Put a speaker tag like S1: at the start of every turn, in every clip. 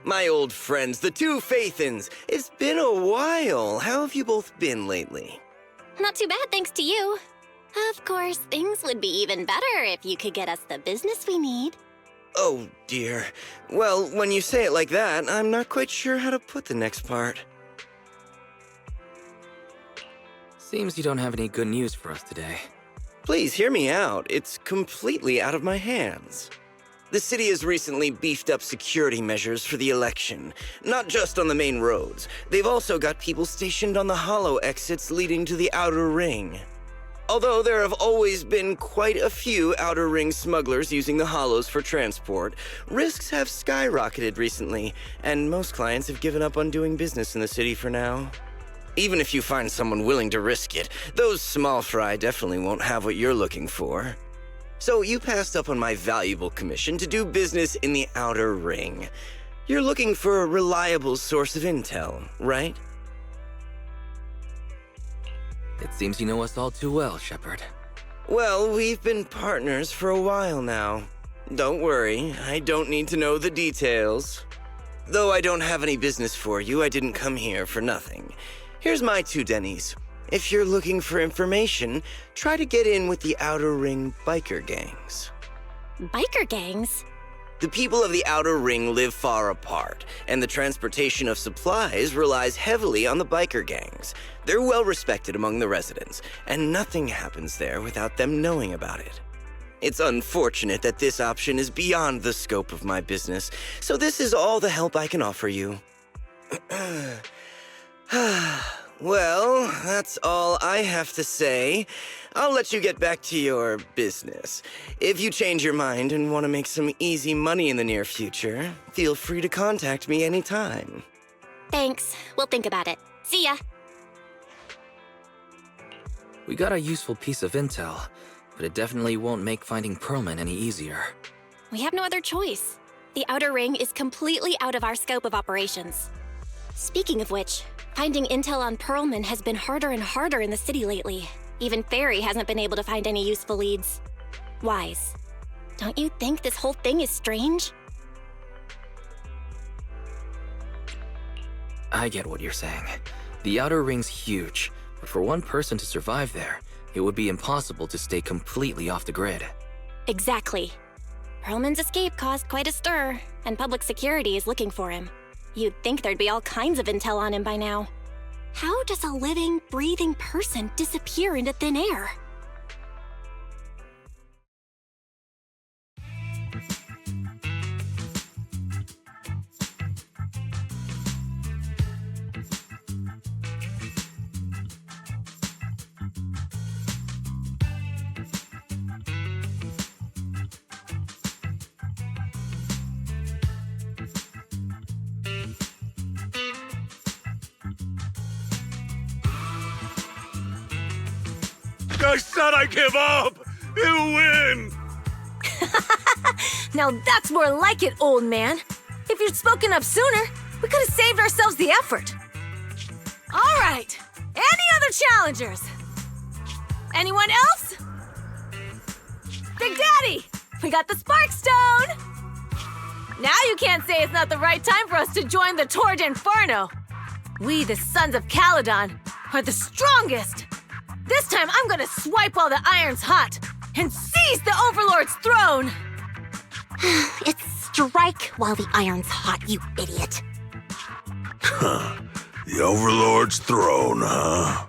S1: My old friends, the two Faithins. It's been a while. How have you both been lately?
S2: Not too bad, thanks to you. Of course, things would be even better if you could get us the business we need.
S1: Oh, dear. Well, when you say it like that, I'm not quite sure how to put the next part.
S3: Seems you don't have any good news for us today.
S1: Please hear me out. It's completely out of my hands. The city has recently beefed up security measures for the election, not just on the main roads. They've also got people stationed on the hollow exits leading to the outer ring. Although there have always been quite a few outer ring smugglers using the hollows for transport, risks have skyrocketed recently, and most clients have given up on doing business in the city for now. Even if you find someone willing to risk it, those small fry definitely won't have what you're looking for. So you passed up on my valuable commission to do business in the outer ring. You're looking for a reliable source of intel, right?
S3: It seems you know us all too well, Shepard.
S1: Well, we've been partners for a while now. Don't worry, I don't need to know the details. Though I don't have any business for you, I didn't come here for nothing. Here's my 2 dennies. If you're looking for information, try to get in with the Outer Ring biker gangs.
S2: Biker gangs?
S1: The people of the Outer Ring live far apart, and the transportation of supplies relies heavily on the biker gangs. They're well respected among the residents, and nothing happens there without them knowing about it. It's unfortunate that this option is beyond the scope of my business, so this is all the help I can offer you. Well, that's all I have to say. I'll let you get back to your business. If you change your mind and want to make some easy money in the near future, feel free to contact me anytime.
S2: Thanks. We'll think about it. See ya.
S3: We got a useful piece of intel, but it definitely won't make finding Perlman any easier.
S2: We have no other choice. The Outer Ring is completely out of our scope of operations. Speaking of which, finding intel on Perlman has been harder and harder in the city lately. Even Fairy hasn't been able to find any useful leads. Wise, don't you think this whole thing is strange?
S3: I get what you're saying. The Outer Ring's huge, but for one person to survive there, it would be impossible to stay completely off the grid.
S2: Exactly. Perlman's escape caused quite a stir, and public security is looking for him. You'd think there'd be all kinds of intel on him by now. How does a living, breathing person disappear into thin air?
S4: I said I give up! You win!
S5: Now that's more like it, old man. If you'd spoken up sooner, we could have saved ourselves the effort. All right. Any other challengers? Anyone else? Big Daddy, we got the Spark Stone! Now you can't say it's not the right time for us to join the Tour de Inferno. We, the Sons of Caledon, are the strongest. This time I'm gonna swipe while the iron's hot and seize the Overlord's throne!
S2: It's strike while the iron's hot, you idiot.
S4: The Overlord's throne, huh?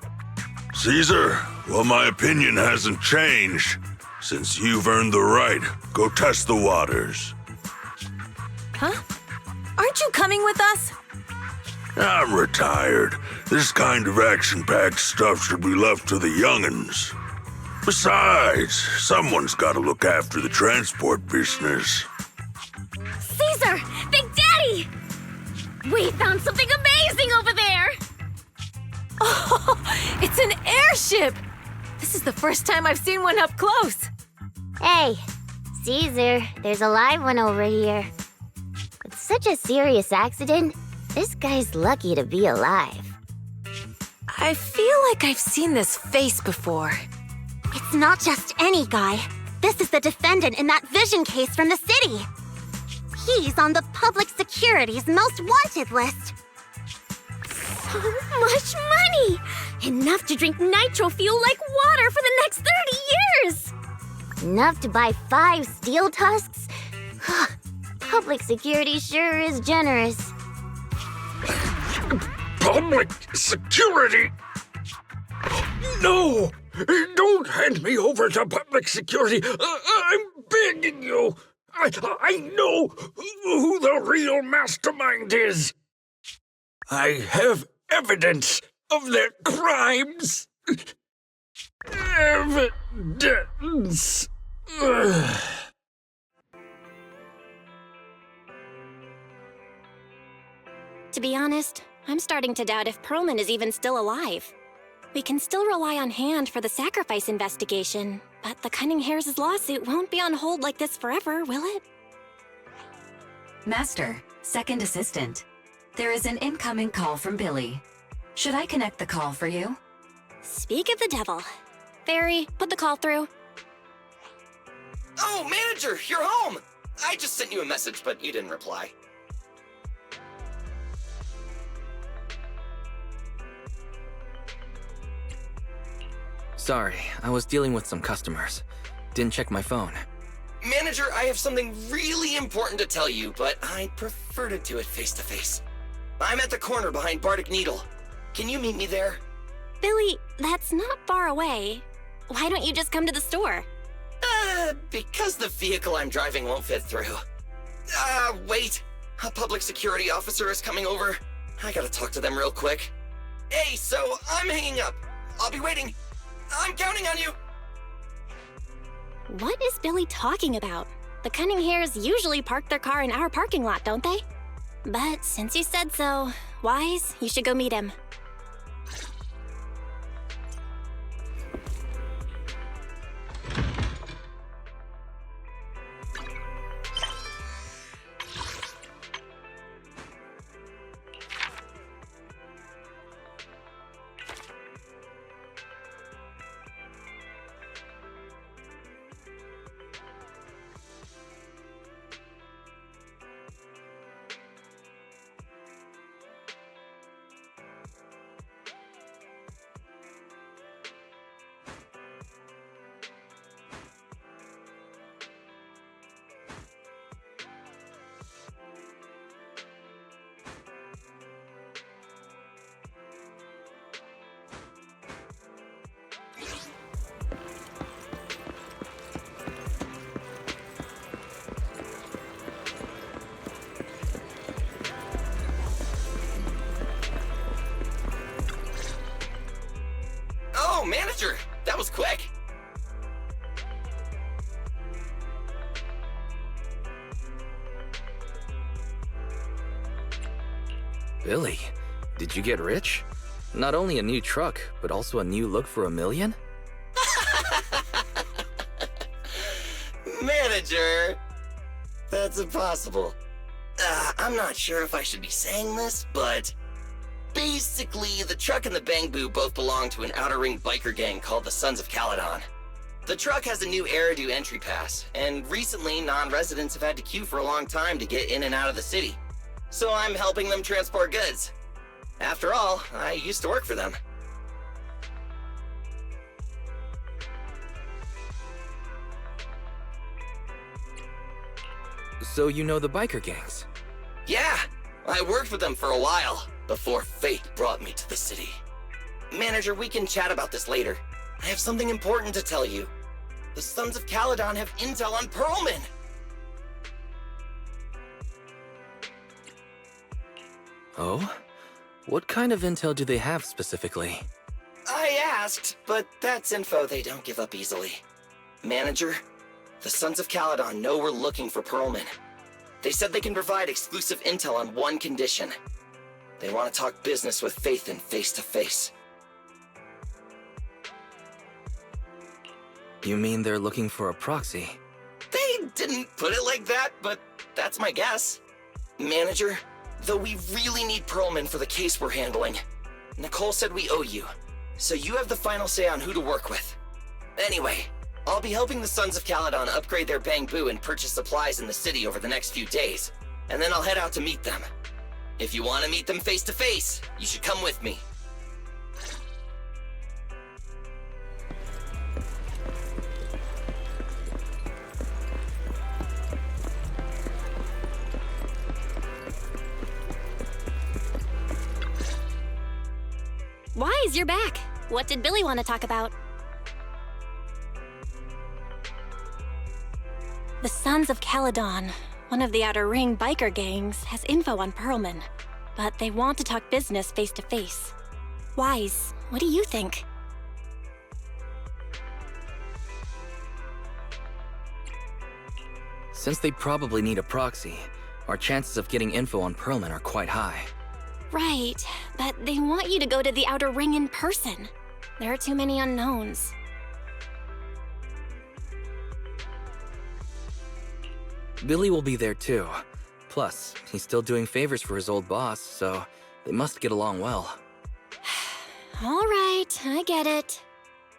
S4: Caesar, well, my opinion hasn't changed. Since you've earned the right, go test the waters.
S5: Huh? Aren't you coming with us?
S4: I'm retired. This kind of action-packed stuff should be left to the young'uns. Besides, someone's got to look after the transport business.
S5: Caesar! Big Daddy! We found something amazing over there! Oh, it's an airship! This is the first time I've seen one up close.
S6: Hey, Caesar, there's a live one over here. With such a serious accident, this guy's lucky to be alive.
S5: I feel like I've seen this face before.
S2: It's not just any guy. This is the defendant in that vision case from the city.
S6: He's on the public security's most wanted list.
S5: So much money! Enough to drink nitro fuel like water for the next 30 years!
S6: Enough to buy 5 steel tusks? Public security sure is generous.
S7: Public security? No! Don't hand me over to public security! I'm begging you! I know who the real mastermind is! I have evidence of their crimes! Evidence!
S2: To be honest, I'm starting to doubt if Perlman is even still alive. We can still rely on Hand for the sacrifice investigation, but the Cunning Hares' lawsuit won't be on hold like this forever, will it?
S8: Master, second assistant. There is an incoming call from Billy. Should I connect the call for you?
S2: Speak of the devil. Fairy, put the call through.
S1: Oh, manager, you're home! I just sent you a message, but you didn't reply.
S3: Sorry, I was dealing with some customers. Didn't check my phone.
S1: Manager, I have something really important to tell you, but I'd prefer to do it face-to-face. I'm at the corner behind Bardic Needle. Can you meet me there?
S2: Billy, that's not far away. Why don't you just come to the store?
S1: Because the vehicle I'm driving won't fit through. Wait. A public security officer is coming over. I gotta talk to them real quick. Hey, so I'm hanging up. I'll be waiting. I'm counting on you!
S2: What is Billy talking about? The Cunning Hares usually park their car in our parking lot, don't they? But since you said so, Wise, you should go meet him.
S1: Oh, manager! That was quick!
S3: Billy, did you get rich? Not only a new truck, but also a new look for $1 million?
S1: Manager! That's impossible. I'm not sure if I should be saying this, but basically, the truck and the Bang Boo both belong to an Outer Ring biker gang called the Sons of Caledon. The truck has a new Eridu entry pass, and recently non-residents have had to queue for a long time to get in and out of the city. So I'm helping them transport goods. After all, I used to work for them.
S3: So you know the biker gangs?
S1: Yeah, I worked with them for a while, before fate brought me to the city. Manager, we can chat about this later. I have something important to tell you. The Sons of Caledon have intel on Perlman!
S3: Oh? What kind of intel do they have specifically?
S1: I asked, but that's info they don't give up easily. Manager, the Sons of Caledon know we're looking for Perlman. They said they can provide exclusive intel on one condition. They want to talk business with Phaethon face-to-face.
S3: You mean they're looking for a proxy?
S1: They didn't put it like that, but that's my guess. Manager, though we really need Perlman for the case we're handling, Nicole said we owe you, so you have the final say on who to work with. Anyway, I'll be helping the Sons of Caledon upgrade their Bangbu and purchase supplies in the city over the next few days, and then I'll head out to meet them. If you want to meet them face to face, you should come with me.
S2: Wise, you're back. What did Billy want to talk about? The Sons of Caledon, one of the Outer Ring biker gangs, has info on Perlman, but they want to talk business face to face. Wise, what do you think?
S3: Since they probably need a proxy, our chances of getting info on Perlman are quite high.
S2: Right, but they want you to go to the Outer Ring in person. There are too many unknowns.
S3: Billy will be there too. Plus, he's still doing favors for his old boss, so they must get along well.
S2: All right, I get it.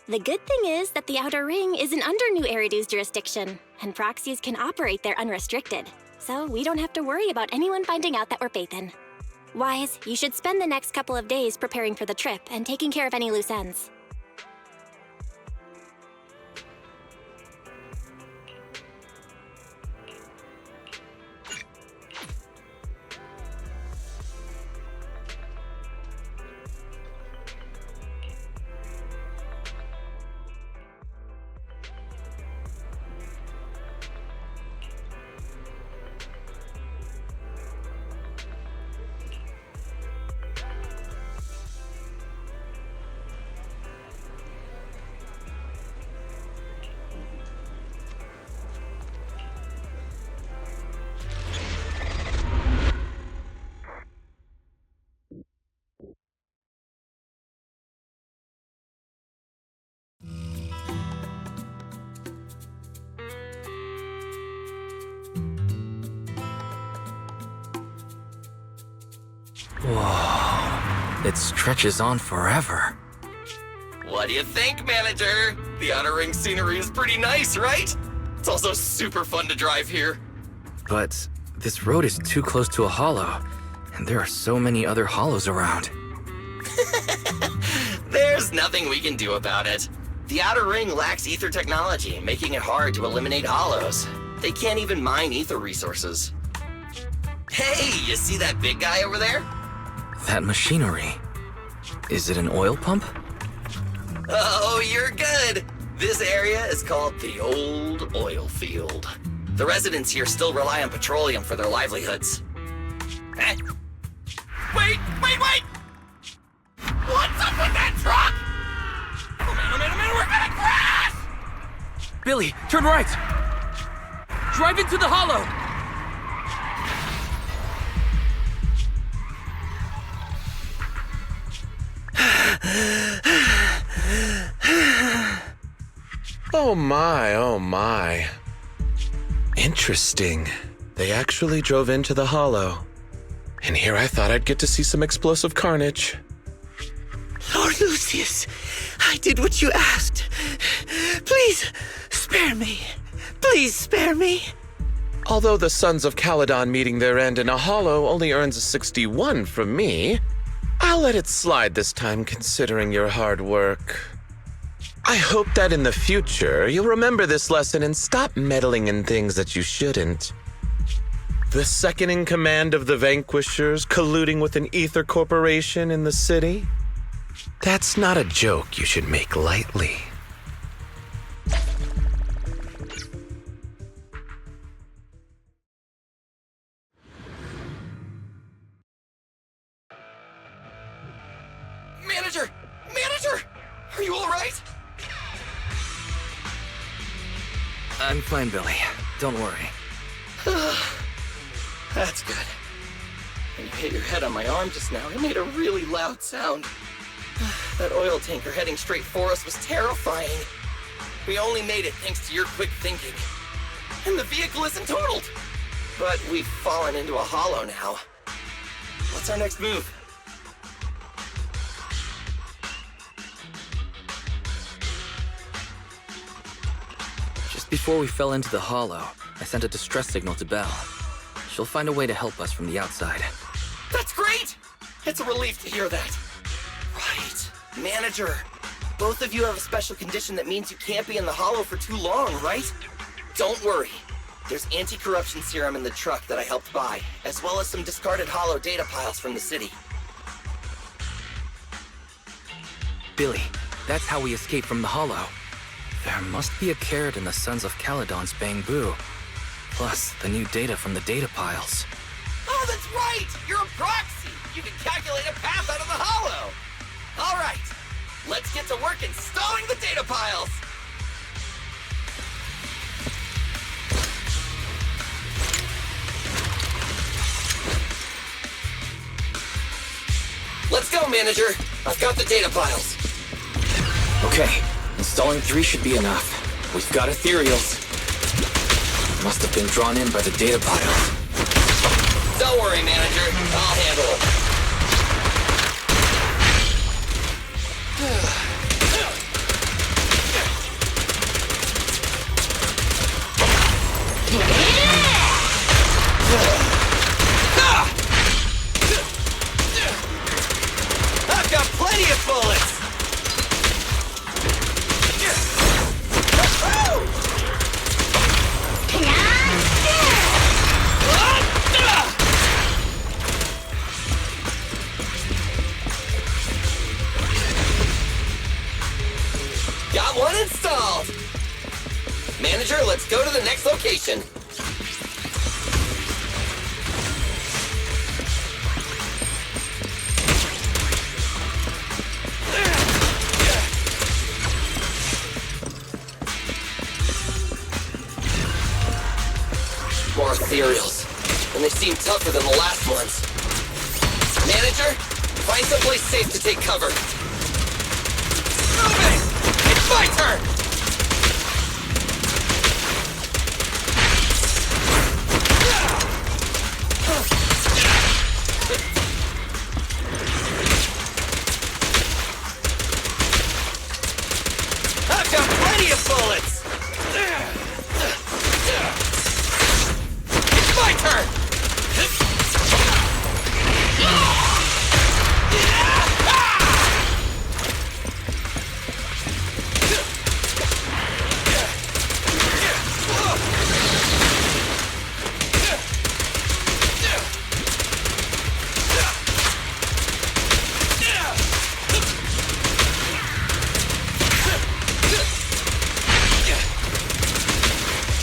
S2: The good thing is that the Outer Ring isn't under New Eridu's jurisdiction, and proxies can operate there unrestricted, so we don't have to worry about anyone finding out that we're Pathan. Wise, you should spend the next couple of days preparing for the trip and taking care of any loose ends.
S3: Whoa, it stretches on forever.
S1: What do you think, manager? The Outer Ring scenery is pretty nice, right? It's also super fun to drive here.
S3: But this road is too close to a hollow, and there are so many other hollows around.
S1: There's nothing we can do about it. The Outer Ring lacks ether technology, making it hard to eliminate hollows. They can't even mine ether resources. Hey, you see that big guy over there?
S3: That machinery. Is it an oil pump?
S1: Oh, you're good. This area is called the Old Oil Field. The residents here still rely on petroleum for their livelihoods. Eh? Wait! What's up with that truck? Oh man, we're gonna crash!
S3: Billy, turn right! Drive into the hollow!
S9: Oh my. Interesting. They actually drove into the hollow. And here I thought I'd get to see some explosive carnage.
S1: Lord Lucius, I did what you asked. Please, spare me. Please spare me.
S9: Although the Sons of Caledon meeting their end in a hollow only earns a 61 from me, I'll let it slide this time considering your hard work. I hope that in the future you'll remember this lesson and stop meddling in things that you shouldn't. The second in command of the Vanquishers colluding with an ether corporation in the city? That's not a joke you should make lightly.
S1: Manager! Are you all right?
S3: I'm fine, Billy. Don't worry.
S1: That's good. When you hit your head on my arm just now, it made a really loud sound. That oil tanker heading straight for us was terrifying. We only made it thanks to your quick thinking. And the vehicle isn't totaled. But we've fallen into a hollow now. What's our next move?
S3: before we fell into the hollow, I sent a distress signal to Belle. She'll find a way to help us from the outside.
S1: That's great! It's a relief to hear that. Right. Manager, both of you have a special condition that means you can't be in the hollow for too long, right? Don't worry. There's anti-corruption serum in the truck that I helped buy, as well as some discarded hollow data piles from the city.
S3: Billy, that's how we escaped from the hollow. There must be a carrot in the Sons of Caledon's bamboo. Plus, the new data from the data piles.
S1: Oh, that's right! You're a proxy! You can calculate a path out of the hollow! All right, let's get to work installing the data piles! Let's go, Manager! I've got the data piles.
S3: Okay, installing 3 should be enough. We've got ethereals. Must have been drawn in by the data piles.
S1: Don't worry, Manager. I'll handle it. I've got plenty of bullets! Got one installed! Manager, let's go to the next location. More ethereals, and they seem tougher than the last ones. Manager, find someplace safe to take cover. Moving! It's my turn! I've got plenty of bullets! It's my turn!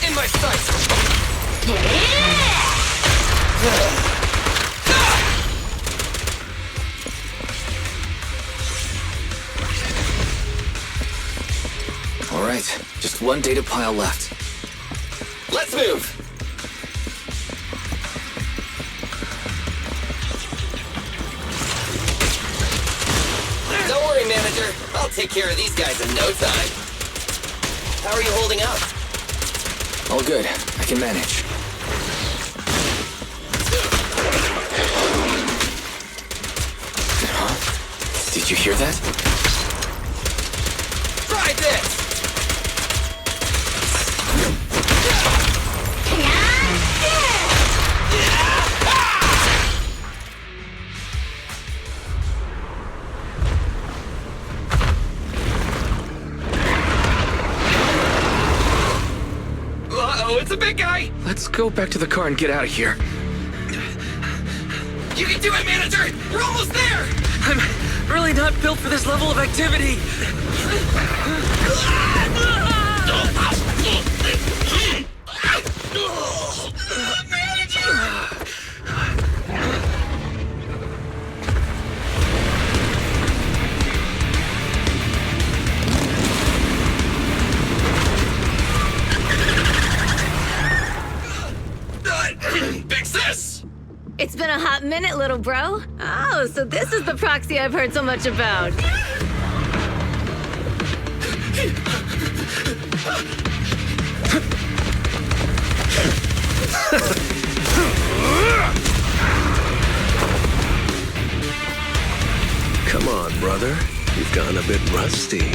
S1: In my sights!
S3: All right, just one data pile left.
S1: Let's move! Don't worry, Manager. I'll take care of these guys in no time. How are you holding up?
S3: All good, I can manage. Huh? Did you hear that?
S1: Try this! Uh-oh, it's a big guy!
S3: Let's go back to the car and get out of here.
S1: You can do it, Manager! You're almost there!
S3: I'm really not built for this level of activity.
S1: Fix this!
S5: It's been a hot minute, little bro. Oh, so this is the proxy I've heard so much about.
S10: Come on, brother. You've gone a bit rusty.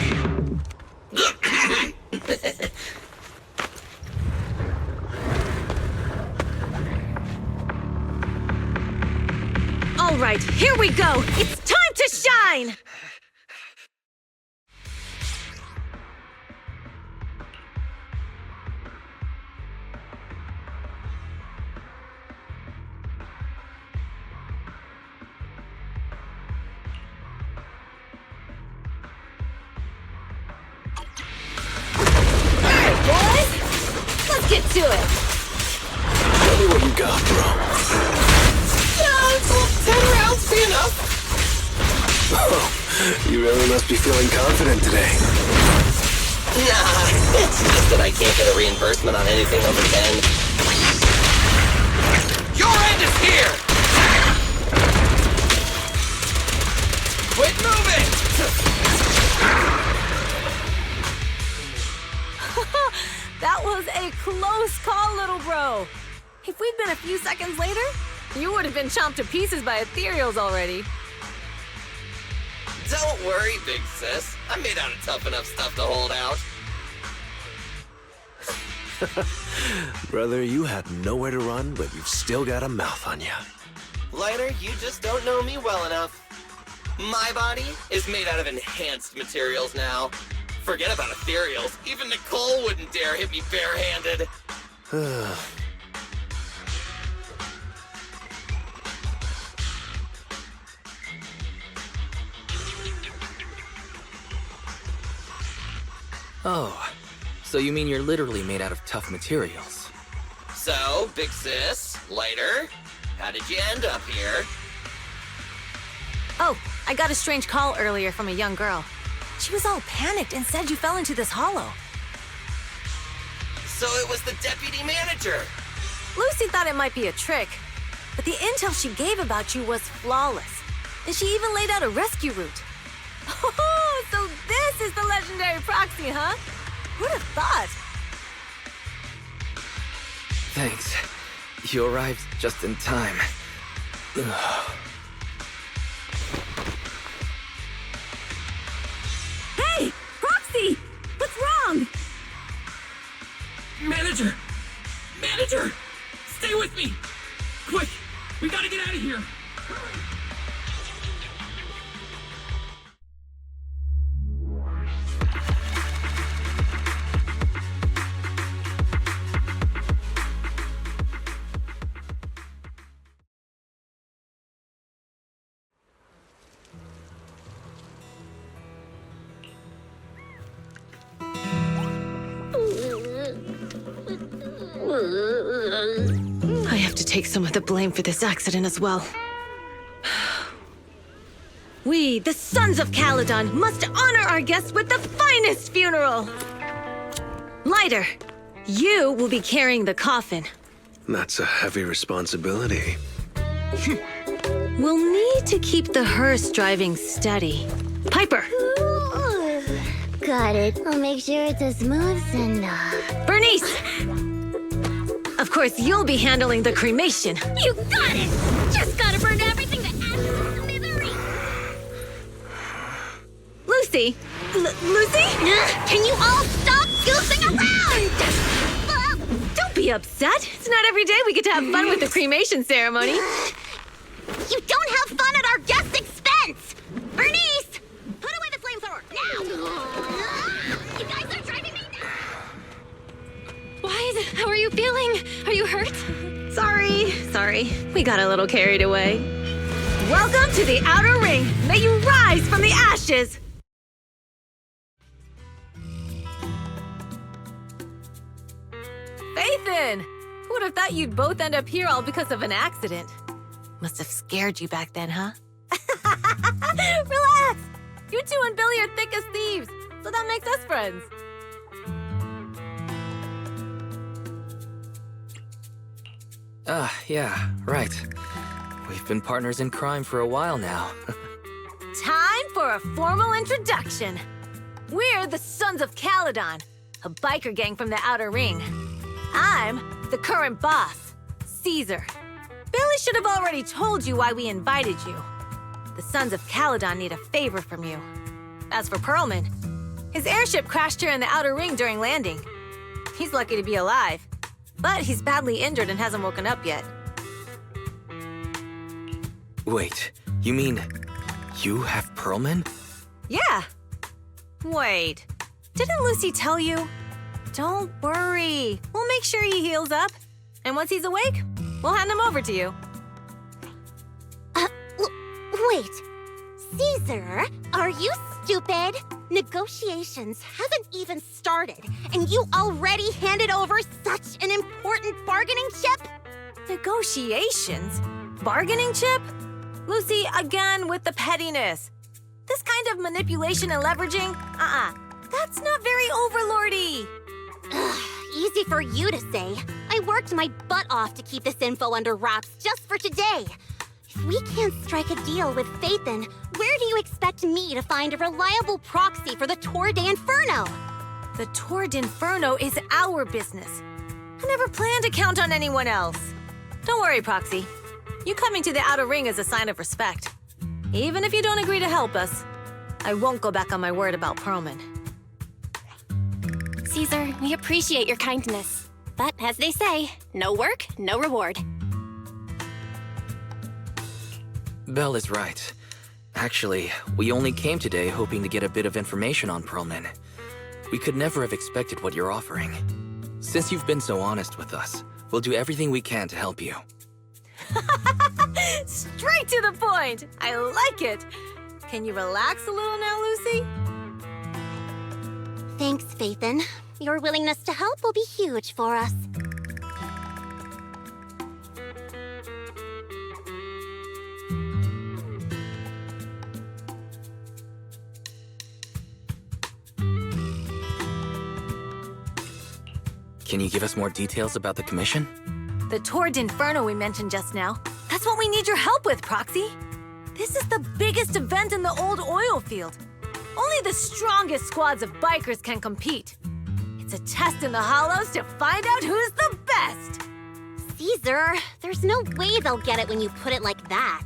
S5: All right, here we go! It's time to shine! Alright, boys! Let's get to it!
S10: Tell me what you got, bro.
S9: 10 rounds be enough?
S10: Oh, you really must be feeling confident today.
S1: Nah, it's just that I can't get a reimbursement on anything over 10.
S3: Your end is here! Quit moving!
S5: That was a close call, little bro. If we'd been a few seconds later, you would have been chomped to pieces by ethereals already.
S1: Don't worry, big sis. I'm made out of tough enough stuff to hold out.
S10: Brother, you have nowhere to run, but you've still got a mouth on you.
S1: Lighter, you just don't know me well enough. My body is made out of enhanced materials now. Forget about ethereals. Even Nicole wouldn't dare hit me barehanded.
S3: Oh, so you mean you're literally made out of tough materials?
S1: So, big sis, Lighter, how did you end up here?
S5: Oh, I got a strange call earlier from a young girl. She was all panicked and said you fell into this hollow.
S1: So it was the deputy manager.
S5: Lucy thought it might be a trick, but the intel she gave about you was flawless. And she even laid out a rescue route. Oh, so this is the legendary proxy, huh? Who'd have thought?
S3: Thanks. You arrived just in time.
S5: Hey, Proxy! What's wrong?
S7: Manager! Manager! Stay with me! Quick! We gotta get out of here!
S5: I have to take some of the blame for this accident as well. We, the Sons of Caledon, must honor our guests with the finest funeral! Lighter, you will be carrying the coffin.
S10: That's a heavy responsibility.
S5: We'll need to keep the hearse driving steady. Piper!
S6: Ooh, got it. I'll make sure it's as smooth and
S5: Bernice! Of course, you'll be handling the cremation.
S2: You got it! Just gotta burn everything to ashes and smithereens!
S5: Lucy! Lucy?
S2: Can you all stop goofing around?
S5: Don't be upset. It's not every day we get to have fun with the cremation ceremony.
S2: You don't have fun at our guest's expense! Bernice! Put away the flamethrower, now! You guys are driving me nuts! How are you feeling? Are you hurt?
S5: Sorry. We got a little carried away. Welcome to the Outer Ring. May you rise from the ashes. Fathan! Who would have thought you'd both end up here all because of an accident? Must have scared you back then, huh? Relax! You two and Billy are thick as thieves, so that makes us friends.
S3: Yeah, right. We've been partners in crime for a while now.
S5: Time for a formal introduction. We're the Sons of Caledon, a biker gang from the Outer Ring. I'm the current boss, Caesar. Billy should have already told you why we invited you. The Sons of Caledon need a favor from you. As for Pearlman, his airship crashed here in the Outer Ring during landing. He's lucky to be alive, but he's badly injured and hasn't woken up yet.
S3: Wait, you mean you have Pearlman?
S5: Yeah. Wait, didn't Lucy tell you? Don't worry. We'll make sure he heals up. And once he's awake, we'll hand him over to you.
S6: Wait. Caesar, are you stupid? Negotiations haven't even started, and you already handed over such an important bargaining chip?
S5: Negotiations? Bargaining chip? Lucy, again with the pettiness. This kind of manipulation and leveraging? That's not very overlordy.
S6: Easy for you to say. I worked my butt off to keep this info under wraps just for today. If we can't strike a deal with Phaethon, where do you expect me to find a reliable proxy for the Tour de Inferno?
S5: The Tour de Inferno is our business. I never planned to count on anyone else. Don't worry, Proxy. You coming to the Outer Ring is a sign of respect. Even if you don't agree to help us, I won't go back on my word about Pearlman.
S2: Caesar, we appreciate your kindness. But as they say, no work, no reward.
S3: Belle is right. Actually, we only came today hoping to get a bit of information on Pearlman. We could never have expected what you're offering. Since you've been so honest with us, we'll do everything we can to help you.
S5: Straight to the point! I like it! Can you relax a little now, Lucy?
S6: Thanks, Phaethon. Your willingness to help will be huge for us.
S3: Can you give us more details about the commission?
S5: The Tour de Inferno we mentioned just now. That's what we need your help with, Proxy. This is the biggest event in the old oil field. Only the strongest squads of bikers can compete. It's a test in the hollows to find out who's the best.
S6: Caesar, there's no way they'll get it when you put it like that.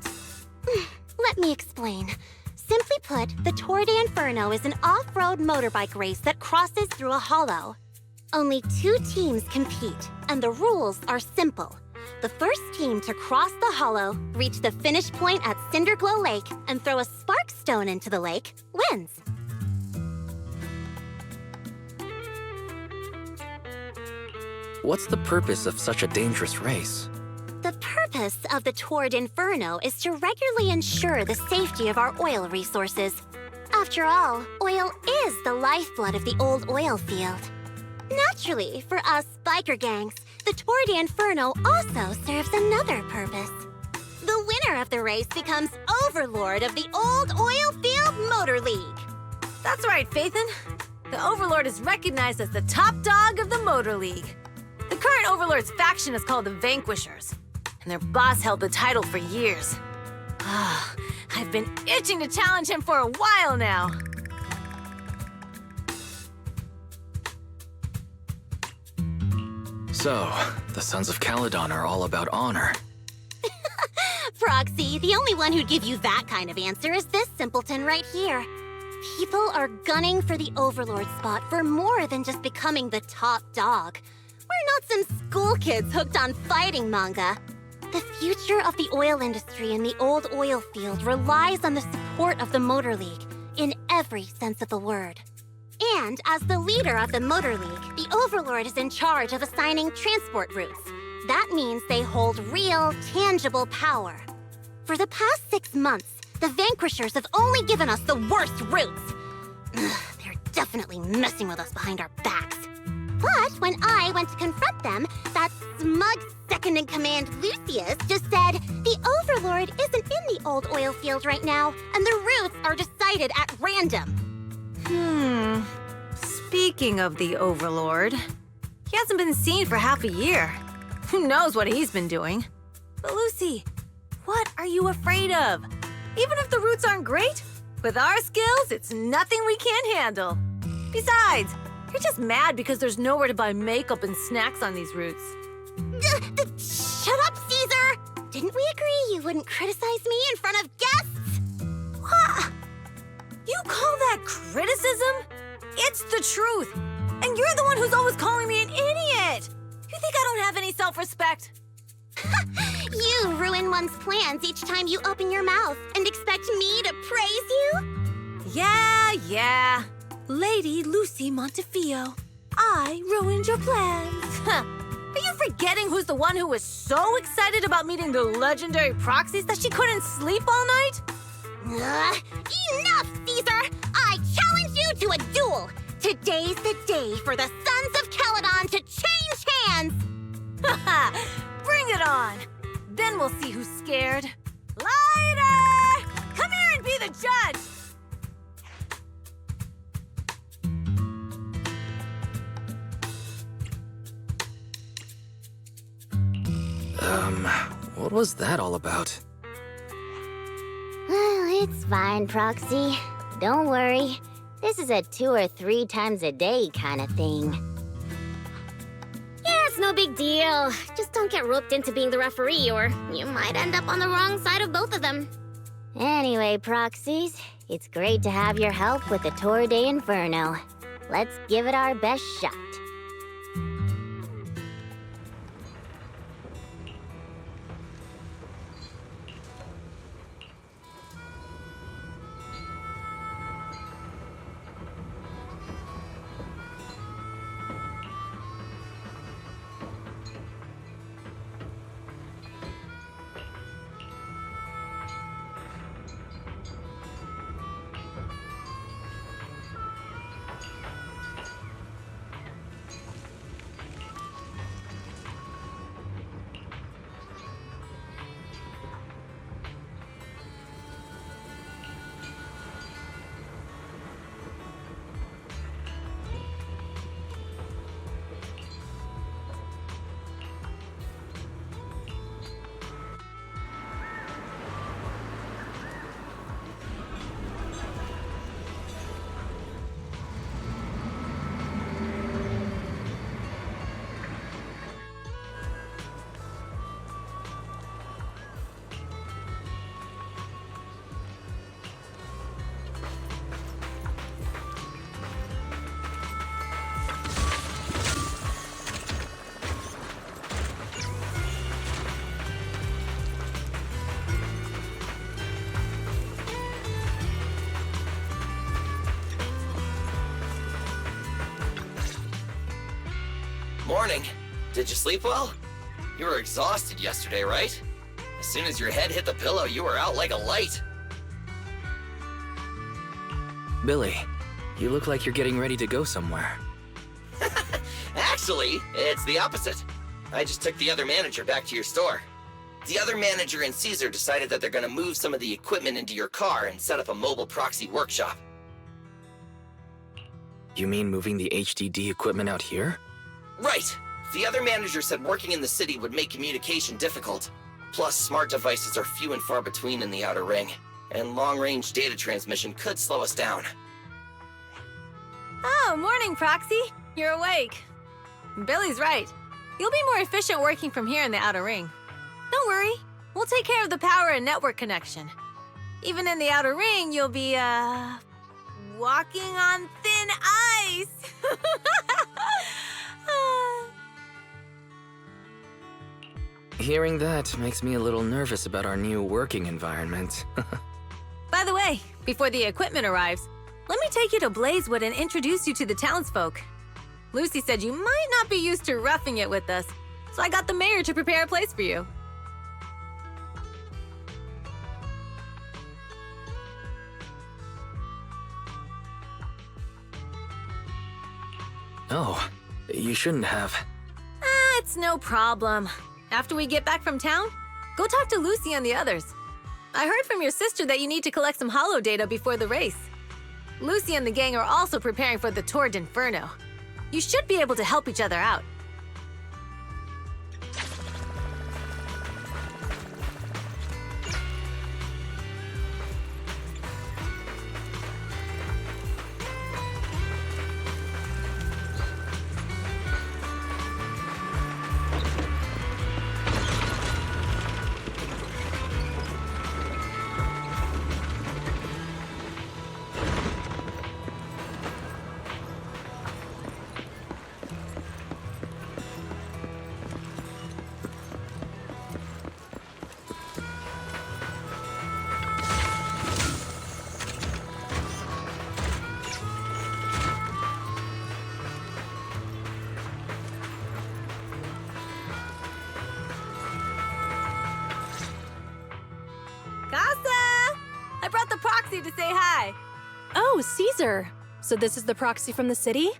S6: Let me explain. Simply put, the Tour de Inferno is an off-road motorbike race that crosses through a hollow. Only 2 teams compete, and the rules are simple. The first team to cross the hollow, reach the finish point at Cinderglow Lake, and throw a spark stone into the lake, wins.
S3: What's the purpose of such a dangerous race?
S6: The purpose of the Tour de Inferno is to regularly ensure the safety of our oil resources. After all, oil is the lifeblood of the old oil field. Naturally, for us biker gangs, the Tour de Inferno also serves another purpose. The winner of the race becomes overlord of the old oil field motor league.
S5: That's right, Phaethon. The Overlord is recognized as the top dog of the Motor League. The current Overlord's faction is called the Vanquishers, and their boss held the title for years. I've been itching to challenge him for a while now.
S3: So, the Sons of Caledon are all about honor.
S6: Proxy, the only one who'd give you that kind of answer is this simpleton right here. People are gunning for the Overlord spot for more than just becoming the top dog. We're not some school kids hooked on fighting manga. The future of the oil industry in the old oil field relies on the support of the Motor League, in every sense of the word. And as the leader of the Motor League, the Overlord is in charge of assigning transport routes. That means they hold real, tangible power. For the past 6 months, the Vanquishers have only given us the worst routes. They're definitely messing with us behind our backs. But when I went to confront them, that smug second-in-command Lucius just said, the Overlord isn't in the old oil field right now, and the routes are decided at random.
S5: Speaking of the Overlord, he hasn't been seen for half a year. Who knows what he's been doing? But Lucy, what are you afraid of? Even if the routes aren't great, with our skills, it's nothing we can't handle. Besides, you're just mad because there's nowhere to buy makeup and snacks on these routes.
S6: Shut up, Caesar! Didn't we agree you wouldn't criticize me in front of guests?
S5: What? You call that criticism? It's the truth. And you're the one who's always calling me an idiot. You think I don't have any self-respect?
S6: You ruin someone's plans each time you open your mouth and expect me to praise you?
S5: Yeah. Lady Lucy Montefiore, I ruined your plans. Huh. Are you forgetting who's the one who was so excited about meeting the legendary Poxys that she couldn't sleep all night?
S6: Enough, Caesar! I challenge you to a duel! Today's the day for the Sons of Caledon to change hands!
S5: Haha! Bring it on! Then we'll see who's scared. Lighter! Come here and be the judge!
S3: What was that all about?
S6: It's fine, Proxy. Don't worry. This is a 2 or 3 times a day kind of thing. Yeah, it's no big deal. Just don't get roped into being the referee, or you might end up on the wrong side of both of them. Anyway, Proxies, it's great to have your help with the Tour de Inferno. Let's give it our best shot.
S1: Morning. Did you sleep well? You were exhausted yesterday, right? As soon as your head hit the pillow, you were out like a light.
S3: Billy, you look like you're getting ready to go somewhere.
S1: Actually, it's the opposite. I just took the other manager back to your store. The other manager and Caesar decided that they're gonna move some of the equipment into your car and set up a mobile proxy workshop.
S3: You mean moving the HDD equipment out here?
S1: Right! The other manager said working in the city would make communication difficult. Plus, smart devices are few and far between in the Outer Ring, and long-range data transmission could slow us down.
S5: Oh, morning, Proxy. You're awake. Billy's right. You'll be more efficient working from here in the Outer Ring. Don't worry. We'll take care of the power and network connection. Even in the Outer Ring, you'll be, walking on thin ice.
S3: Hearing that makes me a little nervous about our new working environment.
S5: By the way, before the equipment arrives, let me take you to Blazewood and introduce you to the townsfolk. Lucy said you might not be used to roughing it with us, so I got the mayor to prepare a place for you.
S3: Oh, you shouldn't have.
S5: It's no problem. After we get back from town, go talk to Lucy and the others. I heard from your sister that you need to collect some holo data before the race. Lucy and the gang are also preparing for the Tour de Inferno. You should be able to help each other out. proxy to say hi.
S11: Oh, Caesar. So this is the proxy from the city?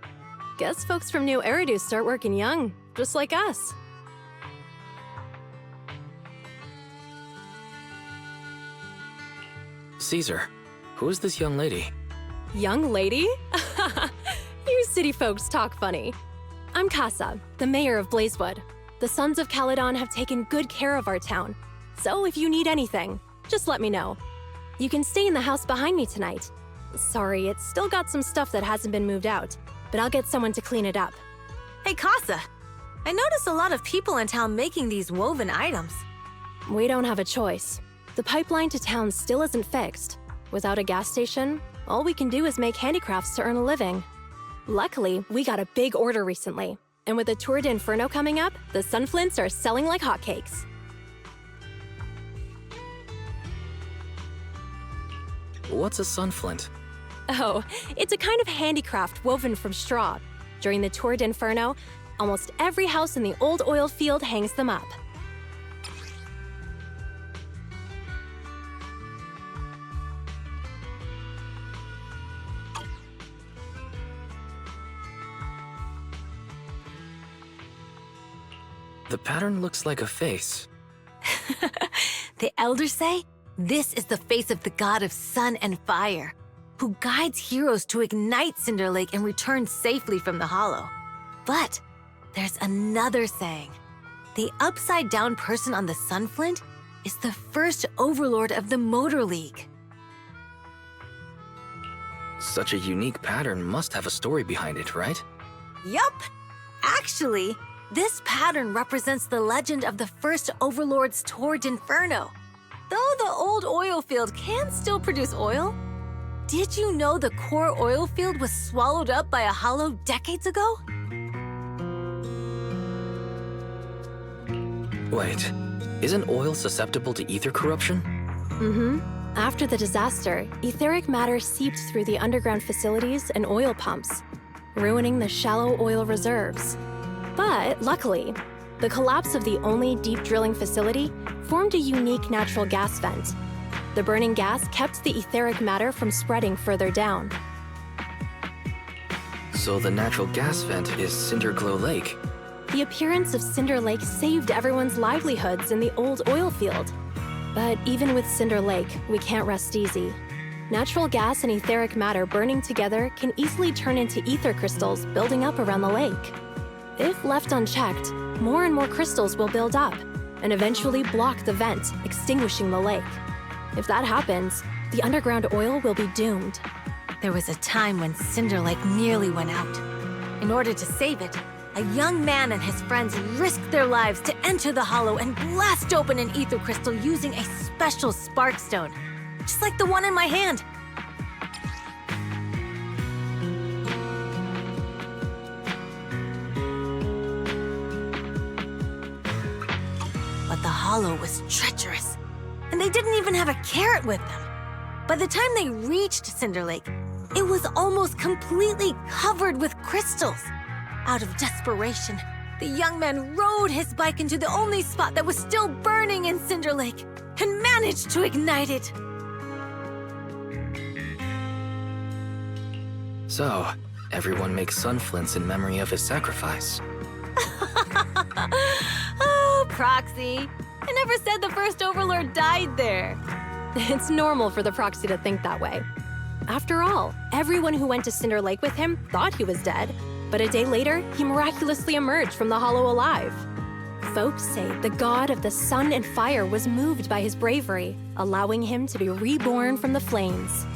S11: Guess folks from New Eridu start working young, just like us.
S3: Caesar, who is this young lady?
S11: Young lady? You city folks talk funny. I'm Casa, the mayor of Blazewood. The Sons of Caledon have taken good care of our town. So if you need anything, just let me know. You can stay in the house behind me tonight. Sorry, it's still got some stuff that hasn't been moved out, but I'll get someone to clean it up.
S5: Hey, Casa. I notice a lot of people in town making these woven items.
S11: We don't have a choice. The pipeline to town still isn't fixed. Without a gas station, all we can do is make handicrafts to earn a living. Luckily, we got a big order recently, and with the Tour de Inferno coming up, the sunflints are selling like hotcakes.
S3: What's a sunflint?
S11: Oh, it's a kind of handicraft woven from straw. During the Tour de Inferno, almost every house in the old oil field hangs them up.
S3: The pattern looks like a face.
S5: The elders say this is the face of the god of sun and fire, who guides heroes to ignite Cinder Lake and return safely from the hollow. But there's another saying. The upside-down person on the sunflint is the first overlord of the Motor League.
S3: Such a unique pattern must have a story behind it, right?
S5: Yup! Actually, this pattern represents the legend of the first overlord's Tour de Inferno. Though the old oil field can still produce oil, did you know the core oil field was swallowed up by a hollow decades ago?
S3: Wait, isn't oil susceptible to ether corruption?
S11: Mm-hmm. After the disaster, etheric matter seeped through the underground facilities and oil pumps, ruining the shallow oil reserves. But luckily, the collapse of the only deep drilling facility formed a unique natural gas vent. The burning gas kept the etheric matter from spreading further down.
S3: So the natural gas vent is Cinderglow Lake.
S11: The appearance of Cinder Lake saved everyone's livelihoods in the old oil field. But even with Cinder Lake, we can't rest easy. Natural gas and etheric matter burning together can easily turn into ether crystals building up around the lake. If left unchecked, more and more crystals will build up and eventually block the vent, extinguishing the lake. If that happens, the underground oil will be doomed.
S5: There was a time when Cinder Lake nearly went out. In order to save it, a young man and his friends risked their lives to enter the hollow and blast open an ether crystal using a special spark stone, just like the one in my hand. But the hollow was treacherous, and they didn't even have a carrot with them. By the time they reached Cinder Lake, it was almost completely covered with crystals. Out of desperation, the young man rode his bike into the only spot that was still burning in Cinder Lake and managed to ignite it.
S3: So, everyone makes sunflints in memory of his sacrifice.
S5: Oh, Proxy. I never said the first Overlord died there.
S11: It's normal for the Proxy to think that way. After all, everyone who went to Cinder Lake with him thought he was dead, but a day later, he miraculously emerged from the hollow alive. Folks say the god of the sun and fire was moved by his bravery, allowing him to be reborn from the flames.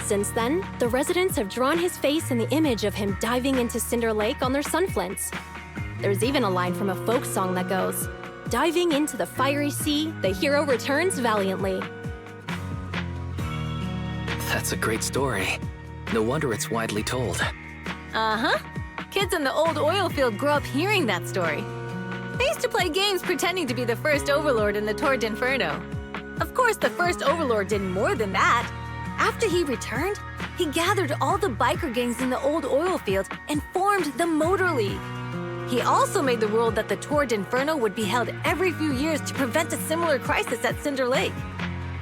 S11: Since then, the residents have drawn his face in the image of him diving into Cinder Lake on their sunflints. There's even a line from a folk song that goes, "Diving into the fiery sea, the hero returns valiantly."
S3: That's a great story. No wonder it's widely told.
S5: Uh-huh. Kids in the old oil field grew up hearing that story. They used to play games pretending to be the first Overlord in the Tour de Inferno. Of course, the first Overlord did more than that. After he returned, he gathered all the biker gangs in the old oil field and formed the Motor League. He also made the rule that the Tour de Inferno would be held every few years to prevent a similar crisis at Cinder Lake.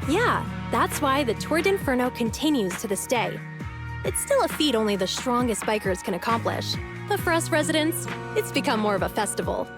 S11: Yeah, That's why the Tour de Inferno continues to this day. It's still a feat only the strongest bikers can accomplish, but for us residents, it's become more of a festival.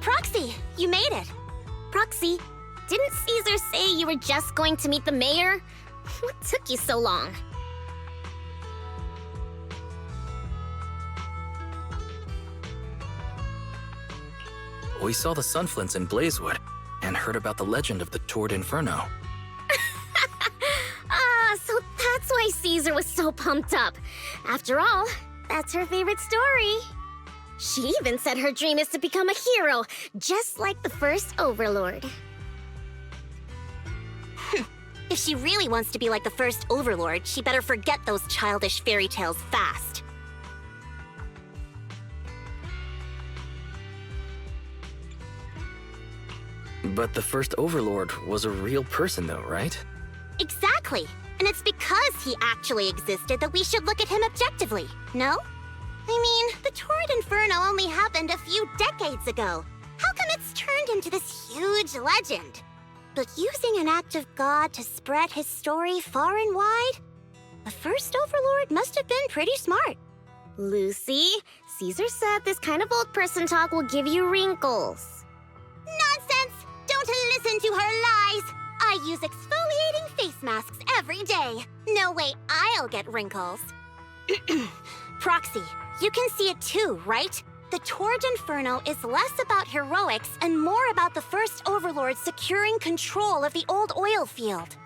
S6: Proxy, you made it. Proxy, didn't Caesar say you were just going to meet the mayor? What took you so long?
S3: We saw the Sunflints in Blazewood and heard about the legend of the Tour de Inferno.
S6: So that's why Caesar was so pumped up. After all, that's her favorite story. She even said her dream is to become a hero, just like the first Overlord. If she really wants to be like the first Overlord, she better forget those childish fairy tales fast.
S3: But the first Overlord was a real person though, right?
S6: Exactly. And it's because he actually existed that we should look at him objectively, no? I mean, the Tour de Inferno only happened a few decades ago. How come it's turned into this huge legend? But using an act of God to spread his story far and wide? The first Overlord must have been pretty smart. Lucy, Caesar said this kind of old person talk will give you wrinkles. Nonsense! Don't listen to her lies! I use exfoliating face masks every day. No way I'll get wrinkles. Proxy, you can see it too, right? The Tour de Inferno is less about heroics and more about the first Overlord securing control of the old oil field.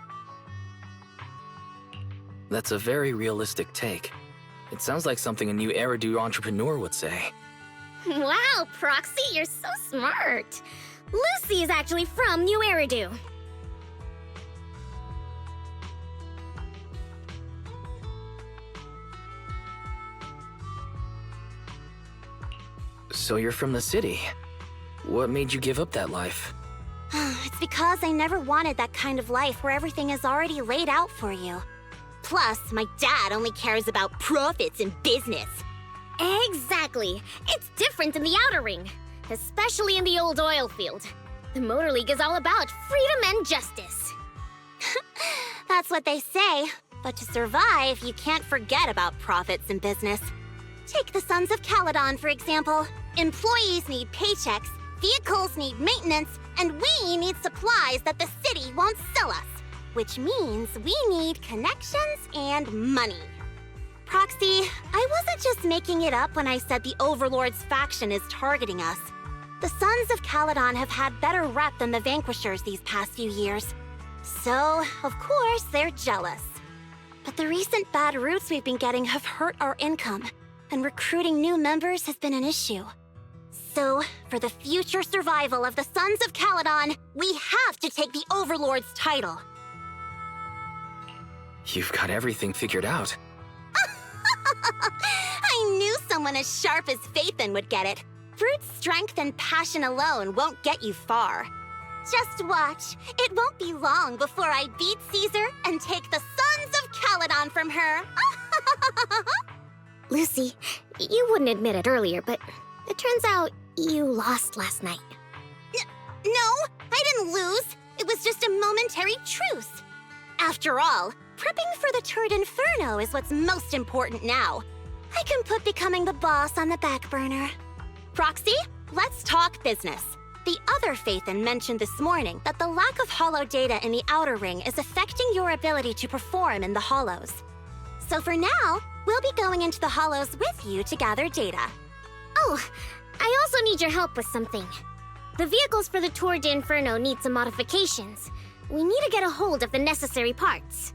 S3: That's a very realistic take. It sounds like something a new Eridu entrepreneur would say.
S6: Wow, Proxy, you're so smart. Lucy is actually from New Eridu.
S3: So you're from the city. What made you give up that life?
S6: It's because I never wanted that kind of life where everything is already laid out for you. Plus, my dad only cares about profits and business. Exactly. It's different in the Outer Ring, especially in the old oil field. The Motor League is all about freedom and justice. That's what they say. But to survive, you can't forget about profits and business. Take the Sons of Caledon, for example. Employees need paychecks, vehicles need maintenance, and we need supplies that the city won't sell us. Which means we need connections and money. Proxy, I wasn't just making it up when I said the Overlord's faction is targeting us. The Sons of Caledon have had better rep than the Vanquishers these past few years. So, of course, they're jealous. But the recent bad routes we've been getting have hurt our income, and recruiting new members has been an issue. So, for the future survival of the Sons of Caledon, we have to take the Overlord's title.
S3: You've got everything figured out.
S6: I knew someone as sharp as Phaethon would get it. Brute strength and passion alone won't get you far. Just watch. It won't be long before I beat Caesar and take the Sons of Caledon from her. Lucy, you wouldn't admit it earlier, but it turns out you lost last night. No, I didn't lose. It was just a momentary truce. After all, prepping for the Tour de Inferno is what's most important now. I can put becoming the boss on the back burner. Proxy, let's talk business. The other Phaethon mentioned this morning that the lack of hollow data in the Outer Ring is affecting your ability to perform in the hollows. So for now, we'll be going into the hollows with you to gather data. Oh, I also need your help with something. The vehicles for the Tour de Inferno need some modifications. We need to get a hold of the necessary parts.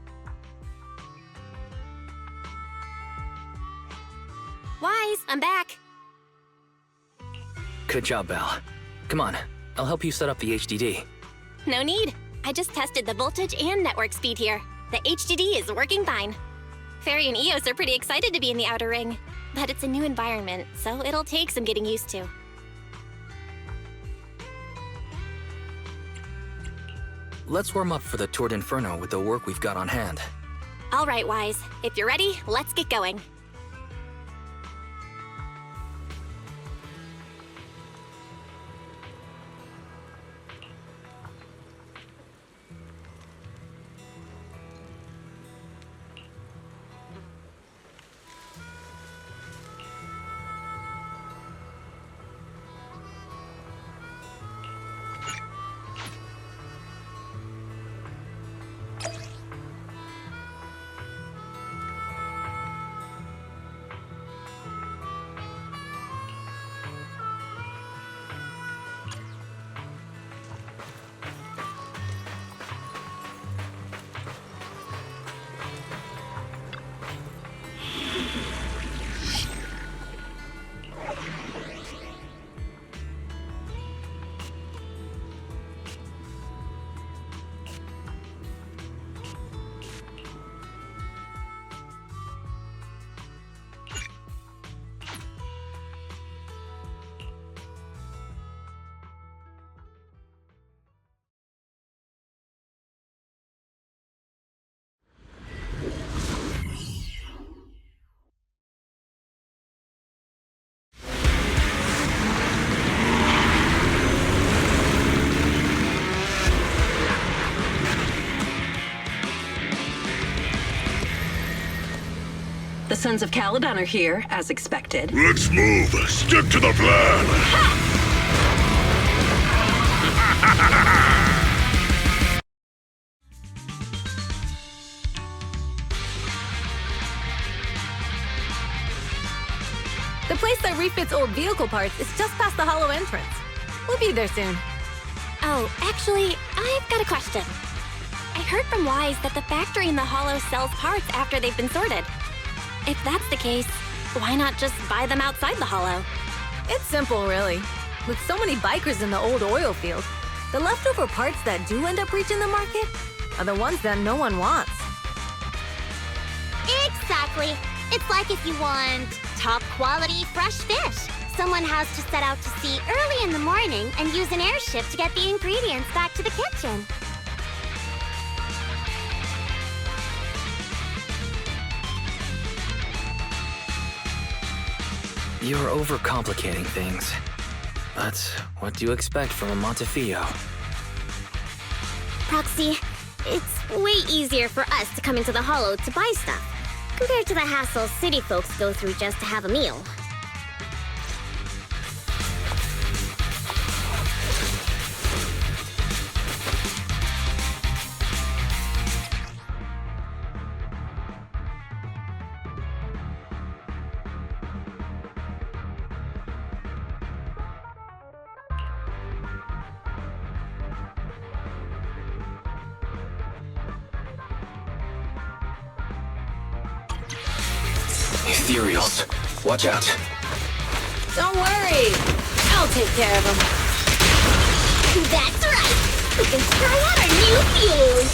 S2: Wise, I'm back.
S3: Good job, Belle. Come on, I'll help you set up the HDD.
S2: No need. I just tested the voltage and network speed here. The HDD is working fine. Fairy and Eos are pretty excited to be in the Outer Ring, but it's a new environment, so it'll take some getting used to.
S3: Let's warm up for the Tour de Inferno with the work we've got on hand.
S2: All right, Wise. If you're ready, let's get going.
S8: The Sons of Caledon are here, as expected.
S4: Let's move. Stick to the plan.
S5: The place that refits old vehicle parts is just past the hollow entrance. We'll be there soon.
S2: Oh, actually, I've got a question. I heard from Wise that the factory in the Hollow sells parts after they've been sorted. If that's the case, why not just buy them outside the Hollow?
S5: It's simple, really. With so many bikers in the old oil field, the leftover parts that do end up reaching the market are the ones that no one wants.
S6: Exactly. It's like if you want top quality fresh fish. Someone has to set out to sea early in the morning and use an airship to get the ingredients back to the kitchen.
S3: You're overcomplicating things. But what do you expect from a Montefiore?
S6: Proxy, it's way easier for us to come into the Hollow to buy stuff, compared to the hassle city folks go through just to have a meal.
S3: Ethereals. Watch out.
S5: Don't worry. I'll take care of them.
S6: That's right! We can try out our new fuse!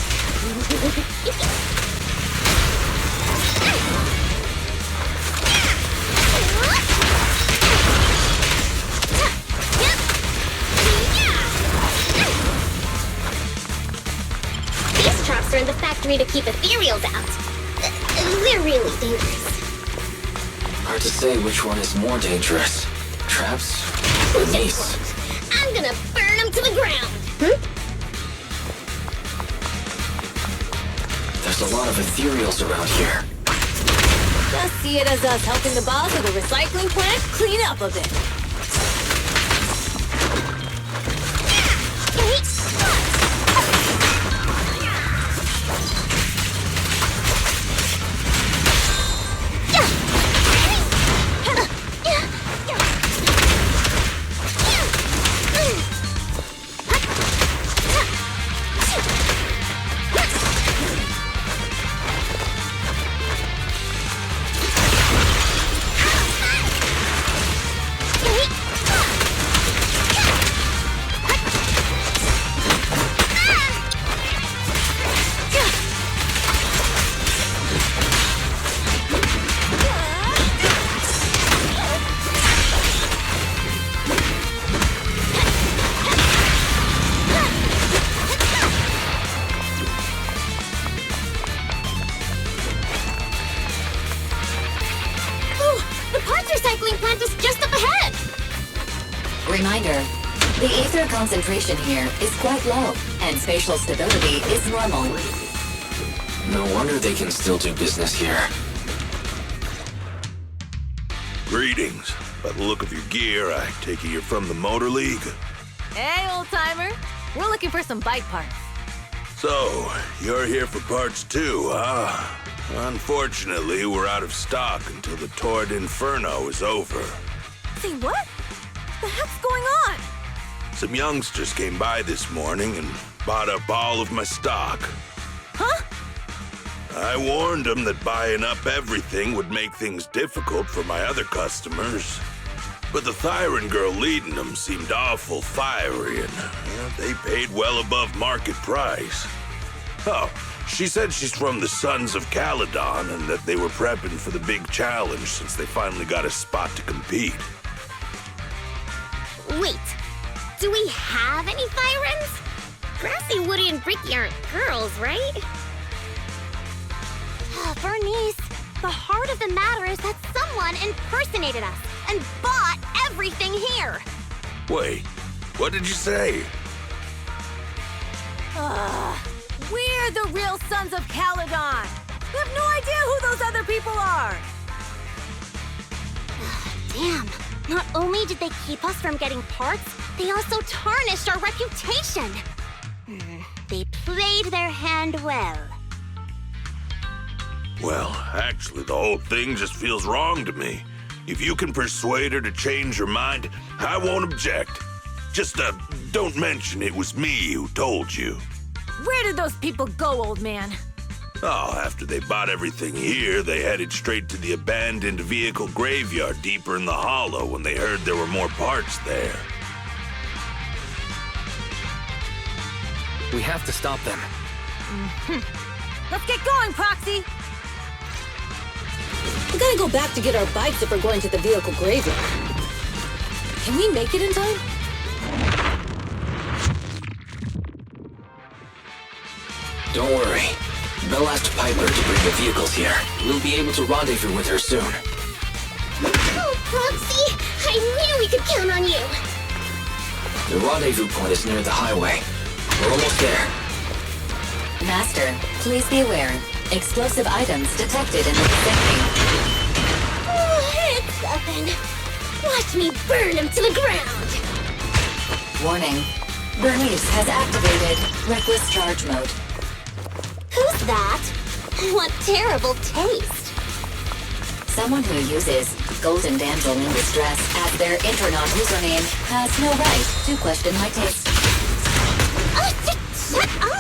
S6: These traps are in the factory to keep ethereals out. They're really dangerous.
S3: Hard to say which one is more dangerous. Traps or mace?
S6: I'm gonna burn them to the ground!
S3: There's a lot of ethereals around here.
S5: Just see it as us helping the boss of the recycling plant clean up a bit.
S8: concentration here is quite low, and spatial stability is normal.
S3: No wonder they can still do business here.
S4: Greetings. By the look of your gear, I take it you're from the Motor League.
S5: Hey, old-timer. We're looking for some bike parts.
S4: So, you're here for parts too, huh? Unfortunately, we're out of stock until the Tour de Inferno is over.
S5: Say what? The heck's going on?
S4: Some youngsters came by this morning and bought up all of my stock.
S5: Huh?
S4: I warned them that buying up everything would make things difficult for my other customers. But the Thyran girl leading them seemed awful fiery, and they paid well above market price. Oh, she said she's from the Sons of Caledon and that they were prepping for the big challenge since they finally got a spot to compete.
S6: Wait, do we have any Thyrans? Grassy, Woody, and Bricky aren't girls, right? Bernice, the heart of the matter is that someone impersonated us and bought everything here.
S4: Wait, what did you say?
S5: We're the real Sons of Caledon. We have no idea who those other people are.
S6: Damn, not only did they keep us from getting parts, they also tarnished our reputation. They played their hand well.
S4: Well, actually, the whole thing just feels wrong to me. If you can persuade her to change her mind, I won't object. Just, don't mention it was me who told you.
S5: Where did those people go, old man?
S4: Oh, after they bought everything here, they headed straight to the abandoned vehicle graveyard deeper in the hollow when they heard there were more parts there.
S3: We have to stop them.
S5: Let's get going, Poxy!
S12: We gotta go back to get our bikes if we're going to the vehicle graveyard. Can we make it in time?
S3: Don't worry. Belle asked Piper to bring the vehicles here. We'll be able to rendezvous with her soon.
S6: Oh, Poxy! I knew we could count on you!
S3: The rendezvous point is near the highway. We're almost there.
S8: Master, please be aware. Explosive items detected in the vicinity.
S6: Oh, it's nothing. Watch me burn him to the ground!
S8: Warning. Bernice has activated reckless charge mode.
S6: Who's that? What terrible taste!
S8: Someone who uses Golden Damsel in Distress as their Intronaut username has no right to question my taste.
S6: Shut up!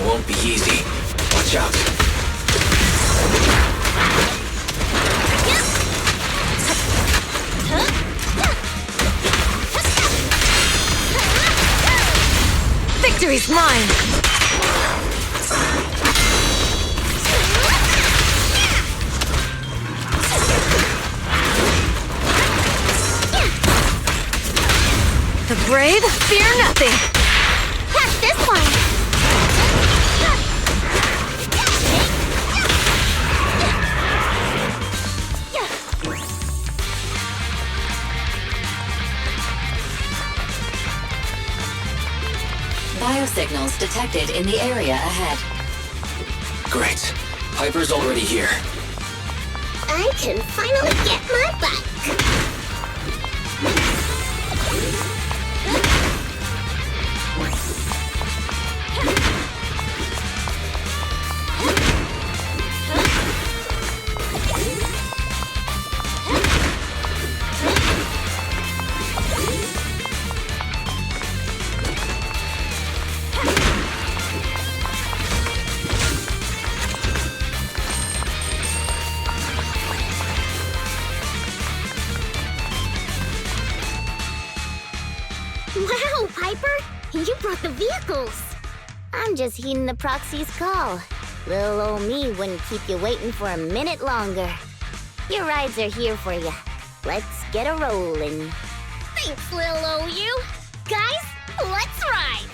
S3: Won't be easy. Watch out.
S5: Victory's mine! The brave fear nothing!
S6: Catch this one!
S8: Biosignals detected in the area ahead.
S3: Great. Piper's already here.
S6: I can finally get my bike. you brought the vehicles. I'm just heeding the proxy's call. Little old me wouldn't keep you waiting for a minute longer. Your rides are here for you. Let's get a rollin'. Thanks, little old you. Guys, let's ride.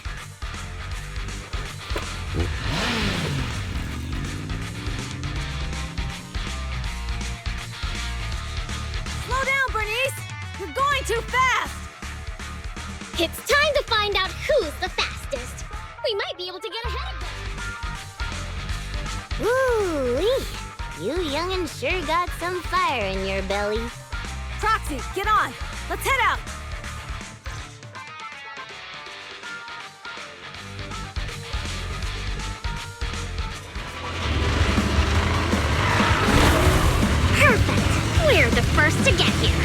S5: Slow down, Bernice! You're going too fast!
S6: It's time to find out who's the fastest. We might be able to get ahead of them. Ooh-wee. You young'uns sure got some fire in your belly.
S5: Proxy, get on! Let's head out!
S6: Perfect! We're the first to get here.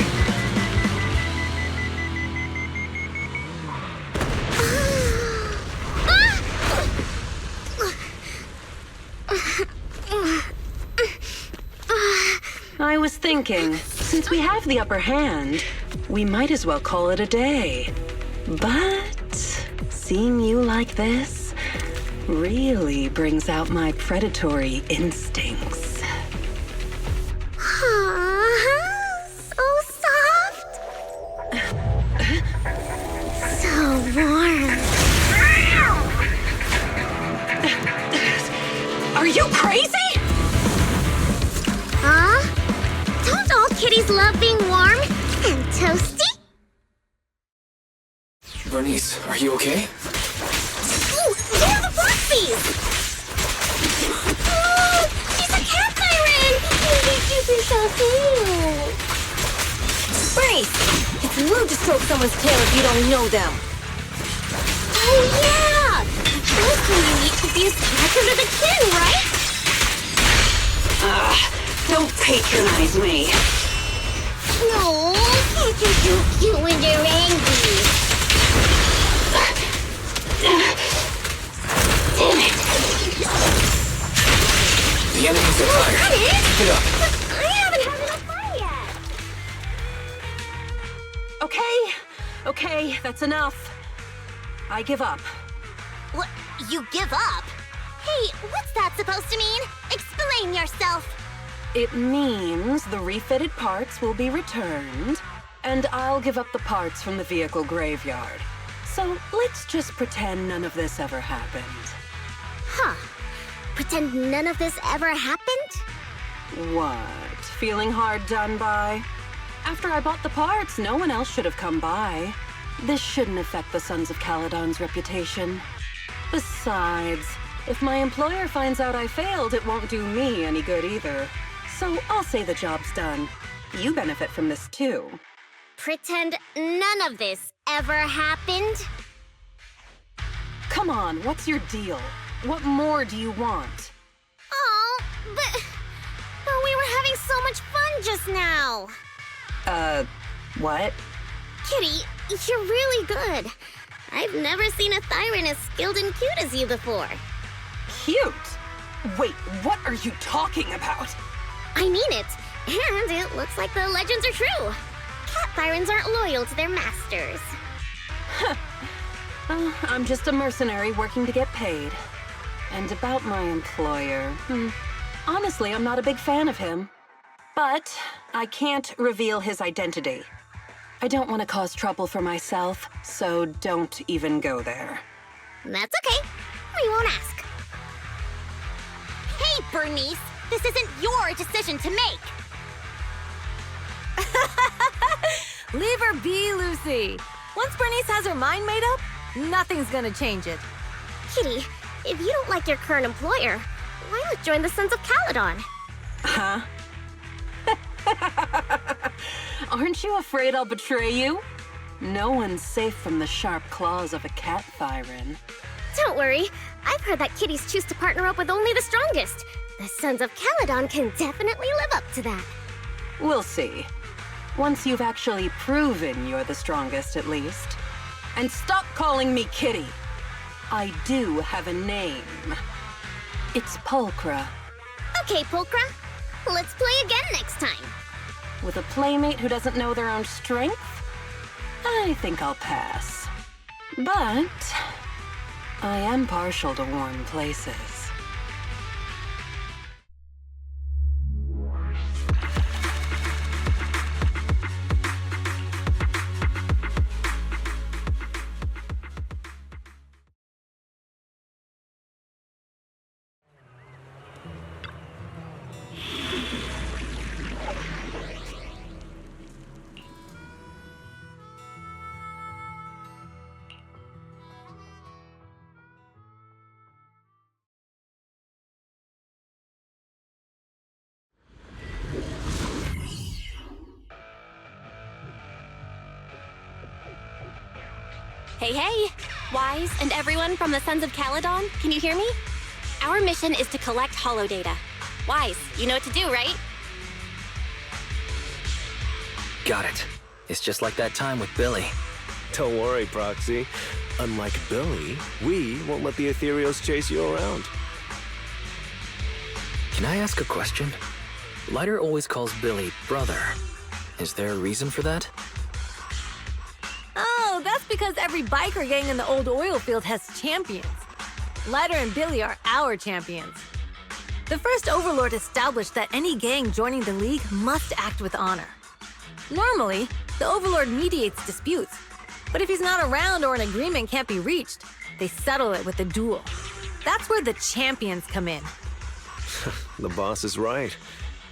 S13: I was thinking, since we have the upper hand, we might as well call it a day. But seeing you like this really brings out my predatory instincts.
S6: So soft. So warm.
S13: Are you crazy?
S6: Huh? Don't all kitties love being warm and toasty?
S3: Bernice, are you okay?
S6: Ooh, they're the Foxies! Oh, she's a cat siren! She's so cute!
S5: Bernice, it's rude to stroke someone's tail if you don't know them.
S6: Oh, yeah! Those are unique to these cats under the chin, right?
S13: Don't patronize me.
S6: No, cats are so cute when they're angry.
S13: Damn it!
S3: The enemies are tired. Get up.
S6: I haven't had enough fun yet.
S13: Okay, that's enough. I give up.
S6: What? You give up? Hey, what's that supposed to mean? Explain yourself.
S13: It means the refitted parts will be returned, and I'll give up the parts from the vehicle graveyard. So let's just pretend none of this ever happened.
S6: Huh. Pretend none of this ever happened?
S13: What? Feeling hard done by? After I bought the parts, no one else should have come by. This shouldn't affect the Sons of Caledon's reputation. Besides, if my employer finds out I failed, it won't do me any good either. So I'll say the job's done. You benefit from this too.
S6: Pretend none of this ever happened?
S13: Come on, what's your deal? What more do you want?
S6: Oh, but we were having so much fun just now.
S13: What?
S6: Kitty, you're really good. I've never seen a Thyran as skilled and cute as you before.
S13: Cute? Wait, what are you talking about?
S6: I mean it. And it looks like the legends are true. Cat Thyrans aren't loyal to their masters.
S13: I'm just a mercenary working to get paid. And about my employer, honestly, I'm not a big fan of him. But I can't reveal his identity. I don't want to cause trouble for myself, so don't even go there.
S6: That's okay. We won't ask. Hey, Bernice! This isn't your decision to make!
S5: Leave her be, Lucy. Once Bernice has her mind made up, nothing's gonna change it.
S6: Kitty, if you don't like your current employer, why not join the Sons of Caledon?
S13: Huh? Aren't you afraid I'll betray you? No one's safe from the sharp claws of a cat Thyran.
S6: Don't worry. I've heard that kitties choose to partner up with only the strongest. The Sons of Caledon can definitely live up to that.
S13: We'll see. Once you've actually proven you're the strongest, at least. And stop calling me Kitty. I do have a name. It's Pulchra.
S6: Okay, Pulchra. Let's play again next time.
S13: With a playmate who doesn't know their own strength? I think I'll pass. But I am partial to warm places.
S2: Hey, hey! Wise and everyone from the Sons of Caledon, can you hear me? Our mission is to collect holo data. Wise, you know what to do, right?
S3: Got it. It's just like that time with Billy.
S10: Don't worry, Proxy. Unlike Billy, we won't let the Ethereals chase you around.
S3: Can I ask a question? Lighter always calls Billy brother. Is there a reason for that?
S5: Oh, that's because every biker gang in the old oil field has champions. Lighter and Billy are our champions. The first Overlord established that any gang joining the League must act with honor. Normally, the Overlord mediates disputes, but if he's not around or an agreement can't be reached, they settle it with a duel. That's where the champions come in.
S10: The boss is right.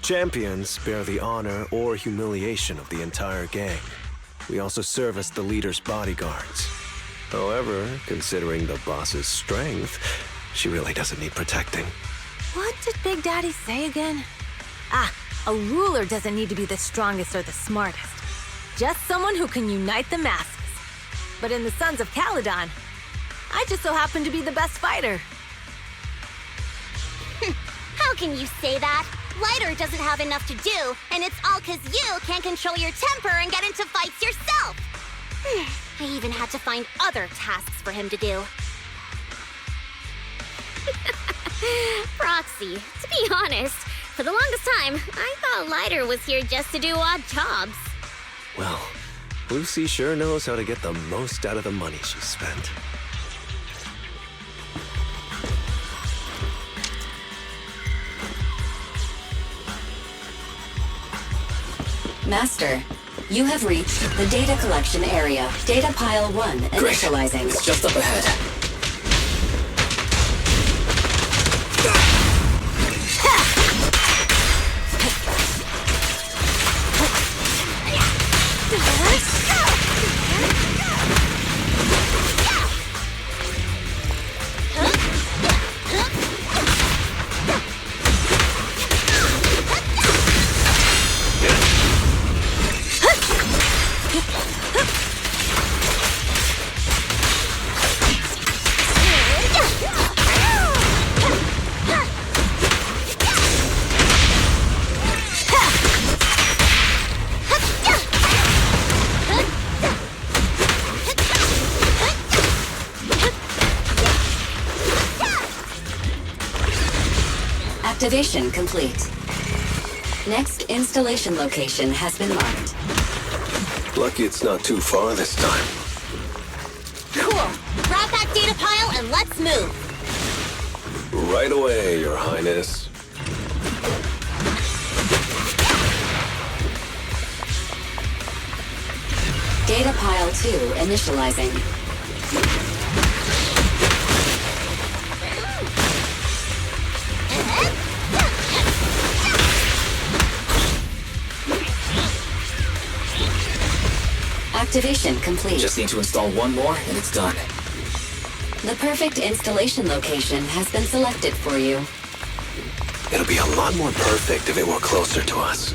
S10: Champions bear the honor or humiliation of the entire gang. We also serve as the leader's bodyguards. However, considering the boss's strength, she really doesn't need protecting.
S5: What did Big Daddy say again? Ah, a ruler doesn't need to be the strongest or the smartest. Just someone who can unite the masses. But in the Sons of Caledon, I just so happen to be the best fighter.
S6: How can you say that? Lighter doesn't have enough to do, and it's all 'cause you can't control your temper and get into fights yourself. I even had to find other tasks for him to do.
S14: Proxy, to be honest, for the longest time, I thought Lighter was here just to do odd jobs.
S10: Well, Lucy sure knows how to get the most out of the money she spent.
S8: Master, you have reached the data collection area. Data pile 1 initializing.
S3: Great. It's just up ahead.
S8: Activation complete. Next installation location has been marked.
S10: Lucky it's not too far this time.
S6: Cool. Grab that data pile and let's move.
S10: Right away, Your Highness.
S8: Data pile 2 initializing. Activation complete.
S3: Just need to install one more and it's done.
S8: The perfect installation location has been selected for you.
S10: It'll be a lot more perfect if it were closer to us.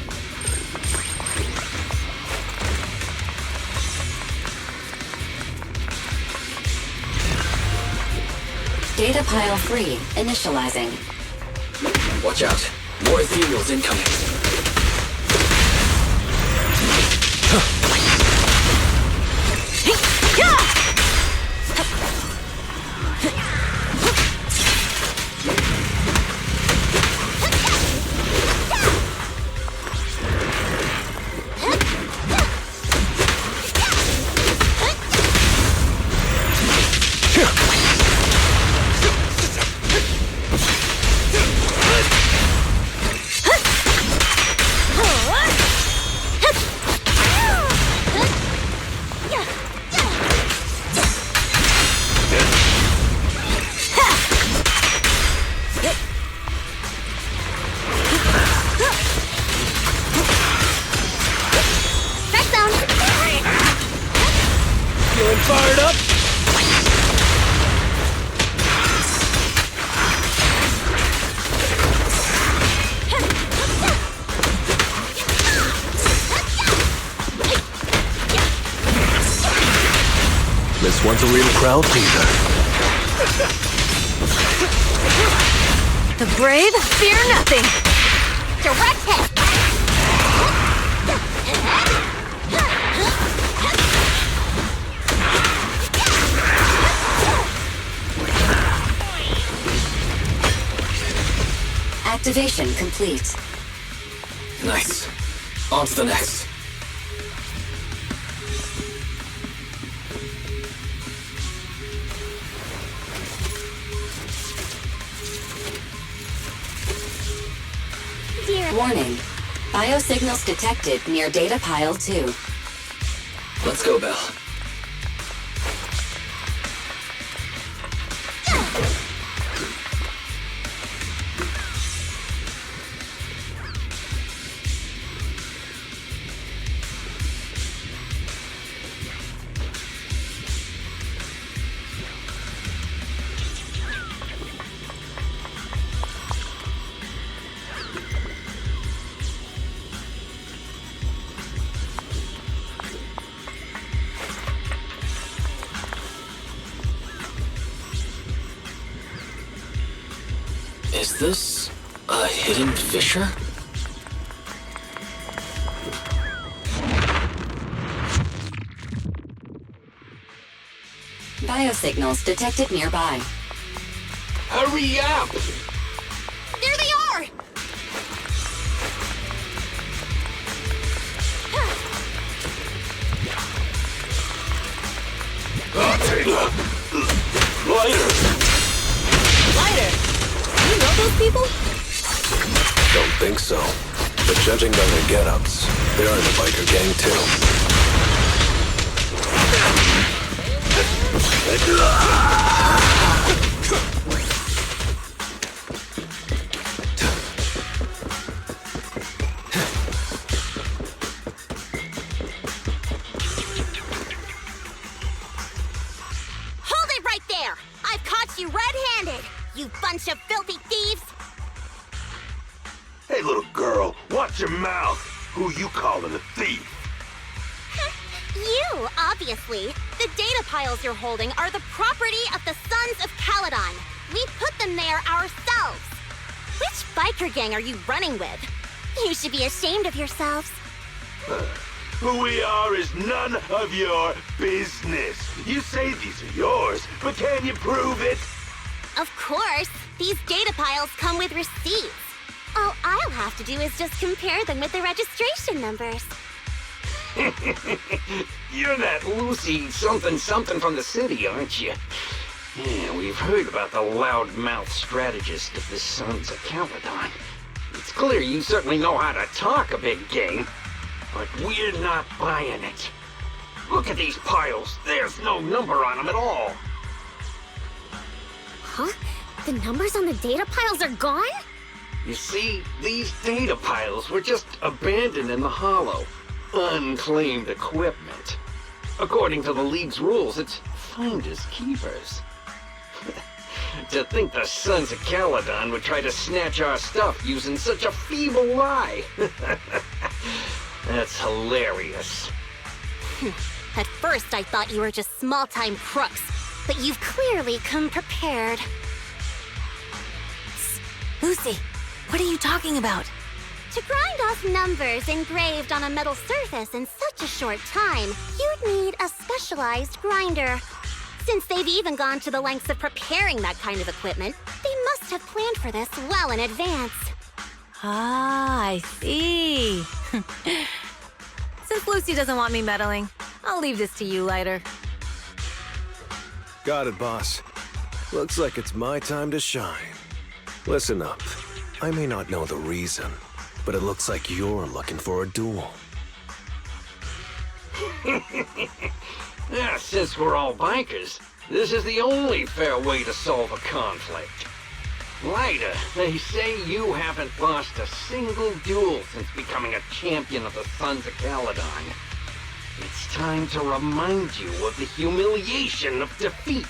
S8: Data pile 3 initializing.
S3: Watch out. More ethereals incoming.
S10: This one's a real crowd pleaser.
S5: The brave fear nothing.
S6: Direct hit!
S8: Activation complete.
S3: Nice. On to the next.
S8: Warning. Biosignals detected near data pile 2.
S3: Let's go, Belle. Is this a hidden fissure?
S8: Biosignals detected nearby.
S7: Hurry up!
S6: There they are!
S5: Lighter! You know those people?
S10: Don't think so. But judging by their get-ups, they're in the biker gang too.
S6: Hold it right there! I've caught you red-handed, you bunch of filthy thieves!
S4: Hey, little girl, watch your mouth. Who you calling a thief?
S6: You, obviously. The data piles you're holding are the property of the Sons of Caledon. We put them there ourselves. Which biker gang are you running with? You should be ashamed of yourselves.
S4: Who we are is none of your business. You say these are yours, but can you prove it?
S6: Of course. These data piles come with receipts. All I'll have to do is just compare them with the registration numbers.
S7: You're that Lucy something from the city, aren't you? Yeah, we've heard about the loudmouth strategist of the Sons of Caledon. It's clear you certainly know how to talk a big game, but we're not buying it. Look at these piles. There's no number on them at all.
S14: Huh? The numbers on the data piles are gone?
S7: You see, these data piles were just abandoned in the hollow. Unclaimed equipment. According to the League's rules, it's finders keepers. To think the Sons of Caledon would try to snatch our stuff using such a feeble lie. That's hilarious.
S6: At first, I thought you were just small-time crooks, but you've clearly come prepared.
S5: Lucy, what are you talking about?
S6: To grind off numbers engraved on a metal surface in such a short time, you'd need a specialized grinder. Since they've even gone to the lengths of preparing that kind of equipment, they must have planned for this well in advance.
S5: Ah, I see. Since Lucy doesn't want me meddling, I'll leave this to you, Lighter.
S10: Got it, boss. Looks like it's my time to shine. Listen up. I may not know the reason, but it looks like you're looking for a duel.
S7: Yeah, since we're all bikers, this is the only fair way to solve a conflict. Lighter, they say you haven't lost a single duel since becoming a champion of the Sons of Caledon. It's time to remind you of the humiliation of defeat.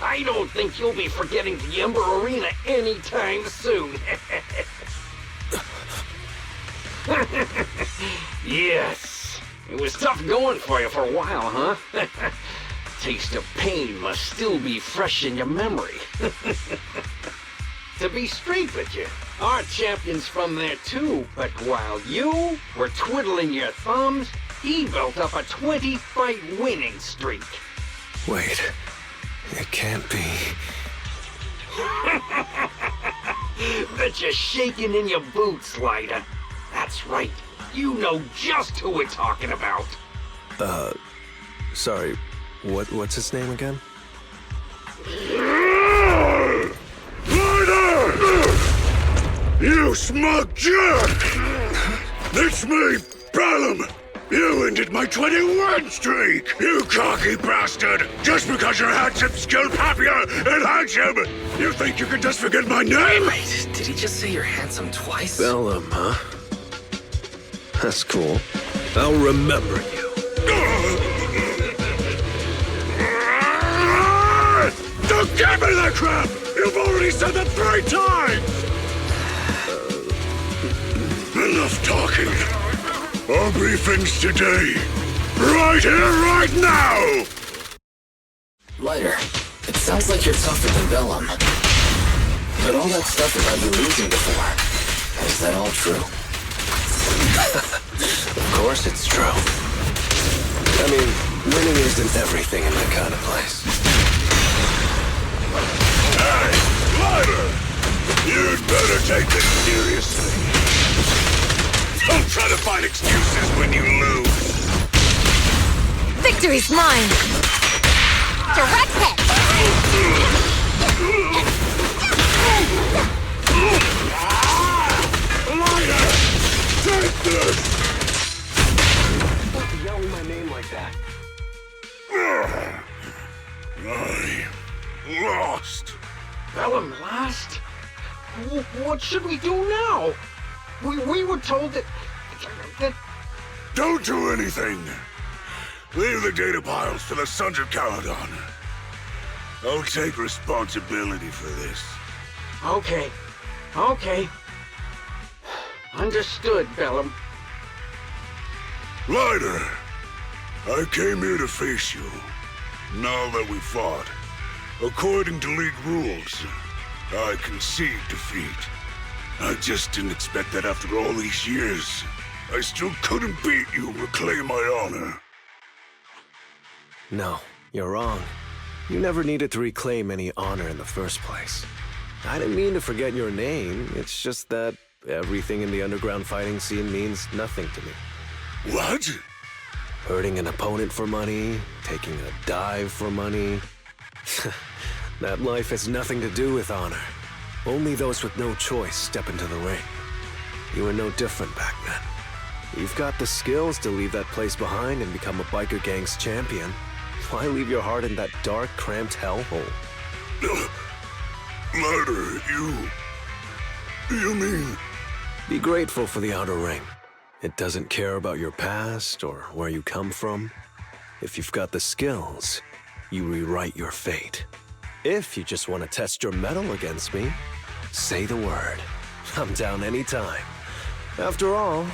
S7: I don't think you'll be forgetting the Ember Arena anytime soon. Yes, it was tough going for you for a while, huh? taste of pain must still be fresh in your memory. To be straight with you, our champion's from there too, but while you were twiddling your thumbs, he built up a 20-fight winning streak.
S10: Wait, it can't be.
S7: Bet you're shaking in your boots, Lighter. That's right. You know just who we're talking about.
S10: Sorry, what's his name again?
S4: Lighter! You smug jerk! It's me, Bellum! You ended my 21 streak! You cocky bastard! Just because you're handsome, skilled, happier, and handsome! You think you can just forget my name?
S3: Wait, did he just say you're handsome twice?
S10: Bellum, huh? That's cool. I'll remember you.
S4: Don't give me that crap! You've already said that 3 times! Enough talking. Our briefings today. Right here, right now!
S3: Lighter, it sounds like you're tougher than Bellum. But all that stuff about you losing before, is that all true?
S10: Of course it's true. I mean, winning isn't everything in that kind of place.
S4: Hey, Lighter! You'd better take this seriously. Don't try to find excuses when you lose.
S5: Victory's mine!
S6: Direct hit!
S4: Lighter! Take this!
S10: Stop yelling my name like that.
S4: I lost.
S7: Bellum lost? What should we do now? We were told that...
S4: Don't do anything. Leave the data piles to the Sons of Caledon. I'll take responsibility for this.
S7: Okay. Understood, Bellum.
S4: Lighter, I came here to face you. Now that we fought, according to League rules, I concede defeat. I just didn't expect that after all these years. I still couldn't beat you and reclaim my honor.
S10: No, you're wrong. You never needed to reclaim any honor in the first place. I didn't mean to forget your name. It's just that everything in the underground fighting scene means nothing to me.
S4: What?
S10: Hurting an opponent for money, taking a dive for money. That life has nothing to do with honor. Only those with no choice step into the ring. You were no different back then. You've got the skills to leave that place behind and become a biker gang's champion. Why leave your heart in that dark, cramped hellhole?
S4: Lighter, you mean...
S10: Be grateful for the outer ring. It doesn't care about your past or where you come from. If you've got the skills, you rewrite your fate. If you just want to test your mettle against me, say the word. I'm down anytime. After all,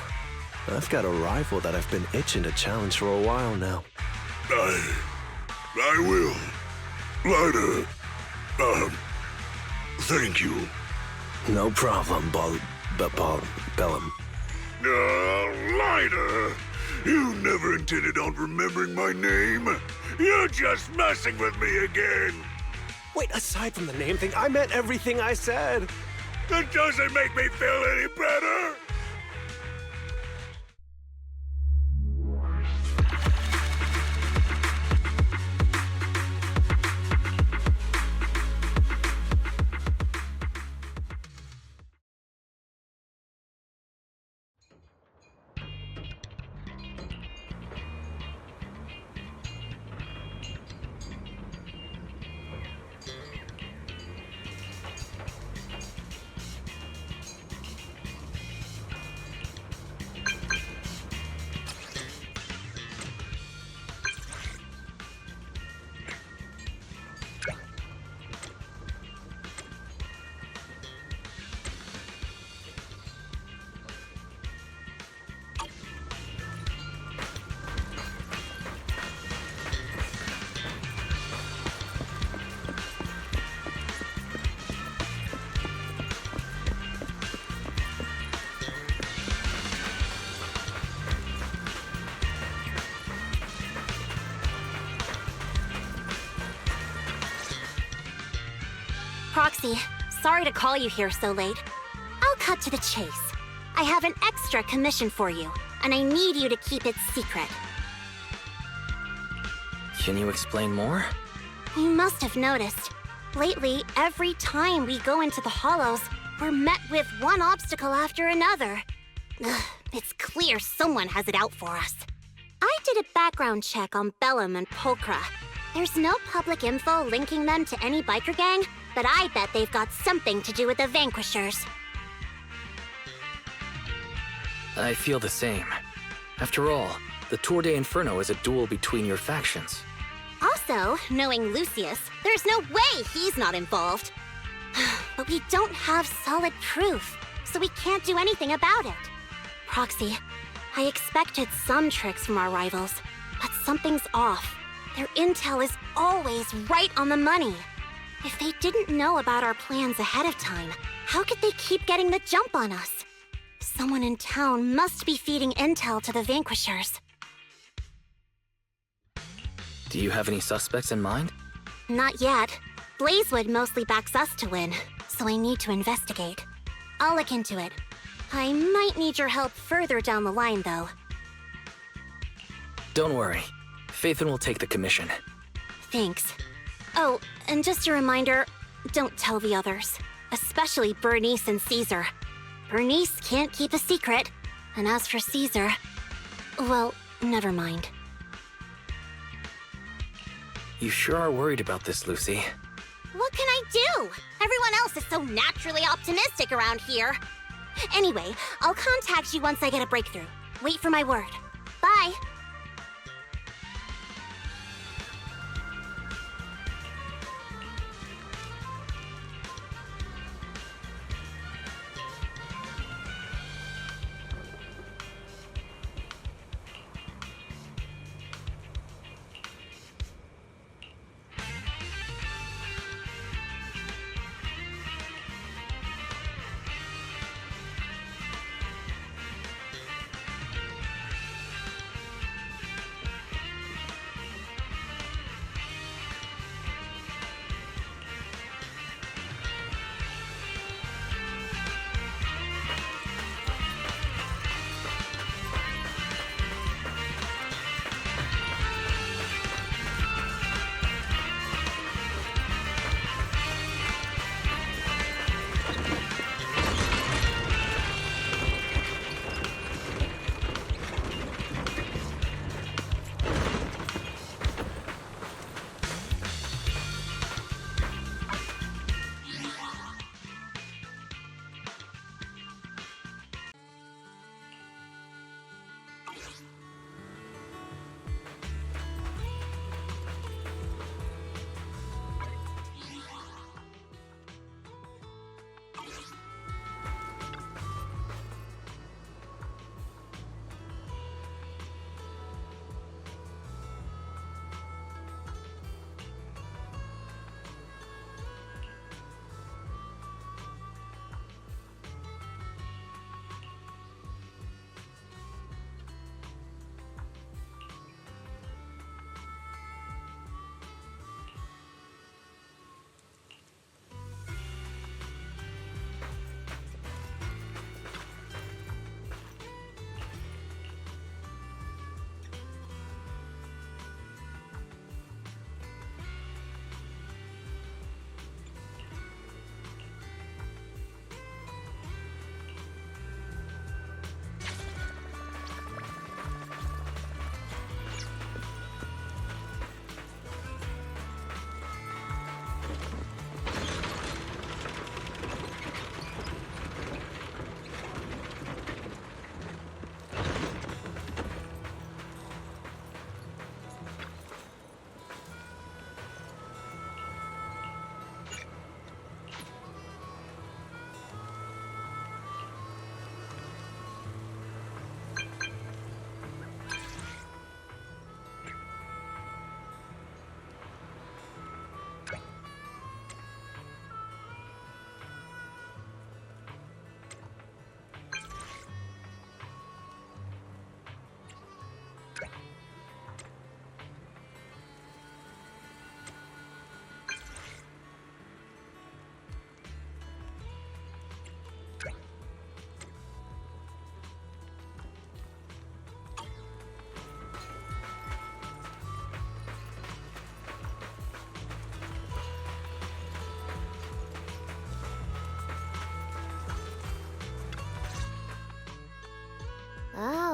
S10: I've got a rival that I've been itching to challenge for a while now.
S4: I will. Lighter, thank you.
S10: No problem, Bellum.
S4: Lighter, you never intended on remembering my name. You're just messing with me again.
S10: Wait, aside from the name thing, I meant everything I said.
S4: That doesn't make me feel any better.
S6: Proxy, sorry to call you here so late. I'll cut to the chase. I have an extra commission for you, and I need you to keep it secret.
S3: Can you explain more?
S6: You must have noticed. Lately, every time we go into the Hollows, we're met with one obstacle after another. Ugh, it's clear someone has it out for us. I did a background check on Bellum and Pulchra. There's no public info linking them to any biker gang, but I bet they've got something to do with the Vanquishers.
S3: I feel the same. After all, the Tour de Inferno is a duel between your factions.
S6: Also, knowing Lucius, there's no way he's not involved. But we don't have solid proof, so we can't do anything about it. Proxy, I expected some tricks from our rivals, but something's off. Their intel is always right on the money. If they didn't know about our plans ahead of time, how could they keep getting the jump on us? Someone in town must be feeding intel to the Vanquishers.
S3: Do you have any suspects in mind?
S6: Not yet. Blazewood mostly backs us to win, so I need to investigate. I'll look into it. I might need your help further down the line, though.
S3: Don't worry. Phaethon will take the commission.
S6: Thanks. Oh, and just a reminder, don't tell the others. Especially Bernice and Caesar. Bernice can't keep a secret. And as for Caesar, well, never mind.
S3: You sure are worried about this, Lucy.
S6: What can I do? Everyone else is so naturally optimistic around here. Anyway, I'll contact you once I get a breakthrough. Wait for my word. Bye.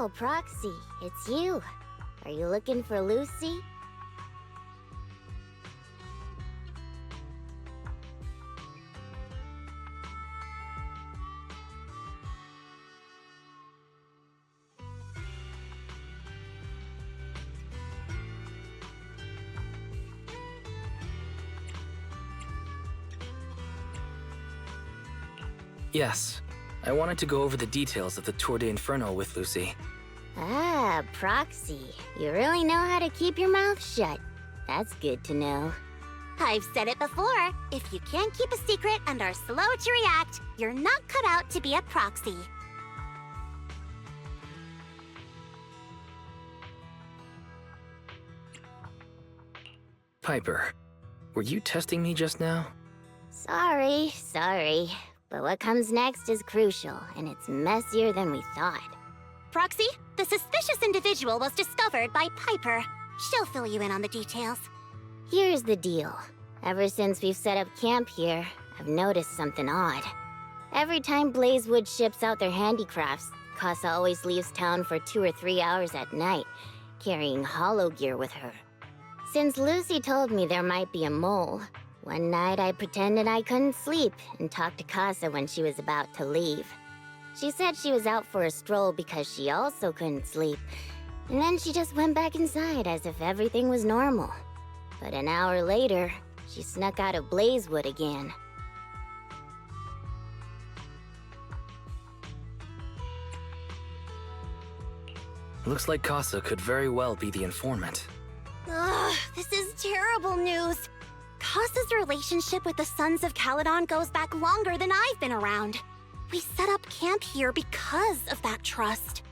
S14: Oh, Proxy, it's you. Are you looking for Lucy?
S3: Yes. I wanted to go over the details of the Tour de Inferno with Lucy.
S14: Ah, Proxy. You really know how to keep your mouth shut. That's good to know.
S6: I've said it before. If you can't keep a secret and are slow to react, you're not cut out to be a proxy.
S3: Piper, were you testing me just now?
S14: Sorry. But what comes next is crucial, and it's messier than we thought.
S6: Proxy, the suspicious individual was discovered by Piper. She'll fill you in on the details.
S14: Here's the deal. Ever since we've set up camp here, I've noticed something odd. Every time Blazewood ships out their handicrafts, Casa always leaves town for 2 or 3 hours at night, carrying hollow gear with her. Since Lucy told me there might be a mole, one night I pretended I couldn't sleep and talked to Casa when she was about to leave. She said she was out for a stroll because she also couldn't sleep, and then she just went back inside as if everything was normal. But an hour later, she snuck out of Blazewood again.
S3: Looks like Casa could very well be the informant.
S6: Ugh, this is terrible news. Casa's relationship with the Sons of Caledon goes back longer than I've been around. We set up camp here because of that trust.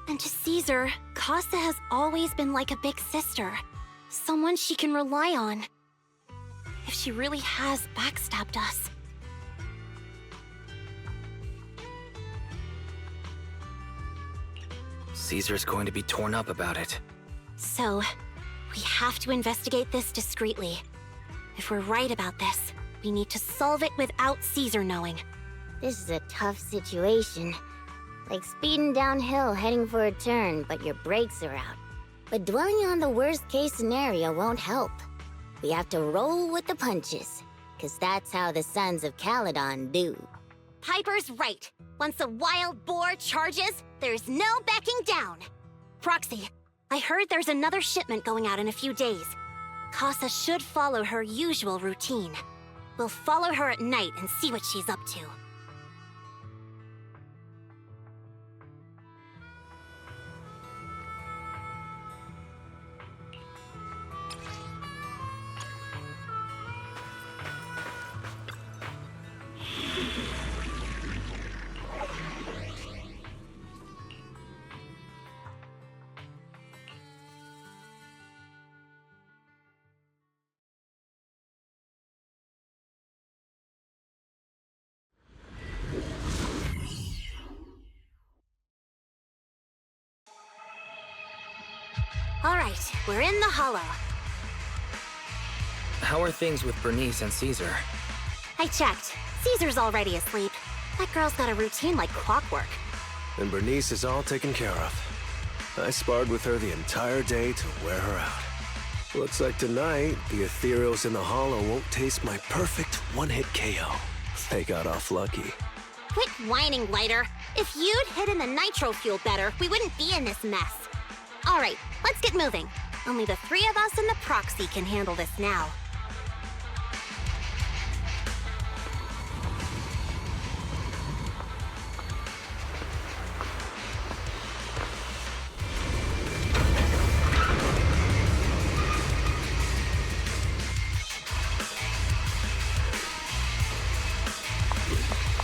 S6: And to Caesar, Casa has always been like a big sister. Someone she can rely on. If she really has backstabbed us.
S3: Caesar's going to be torn up about it.
S6: So, we have to investigate this discreetly. If we're right about this, we need to solve it without Caesar knowing.
S14: This is a tough situation. Like speeding downhill heading for a turn, but your brakes are out. But dwelling on the worst-case scenario won't help. We have to roll with the punches, because that's how the Sons of Caledon do.
S6: Piper's right. Once a wild boar charges, there's no backing down. Proxy, I heard there's another shipment going out in a few days. Casa should follow her usual routine. We'll follow her at night and see what she's up to. All right, we're in the hollow.
S3: How are things with Bernice and Caesar?
S6: I checked. Caesar's already asleep. That girl's got a routine like clockwork.
S10: And Bernice is all taken care of. I sparred with her the entire day to wear her out. Looks like tonight, the ethereals in the hollow won't taste my perfect one-hit KO. They got off lucky.
S6: Quit whining, Lighter. If you'd hidden the nitro fuel better, we wouldn't be in this mess. All right, let's get moving. Only the 3 of us and the proxy can handle this now.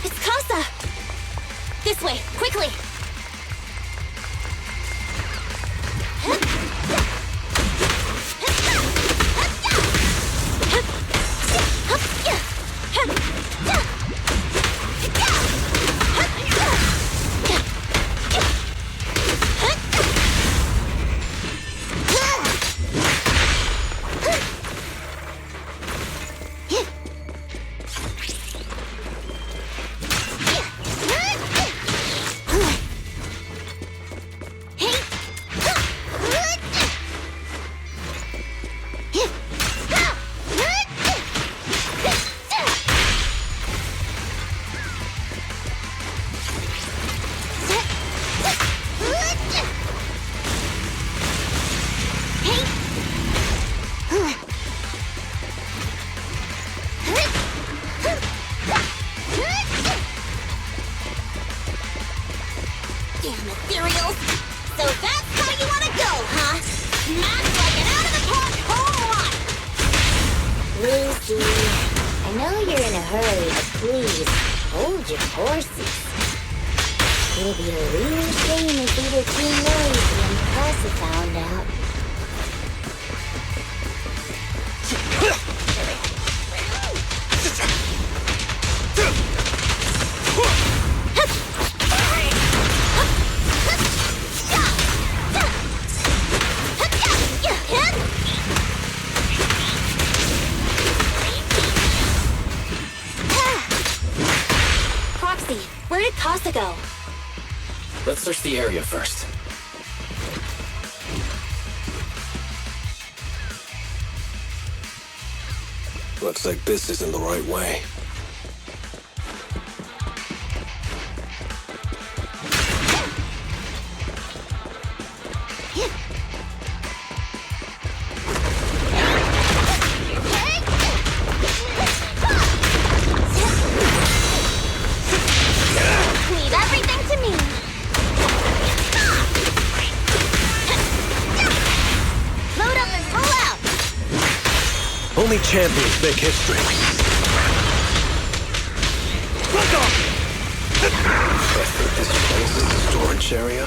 S6: It's Casa! This way, quickly! Damn ethereals! So that's how you wanna go, huh? Smash like an out-of-the-park home run!
S14: Lucy, I know you're in a hurry, but please, hold your horses. It'll be a real shame if we were too noisy and Casa found out.
S2: Proxy, where did Casa go?
S3: Let's search the area first.
S10: Looks like this isn't the right way.
S6: Leave everything to me. Load up and roll out.
S10: Only champions make history. I think this place is a storage area.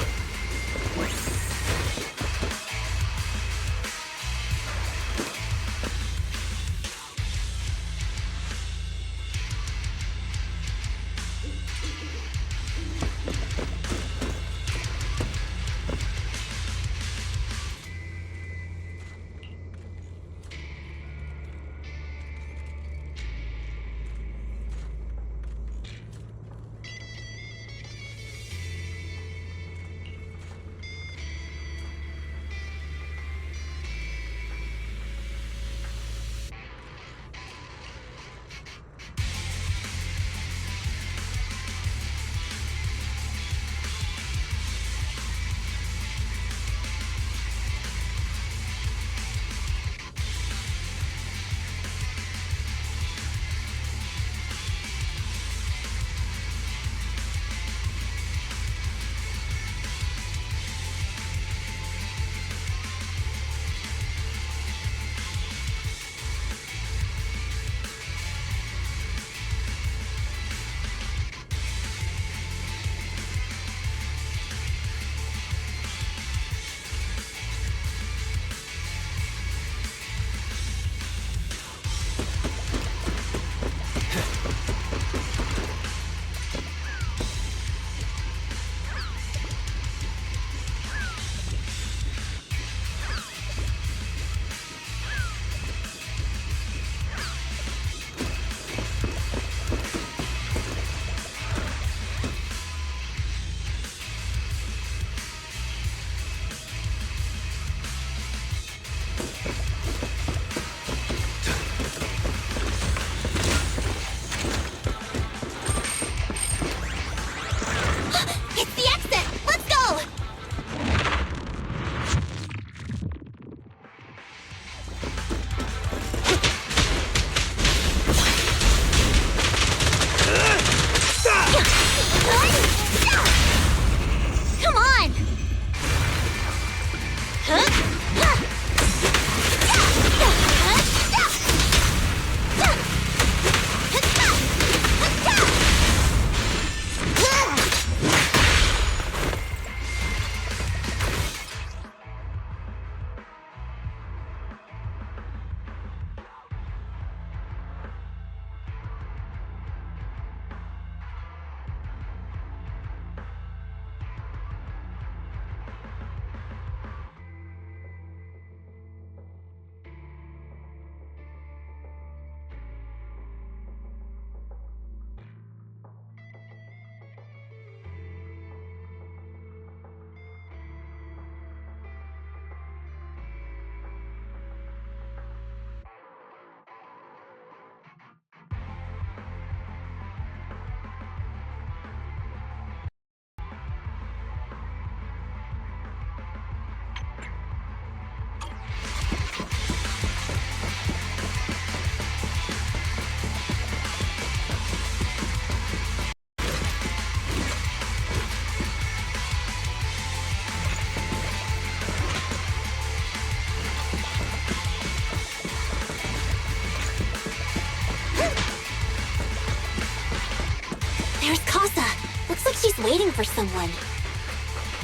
S6: Casa, looks like she's waiting for someone.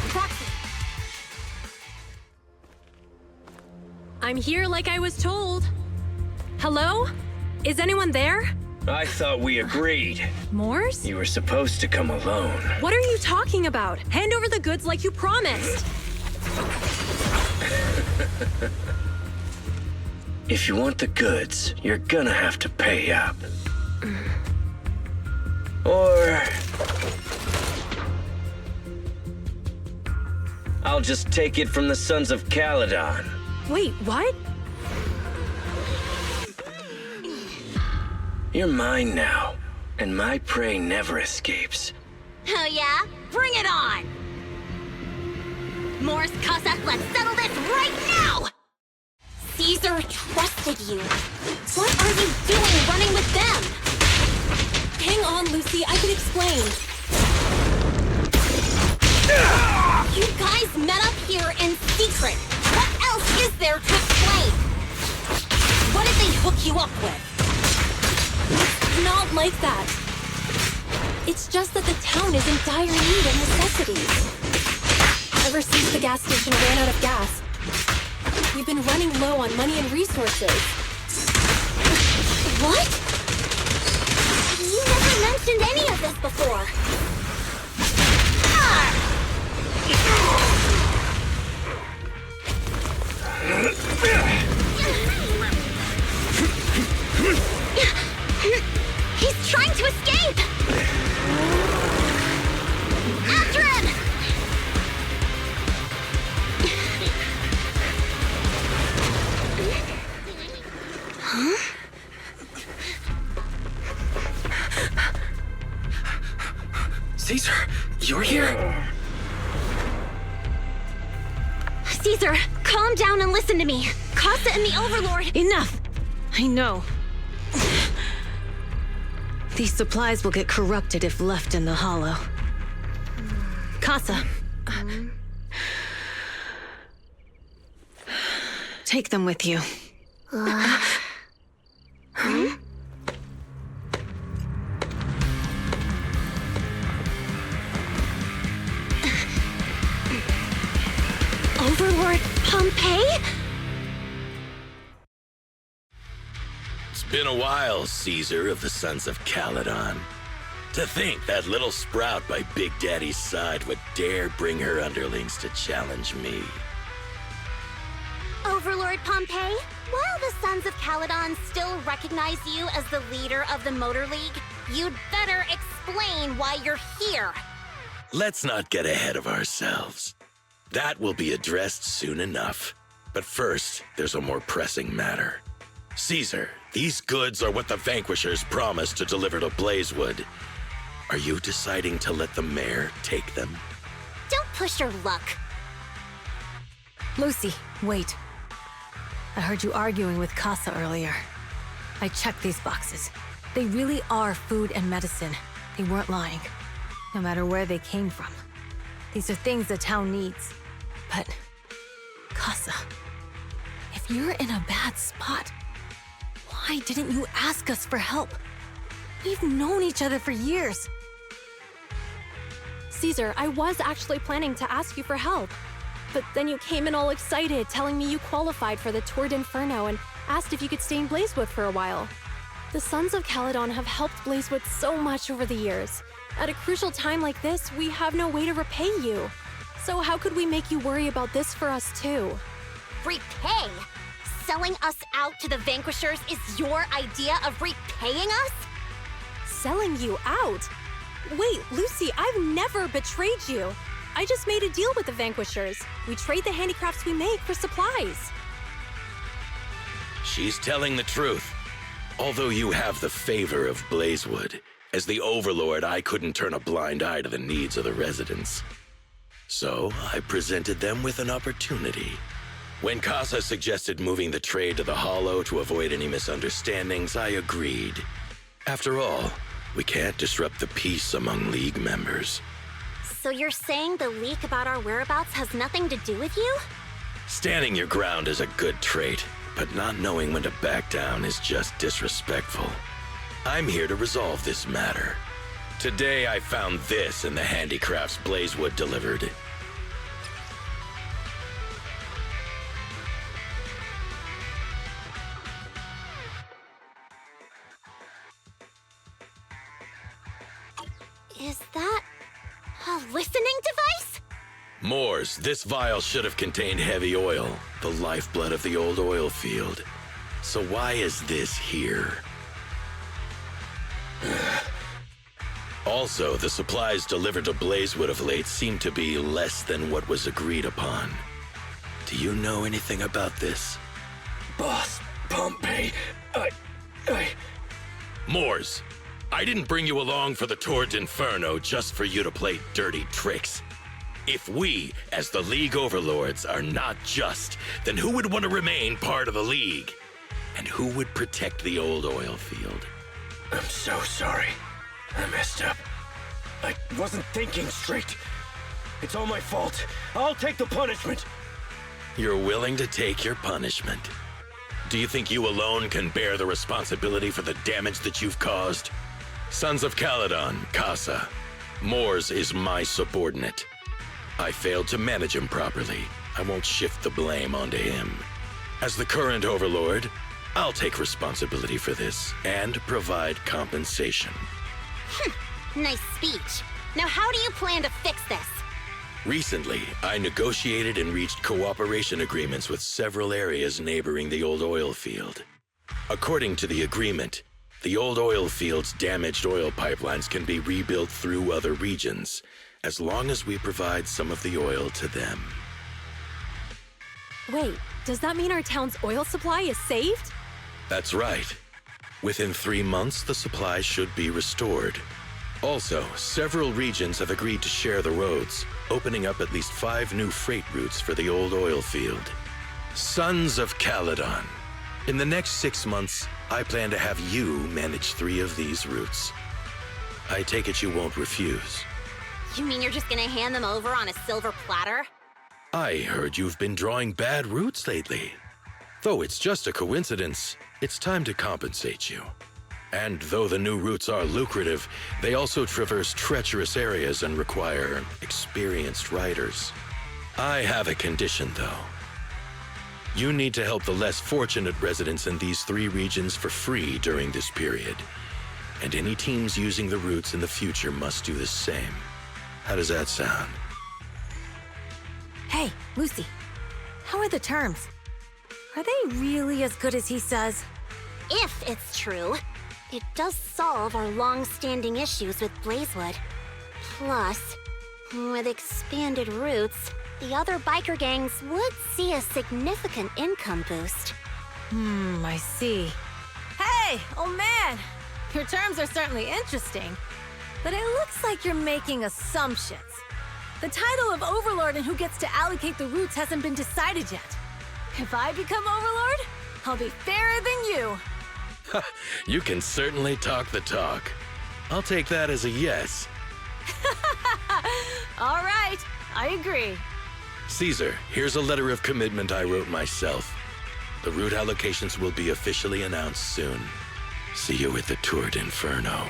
S6: Poxys.
S11: I'm here like I was told. Hello? Is anyone there?
S15: I thought we agreed.
S11: Mors?
S15: You were supposed to come alone.
S11: What are you talking about? Hand over the goods like you promised.
S15: If you want the goods, you're gonna have to pay up. Or... I'll just take it from the Sons of Caledon.
S11: Wait, what?
S15: You're mine now, and my prey never escapes.
S6: Oh yeah? Bring it on! Mors, Casa, let's settle this right now! Caesar trusted you. What are you doing running with them?
S11: Hang on, Lucy, I can explain.
S6: You guys met up here in secret. What else is there to explain? What did they hook you up with?
S11: It's not like that. It's just that the town is in dire need of necessities. Ever since the gas station ran out of gas, we've been running low on money and resources.
S6: What? You never mentioned any of this before. He's trying to escape! After him! Huh?
S15: Caesar, you're here?
S6: Caesar, calm down and listen to me. Casa and the Overlord...
S5: Enough! I know. These supplies will get corrupted if left in the hollow. Casa. Take them with you.
S6: Overlord Pompeii?
S4: It's been a while, Caesar of the Sons of Caledon. To think that little sprout by Big Daddy's side would dare bring her underlings to challenge me.
S6: Overlord Pompeii, while the Sons of Caledon still recognize you as the leader of the Motor League, you'd better explain why you're here.
S4: Let's not get ahead of ourselves. That will be addressed soon enough. But first, there's a more pressing matter. Caesar, these goods are what the Vanquishers promised to deliver to Blazewood. Are you deciding to let the mayor take them?
S6: Don't push your luck.
S5: Lucy, wait. I heard you arguing with Casa earlier. I checked these boxes. They really are food and medicine. They weren't lying, no matter where they came from. These are things the town needs. But, Casa, if you're in a bad spot, why didn't you ask us for help? We've known each other for years.
S11: Caesar, I was actually planning to ask you for help. But then you came in all excited, telling me you qualified for the Tour de Inferno and asked if you could stay in Blazewood for a while. The Sons of Caledon have helped Blazewood so much over the years. At a crucial time like this, we have no way to repay you. So how could we make you worry about this for us too?
S6: Repay? Selling us out to the Vanquishers is your idea of repaying us?
S11: Selling you out? Wait, Lucy, I've never betrayed you. I just made a deal with the Vanquishers. We trade the handicrafts we make for supplies.
S4: She's telling the truth. Although you have the favor of Blazewood, as the Overlord, I couldn't turn a blind eye to the needs of the residents. So I presented them with an opportunity. When Casa suggested moving the trade to the Hollow to avoid any misunderstandings, I agreed. After all, we can't disrupt the peace among League members.
S6: So you're saying the leak about our whereabouts has nothing to do with you?
S4: Standing your ground is a good trait, but not knowing when to back down is just disrespectful. I'm here to resolve this matter.
S15: Today I found this in the handicrafts Blazewood delivered.
S6: Is that a listening device?
S15: Moors, this vial should have contained heavy oil, the lifeblood of the old oil field. So why is this here? Also, the supplies delivered to Blazewood of late seem to be less than what was agreed upon. Do you know anything about this?
S7: Boss, Pompey,
S15: Moors, I didn't bring you along for the Tour de Inferno just for you to play dirty tricks. If we, as the League Overlords, are not just, then who would want to remain part of the League? And who would protect the old oil field?
S7: I'm so sorry. I messed up. I wasn't thinking straight. It's all my fault. I'll take the punishment.
S15: You're willing to take your punishment. Do you think you alone can bear the responsibility for the damage that you've caused? Sons of Caledon, Casa. Moors is my subordinate. I failed to manage him properly. I won't shift the blame onto him. As the current Overlord, I'll take responsibility for this and provide compensation.
S6: Nice speech. Now how do you plan to fix this?
S15: Recently, I negotiated and reached cooperation agreements with several areas neighboring the old oil field. According to the agreement, the old oil field's damaged oil pipelines can be rebuilt through other regions, as long as we provide some of the oil to them.
S11: Wait, does that mean our town's oil supply is saved?
S15: That's right. Within 3 months, the supply should be restored. Also, several regions have agreed to share the roads, opening up at least 5 new freight routes for the old oil field. Sons of Caledon. In the next 6 months, I plan to have you manage 3 of these routes. I take it you won't refuse.
S6: You mean you're just gonna hand them over on a silver platter?
S15: I heard you've been drawing bad routes lately. Though it's just a coincidence, it's time to compensate you. And though the new routes are lucrative, they also traverse treacherous areas and require experienced riders. I have a condition, though. You need to help the less fortunate residents in these 3 regions for free during this period. And any teams using the routes in the future must do the same. How does that sound?
S5: Hey, Lucy. How are the terms? Are they really as good as he says?
S6: If it's true, it does solve our long-standing issues with Blazewood. Plus, with expanded routes, the other biker gangs would see a significant income boost.
S5: I see. Hey, old man! Your terms are certainly interesting, but it looks like you're making assumptions. The title of Overlord and who gets to allocate the routes hasn't been decided yet. If I become Overlord, I'll be fairer than you.
S15: You can certainly talk the talk. I'll take that as a yes.
S5: All right, I agree.
S15: Caesar, here's a letter of commitment I wrote myself. The route allocations will be officially announced soon. See you at the Tour de Inferno.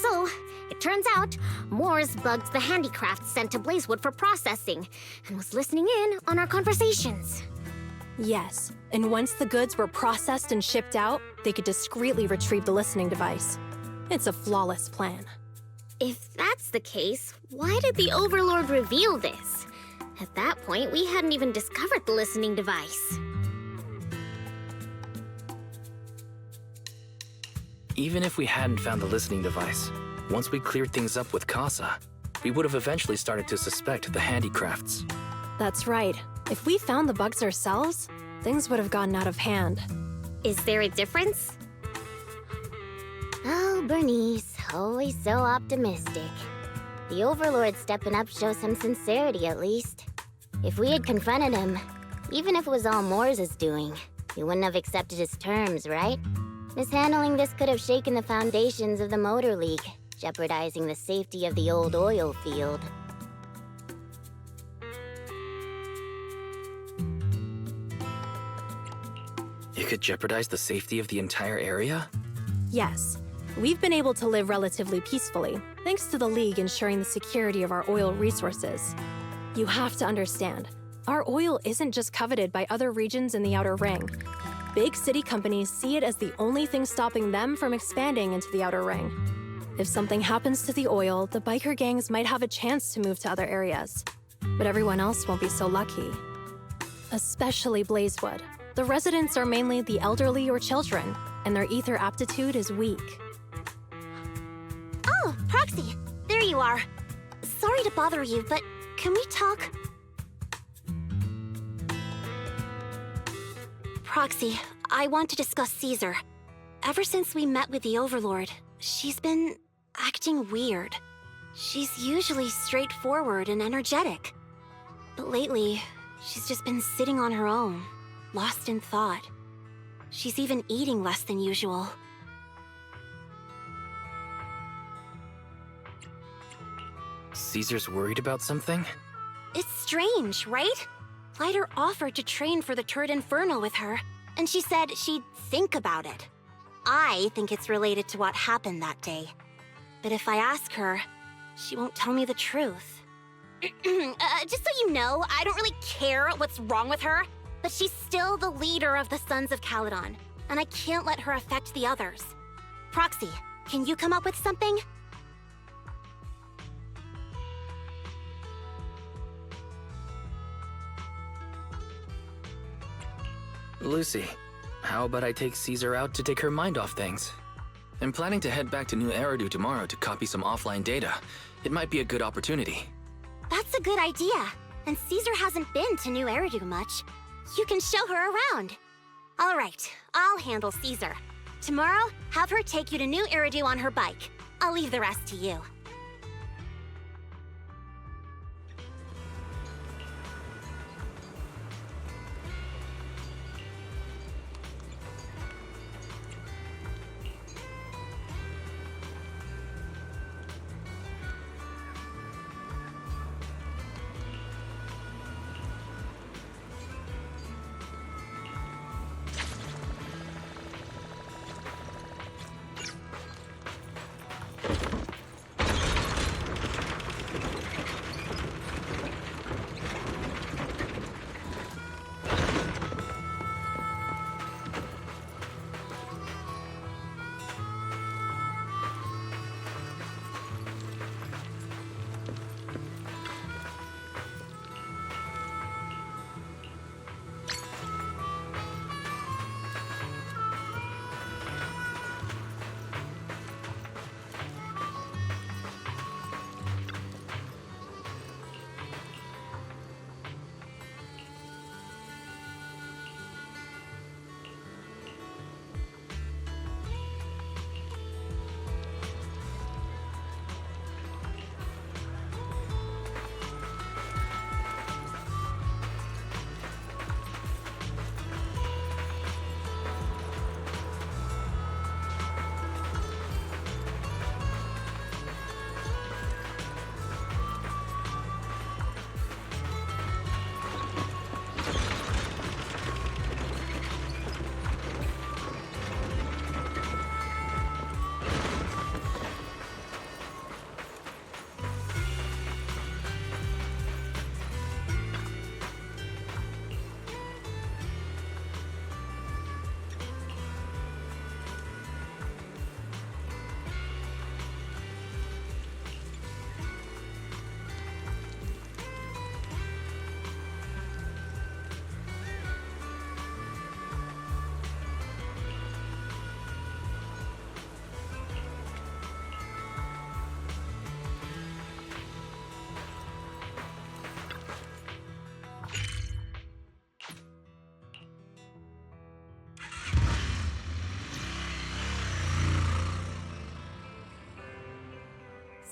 S6: So, it turns out, Moors bugged the handicrafts sent to Blazewood for processing, and was listening in on our conversations.
S11: Yes, and once the goods were processed and shipped out, they could discreetly retrieve the listening device. It's a flawless plan.
S6: If that's the case, why did the Overlord reveal this? At that point, we hadn't even discovered the listening device.
S3: Even if we hadn't found the listening device, once we cleared things up with Casa, we would have eventually started to suspect the handicrafts.
S11: That's right. If we found the bugs ourselves, things would have gotten out of hand.
S6: Is there a difference?
S14: Oh, Bernice, always so optimistic. The Overlord stepping up shows some sincerity, at least. If we had confronted him, even if it was all Moore's doing, he wouldn't have accepted his terms, right? Mishandling this could have shaken the foundations of the Motor League, jeopardizing the safety of the old oil field.
S3: It could jeopardize the safety of the entire area?
S11: Yes. We've been able to live relatively peacefully, thanks to the League ensuring the security of our oil resources. You have to understand, our oil isn't just coveted by other regions in the Outer Ring. Big city companies see it as the only thing stopping them from expanding into the Outer Ring. If something happens to the oil, the biker gangs might have a chance to move to other areas. But everyone else won't be so lucky. Especially Blazewood. The residents are mainly the elderly or children, and their ether aptitude is weak.
S6: Oh, Proxy! There you are. Sorry to bother you, but can we talk? Proxy, I want to discuss Caesar. Ever since we met with the Overlord, she's been acting weird. She's usually straightforward and energetic. But lately, she's just been sitting on her own, lost in thought. She's even eating less than usual.
S3: Caesar's worried about something?
S6: It's strange, right? Lighter offered to train for the Tour de Inferno with her, and she said she'd think about it. I think it's related to what happened that day. But if I ask her, she won't tell me the truth. Just so you know, I don't really care what's wrong with her, but she's still the leader of the Sons of Caledon, and I can't let her affect the others. Proxy, can you come up with something?
S3: Lucy, how about I take Caesar out to take her mind off things? I'm planning to head back to New Eridu tomorrow to copy some offline data. It might be a good opportunity.
S6: That's a good idea. And Caesar hasn't been to New Eridu much. You can show her around. All right, I'll handle Caesar. Tomorrow, have her take you to New Eridu on her bike. I'll leave the rest to you.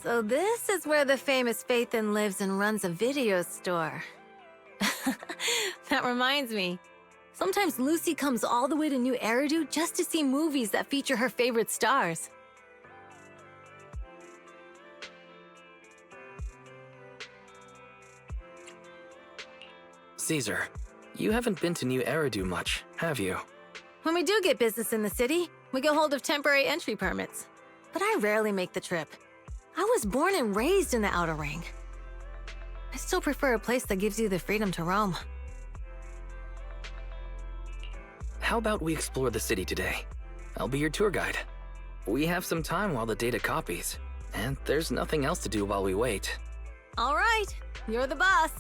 S5: So this is where the famous Phaethon lives and runs a video store. That reminds me. Sometimes Lucy comes all the way to New Eridu just to see movies that feature her favorite stars.
S3: Caesar, you haven't been to New Eridu much, have you?
S5: When we do get business in the city, we get hold of temporary entry permits. But I rarely make the trip. I was born and raised in the Outer Ring. I still prefer a place that gives you the freedom to roam.
S3: How about we explore the city today? I'll be your tour guide. We have some time while the data copies, and there's nothing else to do while we wait.
S5: All right, you're the boss.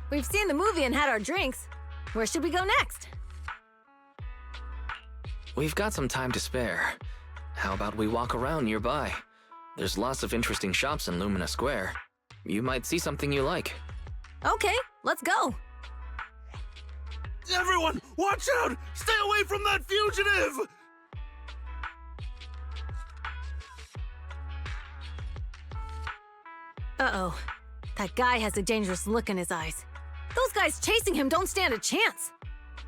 S5: We've seen the movie and had our drinks. Where should we go next?
S3: We've got some time to spare. How about we walk around nearby? There's lots of interesting shops in Lumina Square. You might see something you like.
S5: Okay, let's go.
S4: Everyone, watch out! Stay away from that fugitive!
S5: Uh-oh. That guy has a dangerous look in his eyes. Those guys chasing him don't stand a chance.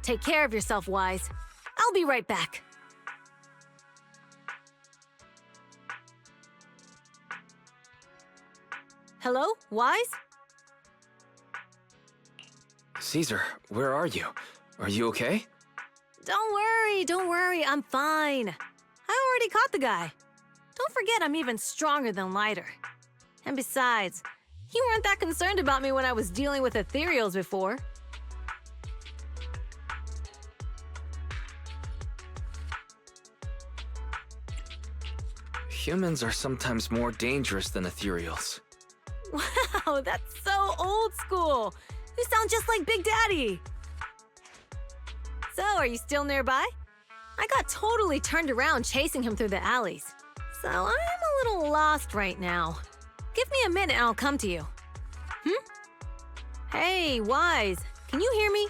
S5: Take care of yourself, Wise. I'll be right back. Hello, Wise?
S3: Caesar, where are you? Are you okay?
S5: Don't worry, I'm fine. I already caught the guy. Don't forget I'm even stronger than Lighter. And besides, you weren't that concerned about me when I was dealing with ethereals before.
S3: Humans are sometimes more dangerous than ethereals.
S5: Wow, that's so old school. You sound just like Big Daddy. So, are you still nearby? I got totally turned around chasing him through the alleys. So, I'm a little lost right now. Give me a minute and I'll come to you. Hey, Wise, can you hear me?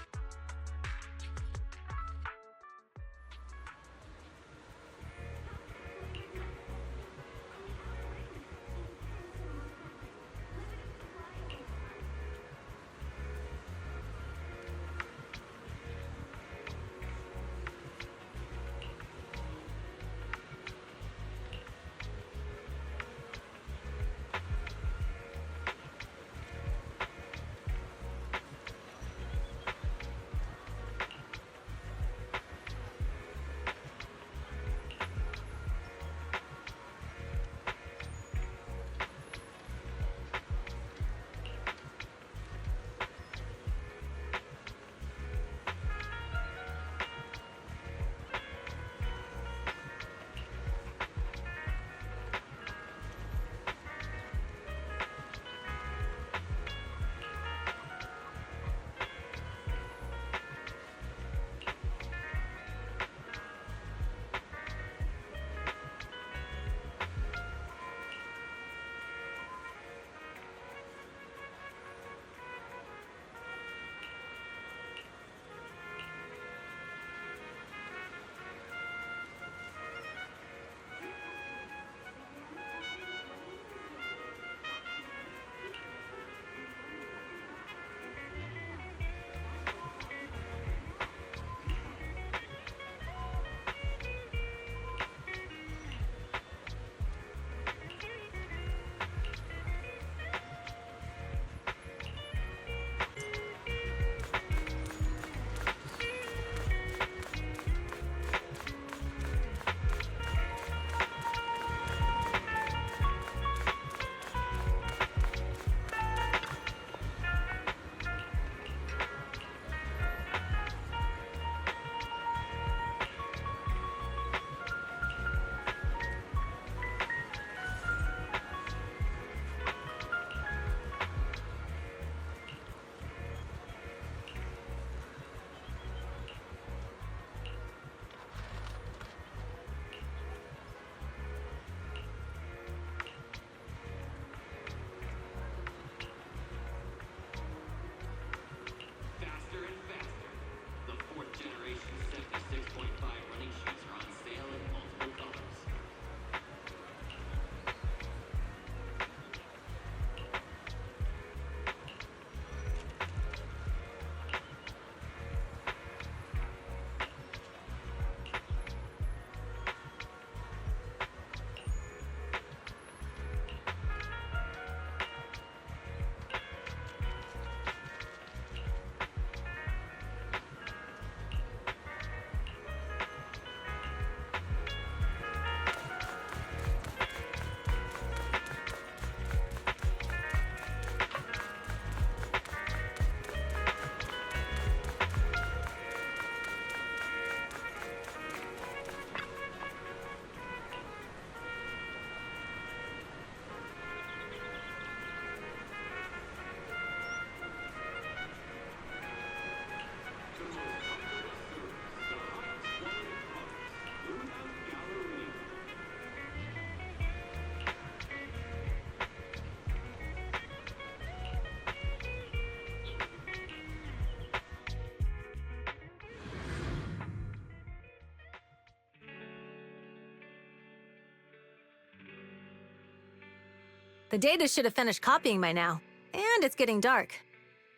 S5: The data should have finished copying by now, and it's getting dark.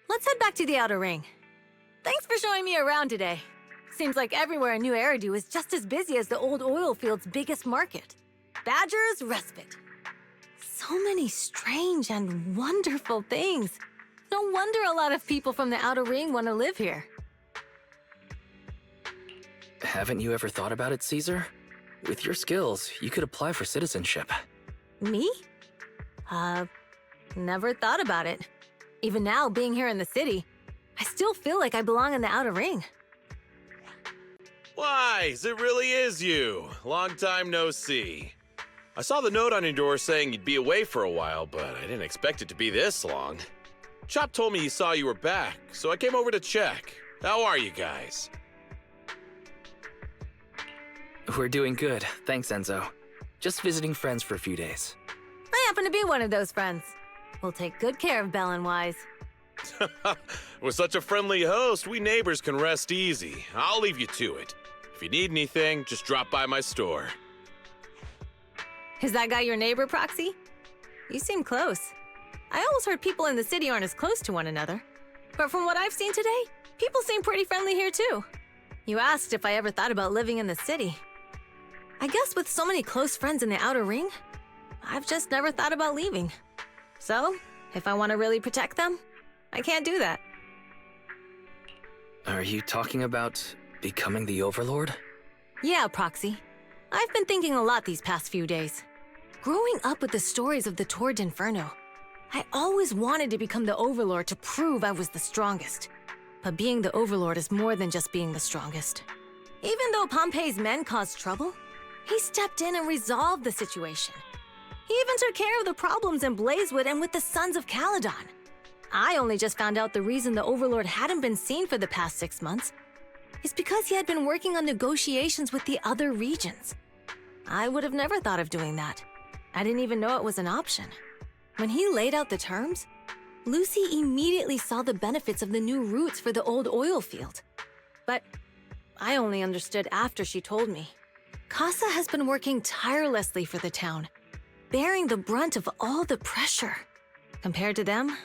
S5: Let's head back to the Outer Ring. Thanks for showing me around today. Seems like everywhere in New Eridu is just as busy as the old oil field's biggest market. Badger's Respite. So many strange and wonderful things. No wonder a lot of people from the Outer Ring want to live here.
S3: Haven't you ever thought about it, Caesar? With your skills, you could apply for citizenship.
S5: Me? Never thought about it. Even now, being here in the city, I still feel like I belong in the Outer Ring.
S9: Wise, it really is you. Long time no see. I saw the note on your door saying you'd be away for a while, but I didn't expect it to be this long. Chop told me he saw you were back, so I came over to check. How are you guys?
S3: We're doing good, thanks, Enzo. Just visiting friends for a few days.
S5: I happen to be one of those friends. We'll take good care of Belle and Wise.
S9: With such a friendly host, we neighbors can rest easy. I'll leave you to it. If you need anything, just drop by my store.
S5: Is that guy your neighbor, Poxy? You seem close. I always heard people in the city aren't as close to one another. But from what I've seen today, people seem pretty friendly here too. You asked if I ever thought about living in the city. I guess with so many close friends in the Outer Ring, I've just never thought about leaving. So, if I want to really protect them, I can't do that.
S3: Are you talking about becoming the Overlord?
S5: Yeah, Poxy. I've been thinking a lot these past few days. Growing up with the stories of the Tour de Inferno, I always wanted to become the Overlord to prove I was the strongest. But being the Overlord is more than just being the strongest. Even though Pompey's men caused trouble, he stepped in and resolved the situation. He even took care of the problems in Blazewood and with the Sons of Caledon. I only just found out the reason the Overlord hadn't been seen for the past 6 months is because he had been working on negotiations with the other regions. I would have never thought of doing that. I didn't even know it was an option. When he laid out the terms, Lucy immediately saw the benefits of the new routes for the old oil field. But I only understood after she told me. Casa has been working tirelessly for the town, bearing the brunt of all the pressure. Compared to them,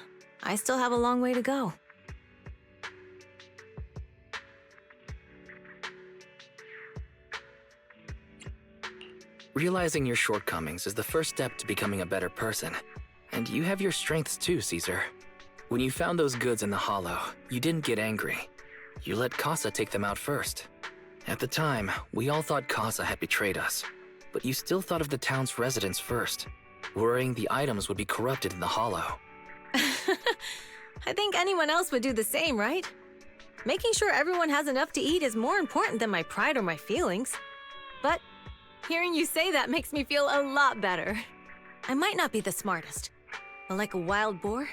S5: I still have a long way to go.
S3: Realizing your shortcomings is the first step to becoming a better person. And you have your strengths too, Caesar. When you found those goods in the hollow, you didn't get angry. You let Casa take them out first. At the time, we all thought Casa had betrayed us. But you still thought of the town's residents first, worrying the items would be corrupted in the hollow.
S5: I think anyone else would do the same, right? Making sure everyone has enough to eat is more important than my pride or my feelings. But hearing you say that makes me feel a lot better. I might not be the smartest, but like a wild boar,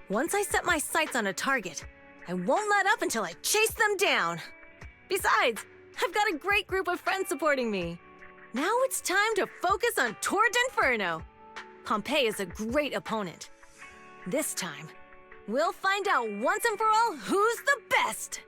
S5: once I set my sights on a target, I won't let up until I chase them down. Besides, I've got a great group of friends supporting me. Now it's time to focus on Tour de Inferno. Pompey is a great opponent. This time, we'll find out once and for all who's the best!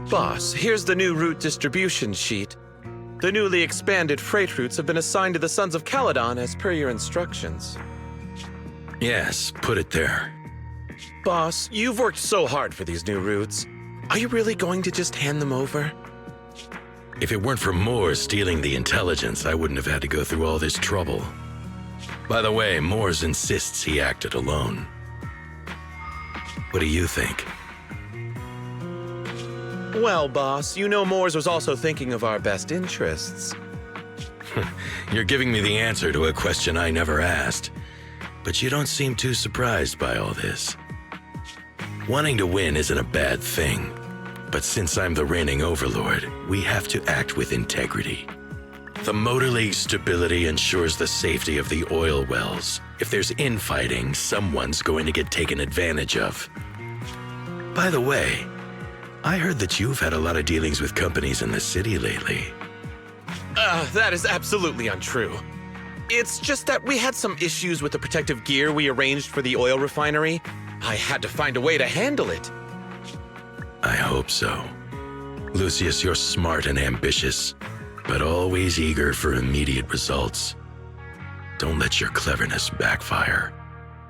S9: Boss, here's the new route distribution sheet. The newly expanded freight routes have been assigned to the Sons of Caledon as per your instructions.
S15: Yes, put it there.
S9: Boss, you've worked so hard for these new routes. Are you really going to just hand them over?
S15: If it weren't for Moores stealing the intelligence, I wouldn't have had to go through all this trouble. By the way, Moores insists he acted alone. What do you think?
S9: Well, boss, you know Moores was also thinking of our best interests.
S15: You're giving me the answer to a question I never asked. But you don't seem too surprised by all this. Wanting to win isn't a bad thing. But since I'm the reigning overlord, we have to act with integrity. The Motor League's stability ensures the safety of the oil wells. If there's infighting, someone's going to get taken advantage of. By the way, I heard that you've had a lot of dealings with companies in the city lately.
S9: That is absolutely untrue. It's just that we had some issues with the protective gear we arranged for the oil refinery. I had to find a way to handle it.
S15: I hope so. Lucius, you're smart and ambitious, but always eager for immediate results. Don't let your cleverness backfire.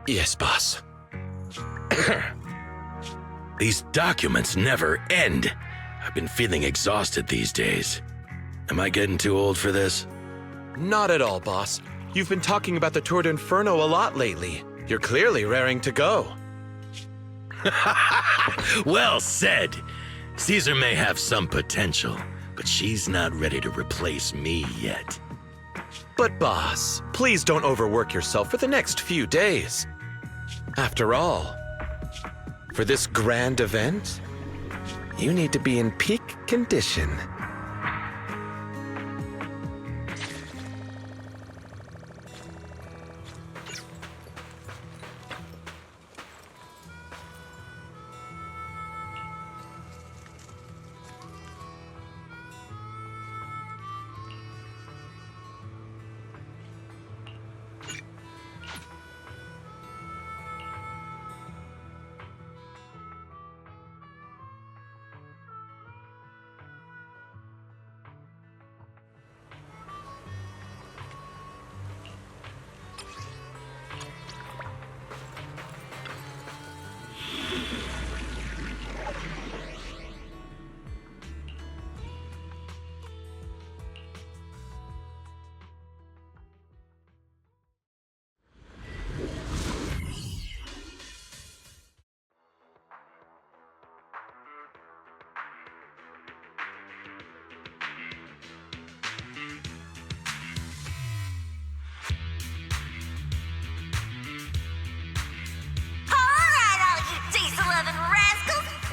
S9: Yes, boss.
S15: These documents never end. I've been feeling exhausted these days. Am I getting too old for this?
S9: Not at all, boss. You've been talking about the Tour de Inferno a lot lately. You're clearly raring to go.
S15: Well said. Caesar may have some potential, but she's not ready to replace me yet.
S9: But boss, please don't overwork yourself for the next few days. After all, for this grand event, you need to be in peak condition.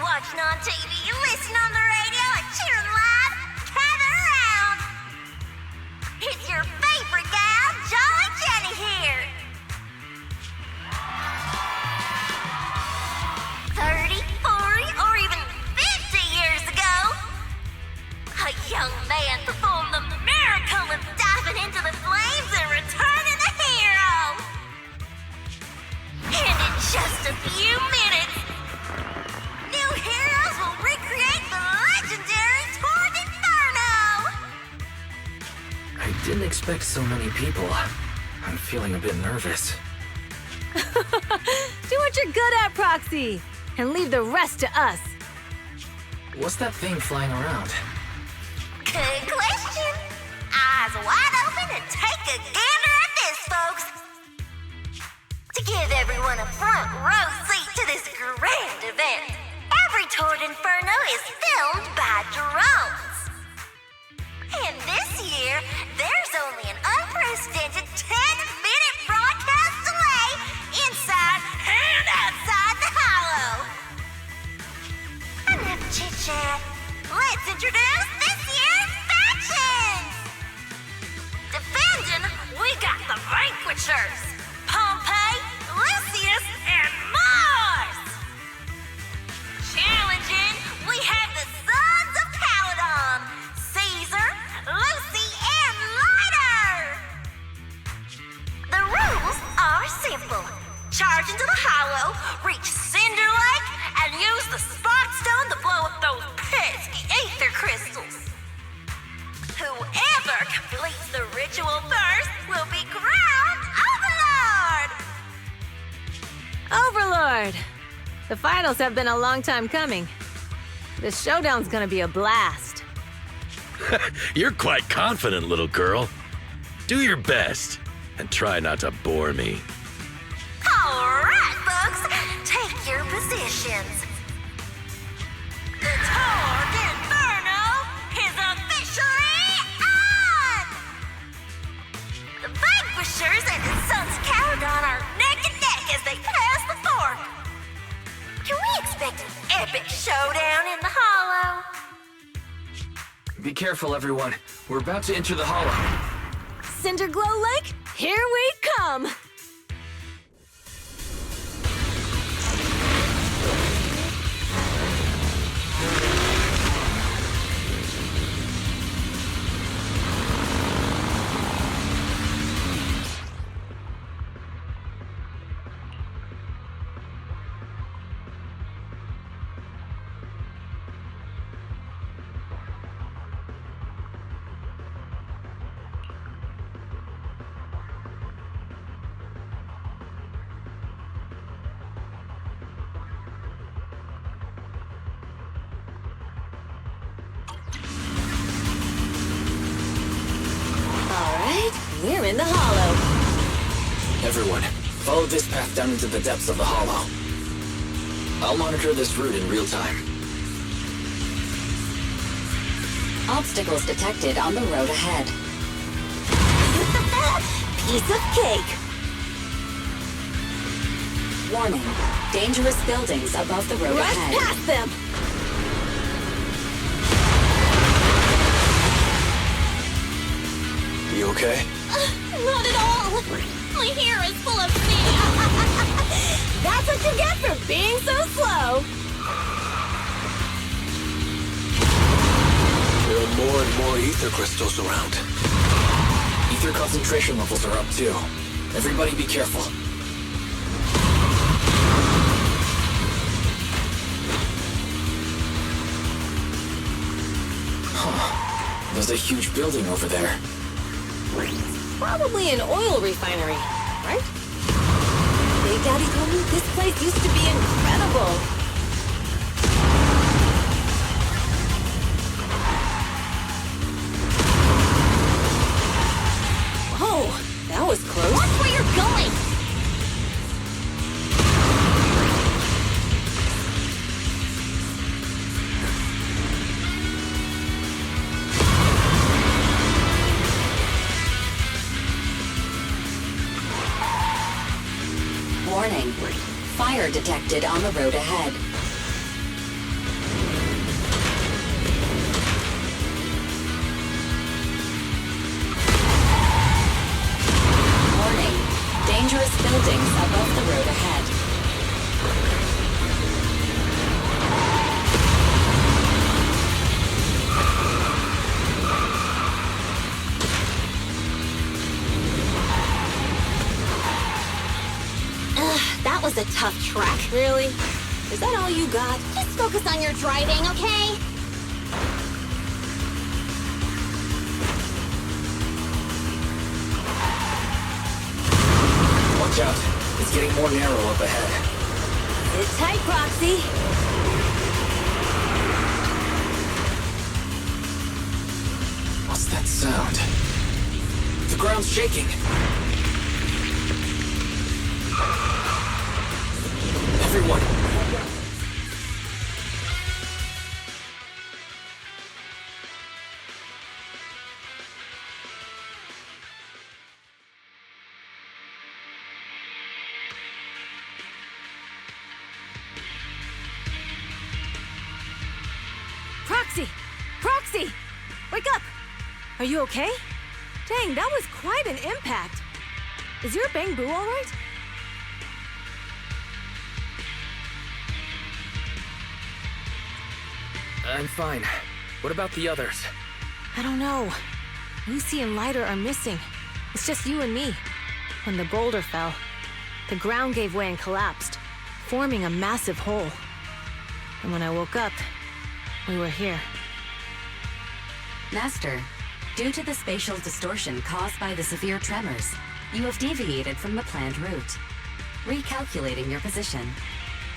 S16: Watching on TV, listening on the radio, and cheering live, gather around! It's your favorite gal, Jolly Jenny here! 30, 40, or even 50 years ago, a young man performed the miracle of diving into the flames and returning a hero! And in just a few minutes, new heroes will recreate the legendary Tour de Inferno!
S3: I didn't expect so many people. I'm feeling a bit nervous.
S5: Do what you're good at, Proxy, and leave the rest to us.
S3: What's that thing flying around?
S16: Good question. Eyes wide open and take a gander at this, folks. To give everyone a front row seat to this grand event, every Tour de Inferno is filmed by drones. And this year, there's only an unprecedented 10-minute broadcast delay inside and outside the Hollow. Enough chit-chat. Let's introduce this year's factions! Defending, we got the Vanquishers, Pompey, Lucius, and Mars! Challenging, we have the Sons of Caledon, Caesar, Lucy, and Lighter! The rules are simple. Charge into the Hollow, reach Cinder Lake, and use the Spot Stone to blow up those pesky ether crystals. Whoever completes the ritual first will be crowned Overlord!
S5: Overlord! The finals have been a long time coming. This showdown's gonna be a blast.
S15: You're quite confident, little girl. Do your best, and try not to bore me.
S16: All right, folks, take your positions. The Tour de Inferno is officially on! The Vanquishers and the Sons of Caledon are neck and neck as they pass the fork. Can we expect an epic showdown in the Hollow?
S3: Be careful, everyone. We're about to enter the Hollow.
S5: Cinderglow Lake, here we come! We're in the Hollow.
S3: Everyone, follow this path down into the depths of the Hollow. I'll monitor this route in real time.
S8: Obstacles detected on the road ahead.
S5: Piece of cake.
S8: Warning, dangerous buildings above the road
S5: Rush
S8: ahead.
S5: past them.
S10: You okay?
S6: Not at all! My hair is full of sand!
S5: That's what you get for being so slow!
S10: There are more and more ether crystals around.
S3: Ether concentration levels are up too. Everybody be careful. Huh. There's a huge building over there.
S5: Probably an oil refinery, right? Big Daddy told me this place used to be incredible. Whoa, that was close.
S6: Watch where you're going!
S8: Warning, fire detected on the road ahead. Warning, dangerous buildings above the road ahead.
S6: That was a tough track.
S5: Really? Is that all you got?
S6: Just focus on your driving, okay?
S3: Watch out. It's getting more narrow up ahead.
S5: Sit tight, Proxy.
S3: What's that sound? The ground's shaking. Everyone!
S5: Proxy! Proxy! Wake up! Are you okay? Dang, that was quite an impact. Is your Bang-Boo all right?
S3: I'm fine. What about the others?
S5: I don't know. Lucy and Lighter are missing. It's just you and me. When the boulder fell, the ground gave way and collapsed, forming a massive hole. And when I woke up, we were here.
S8: Master, due to the spatial distortion caused by the severe tremors, you have deviated from the planned route, recalculating your position.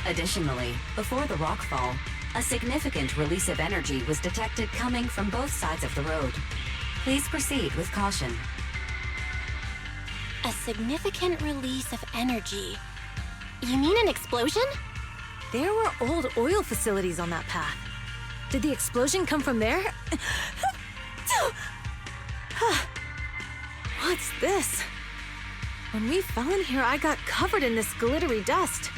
S8: Additionally, before the rockfall, A significant release of energy was detected coming from both sides of the road. Please proceed with caution.
S2: A significant release of energy. You mean an explosion?
S5: There were old oil facilities on that path. Did the explosion come from there? What's this? When we fell in here, I got covered in this glittery dust.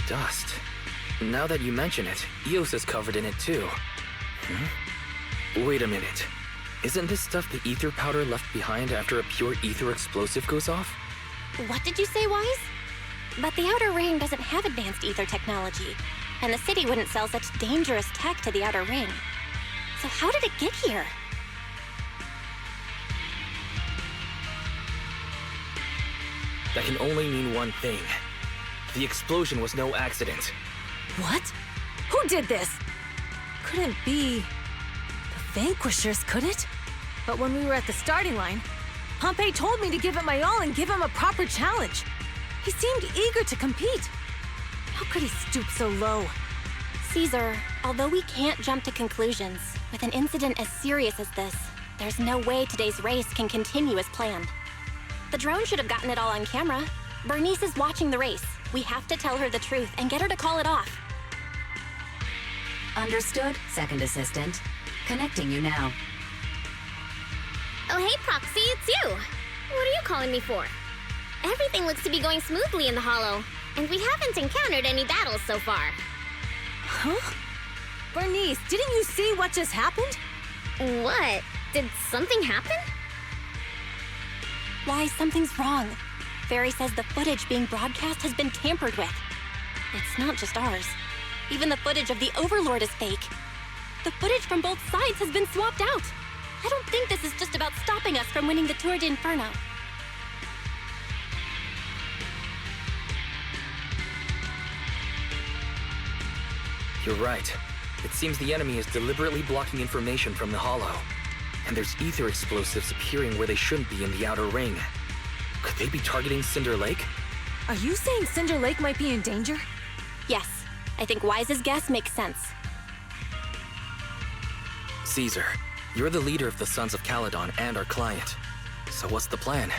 S3: Dust. Now that you mention it, Eos is covered in it too. Wait a minute. Isn't this stuff the ether powder left behind after a pure ether explosive goes off?
S2: What did you say, Wise? But the Outer Ring doesn't have advanced ether technology, and the city wouldn't sell such dangerous tech to the Outer Ring. So how did it get here?
S3: That can only mean one thing. The explosion was no accident.
S5: What? Who did this? Couldn't be the Vanquishers, could it? But when we were at the starting line, Pompey told me to give it my all and give him a proper challenge. He seemed eager to compete. How could he stoop so low?
S2: Caesar, although we can't jump to conclusions, with an incident as serious as this, there's no way today's race can continue as planned. The drone should have gotten it all on camera. Bernice is watching the race. We have to tell her the truth and get her to call it off.
S8: Understood, Second Assistant. Connecting you now.
S14: Oh, hey, Poxy, it's you. What are you calling me for? Everything looks to be going smoothly in the Hollow, and we haven't encountered any battles so far.
S5: Huh? Bernice, didn't you see what just happened?
S14: What? Did something happen?
S2: Why, something's wrong. Fairy says the footage being broadcast has been tampered with. It's not just ours. Even the footage of the Overlord is fake. The footage from both sides has been swapped out. I don't think this is just about stopping us from winning the Tour de Inferno.
S3: You're right. It seems the enemy is deliberately blocking information from the Hollow. And there's ether explosives appearing where they shouldn't be in the Outer Ring. Could they be targeting Cinder Lake?
S5: Are you saying Cinder Lake might be in danger?
S2: Yes. I think Wise's guess makes sense.
S3: Caesar, you're the leader of the Sons of Caledon and our client. So what's the plan?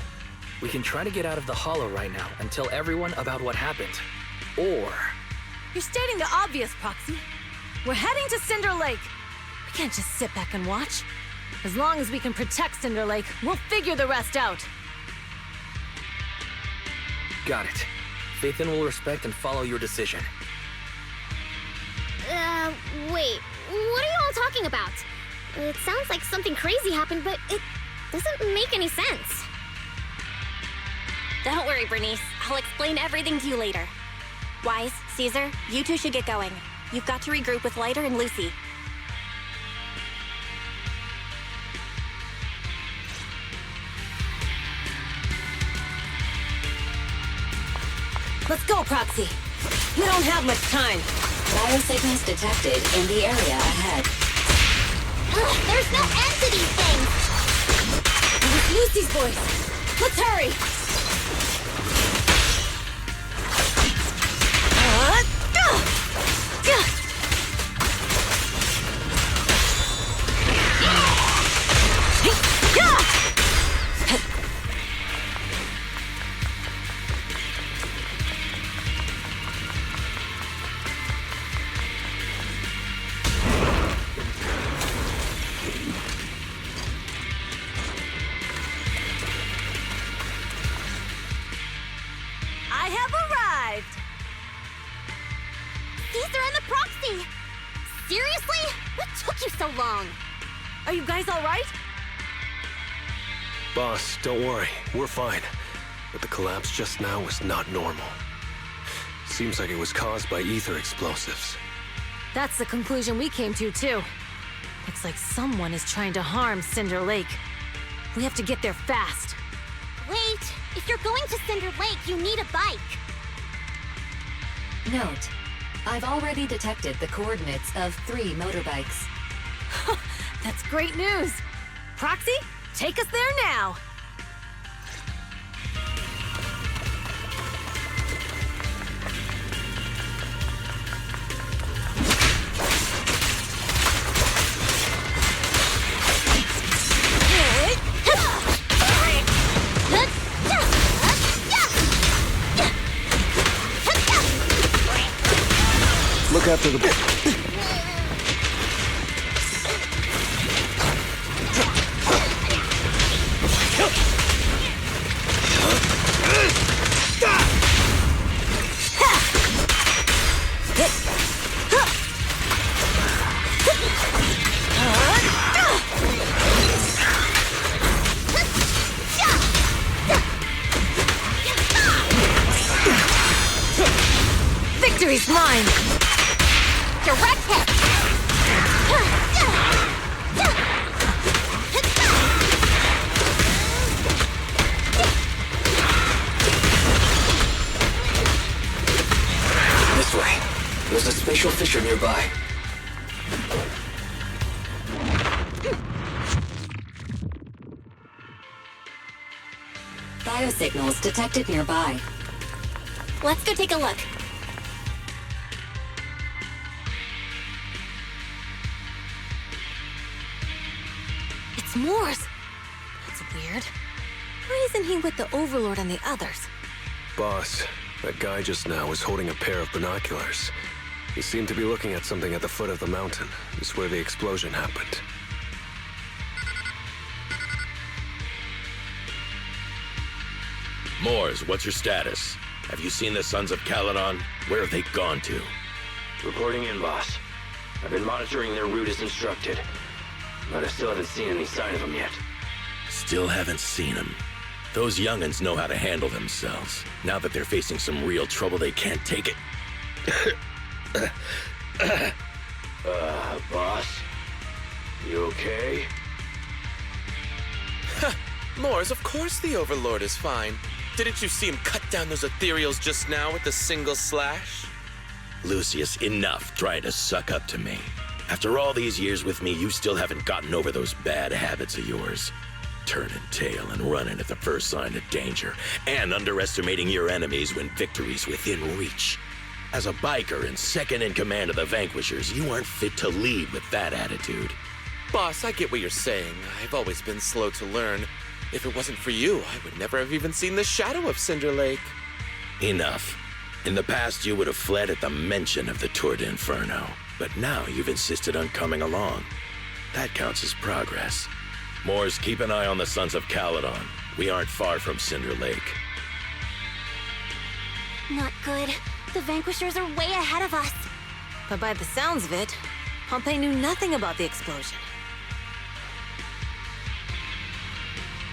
S3: We can try to get out of the Hollow right now and tell everyone about what happened. Or...
S5: You're stating the obvious, Poxy. We're heading to Cinder Lake. We can't just sit back and watch. As long as we can protect Cinder Lake, we'll figure the rest out.
S3: Got it. Phaethon will respect and follow your decision.
S14: Wait. What are you all talking about? It sounds like something crazy happened, but it doesn't make any sense.
S2: Don't worry, Bernice. I'll explain everything to you later. Wise, Caesar, you two should get going. You've got to regroup with Lighter and Lucy.
S5: Let's go, Proxy. We don't have much time.
S8: Biosignals detected in the area ahead.
S14: There's no end to these things!
S5: It's Lucy's voice. Let's hurry! I have arrived!
S14: Caesar and the Proxy! Seriously? What took you so long?
S5: Are you guys all right?
S10: Boss, don't worry. We're fine. But the collapse just now was not normal. Seems like it was caused by ether explosives.
S5: That's the conclusion we came to, too. Looks like someone is trying to harm Cinder Lake. We have to get there fast.
S14: Wait! If you're going to Cinder Lake, you need a bike!
S8: Note, I've already detected the coordinates of 3 motorbikes.
S5: That's great news! Proxy, take us there now!
S10: Look after the...
S5: Victory's mine!
S6: Direct hit!
S3: This way. There's a spatial fissure nearby.
S8: Biosignals detected nearby.
S2: Let's go take a look.
S5: It's Morse! That's weird. Why isn't he with the Overlord and the others?
S10: Boss, that guy just now was holding a pair of binoculars. He seemed to be looking at something at the foot of the mountain. It's where the explosion happened.
S15: Moors, what's your status? Have you seen the Sons of Caledon? Where have they gone to?
S17: Reporting in, boss. I've been monitoring their route as instructed, but I still haven't seen any sign of them yet.
S15: Still haven't seen them. Those young'uns know how to handle themselves. Now that they're facing some real trouble, they can't take it.
S17: Boss? You okay?
S9: Moors, of course the Overlord is fine. Didn't you see him cut down those ethereals just now with a single slash?
S15: Lucius, enough trying to suck up to me. After all these years with me, you still haven't gotten over those bad habits of yours. Turning tail and running at the first sign of danger, and underestimating your enemies when victory's within reach. As a biker and second in command of the Vanquishers, you aren't fit to lead with that attitude.
S9: Boss, I get what you're saying. I've always been slow to learn. If it wasn't for you, I would never have even seen the shadow of Cinder Lake.
S15: Enough. In the past, you would have fled at the mention of the Tour de Inferno, but now you've insisted on coming along. That counts as progress. Moors, keep an eye on the Sons of Caledon. We aren't far from Cinder Lake.
S6: Not good. The Vanquishers are way ahead of us.
S5: But by the sounds of it, Pompey knew nothing about the explosion.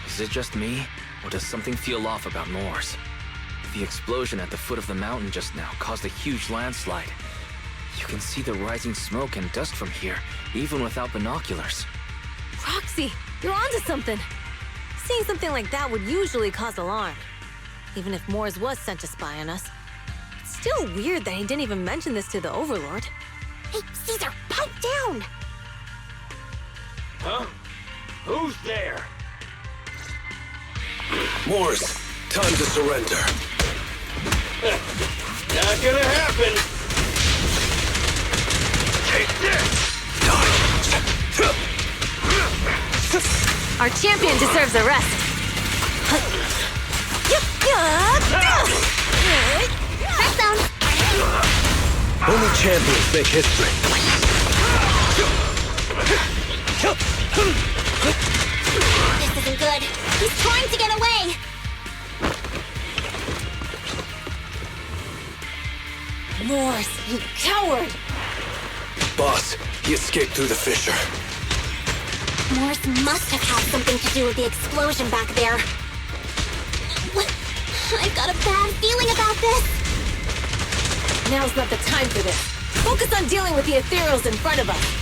S3: Is it just me, or does something feel off about Moors? The explosion at the foot of the mountain just now caused a huge landslide. You can see the rising smoke and dust from here, even without binoculars.
S5: Roxy, you're onto something. Seeing something like that would usually cause alarm. Even if Moors was sent to spy on us. It's still weird that he didn't even mention this to the Overlord.
S6: Hey, Caesar, pipe down!
S17: Huh? Who's there?
S10: Moors, time to surrender.
S17: Not gonna happen! Take this!
S5: Our champion deserves a rest.
S6: Press down!
S10: Only champions make history.
S6: This isn't good. He's trying to get away!
S5: Moors, you coward!
S10: Boss, he escaped through the fissure.
S6: Morse must have had something to do with the explosion back there. What? I've got a bad feeling about this.
S5: Now's not the time for this. Focus on dealing with the ethereals in front of us.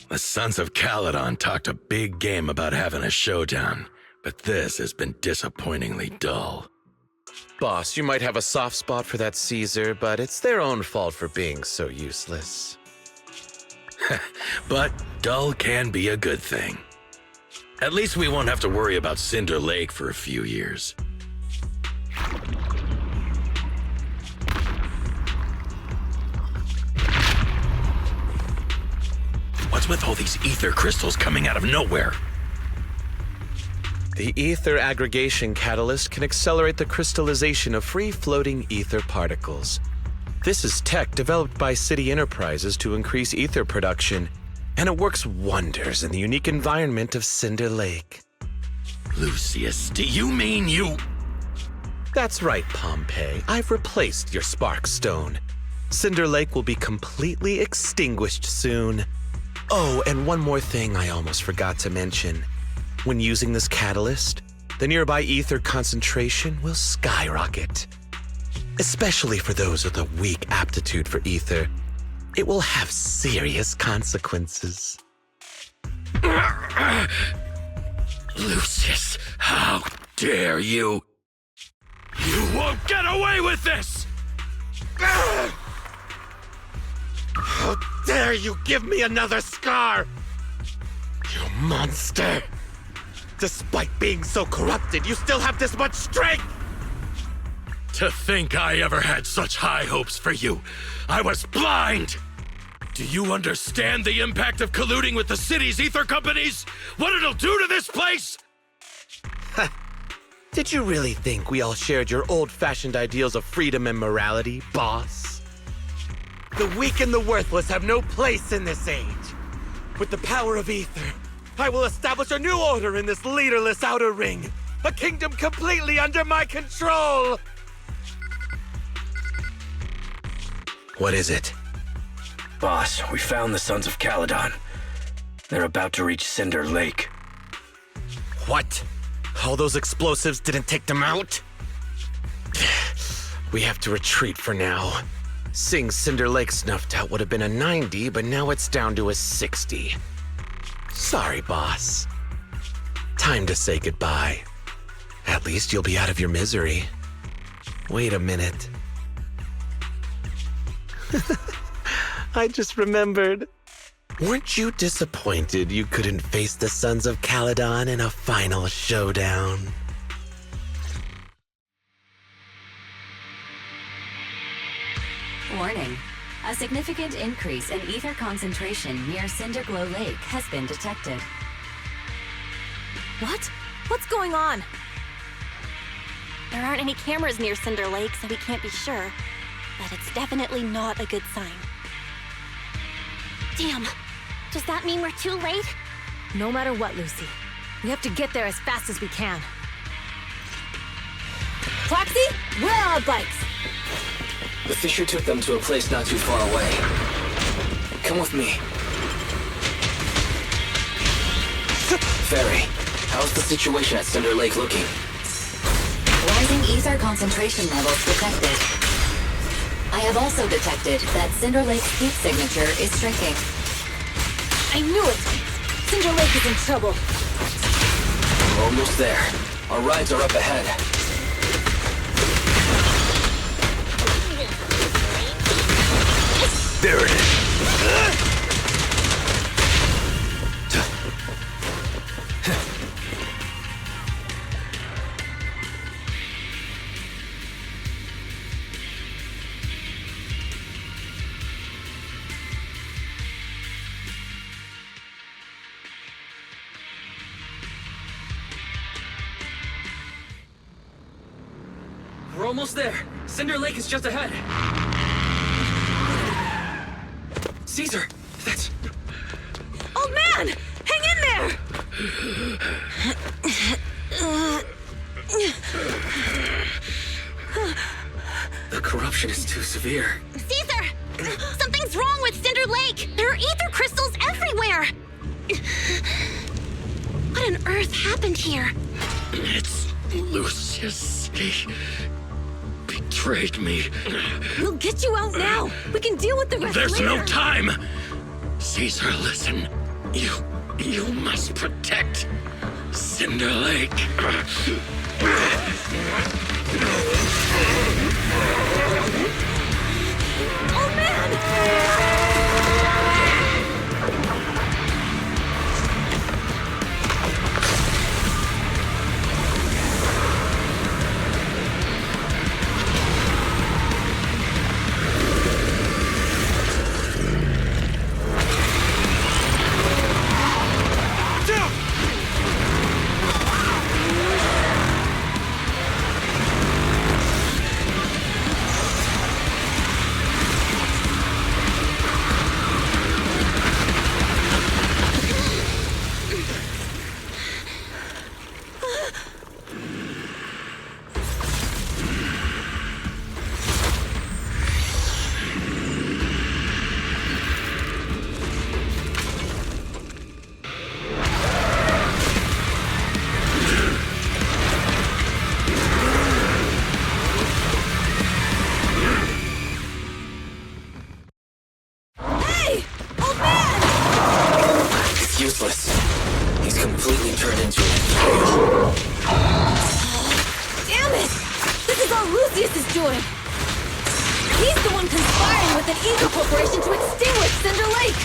S15: The Sons of Caledon talked a big game about having a showdown, but this has been disappointingly dull.
S9: Boss, you might have a soft spot for that Caesar, but it's their own fault for being so useless.
S15: But dull can be a good thing. At least we won't have to worry about Cinder Lake for a few years. What's with all these ether crystals coming out of nowhere?
S9: The ether aggregation catalyst can accelerate the crystallization of free-floating ether particles. This is tech developed by City Enterprises to increase ether production, and it works wonders in the unique environment of Cinder Lake.
S15: Lucius, do you mean you...
S9: That's right, Pompeii. I've replaced your spark stone. Cinder Lake will be completely extinguished soon. Oh, and one more thing I almost forgot to mention. When using this catalyst, the nearby ether concentration will skyrocket. Especially for those with a weak aptitude for ether, it will have serious consequences.
S15: Lucius, how dare you? You won't get away with this!
S9: How dare you give me another scar! You monster! Despite being so corrupted, you still have this much strength!
S15: To think I ever had such high hopes for you. I was blind! Do you understand the impact of colluding with the city's ether companies? What it'll do to this place?
S9: Did you really think we all shared your old-fashioned ideals of freedom and morality, boss? The weak and the worthless have no place in this age. With the power of ether, I will establish a new order in this leaderless outer ring. A kingdom completely under my control! What is it?
S17: Boss, we found the Sons of Caledon. They're about to reach Cinder Lake.
S9: What? All those explosives didn't take them out? We have to retreat for now. Seeing Cinder Lake snuffed out would have been a 90, but now it's down to a 60. Sorry, boss. Time to say goodbye. At least you'll be out of your misery. Wait a minute. I just remembered. Weren't you disappointed you couldn't face the Sons of Caledon in a final showdown?
S8: Warning. A significant increase in ether concentration near Cinderglow Lake has been detected.
S5: What? What's going on?
S2: There aren't any cameras near Cinder Lake, so we can't be sure. But it's definitely not a good sign.
S6: Damn. Does that mean we're too late?
S5: No matter what, Lucy. We have to get there as fast as we can. Poxy, where are our bikes?
S3: The Fisher took them to a place not too far away. Come with me. Ferry, how's the situation at Cinder Lake looking?
S8: Rising ether concentration levels detected. I have also detected that Cinder Lake's heat signature is shrinking.
S5: I knew it! Cinder Lake is in trouble.
S3: We're almost there. Our rides are up ahead.
S4: There it is.
S3: We're almost there. Cinder Lake is just ahead. Caesar, that's...
S5: Old man! Hang in there!
S3: The corruption is too severe.
S6: Caesar! Something's wrong with Cinder Lake! There are ether crystals everywhere! What on earth happened here?
S15: It's Lucius. He betrayed me.
S5: We'll get you out now! We can deal with the rest
S15: There's
S5: later.
S15: no time! Caesar, listen. You must protect Cinder Lake.
S5: Oh, man! doing? He's the one conspiring with an evil corporation to extinguish Cinder Lake!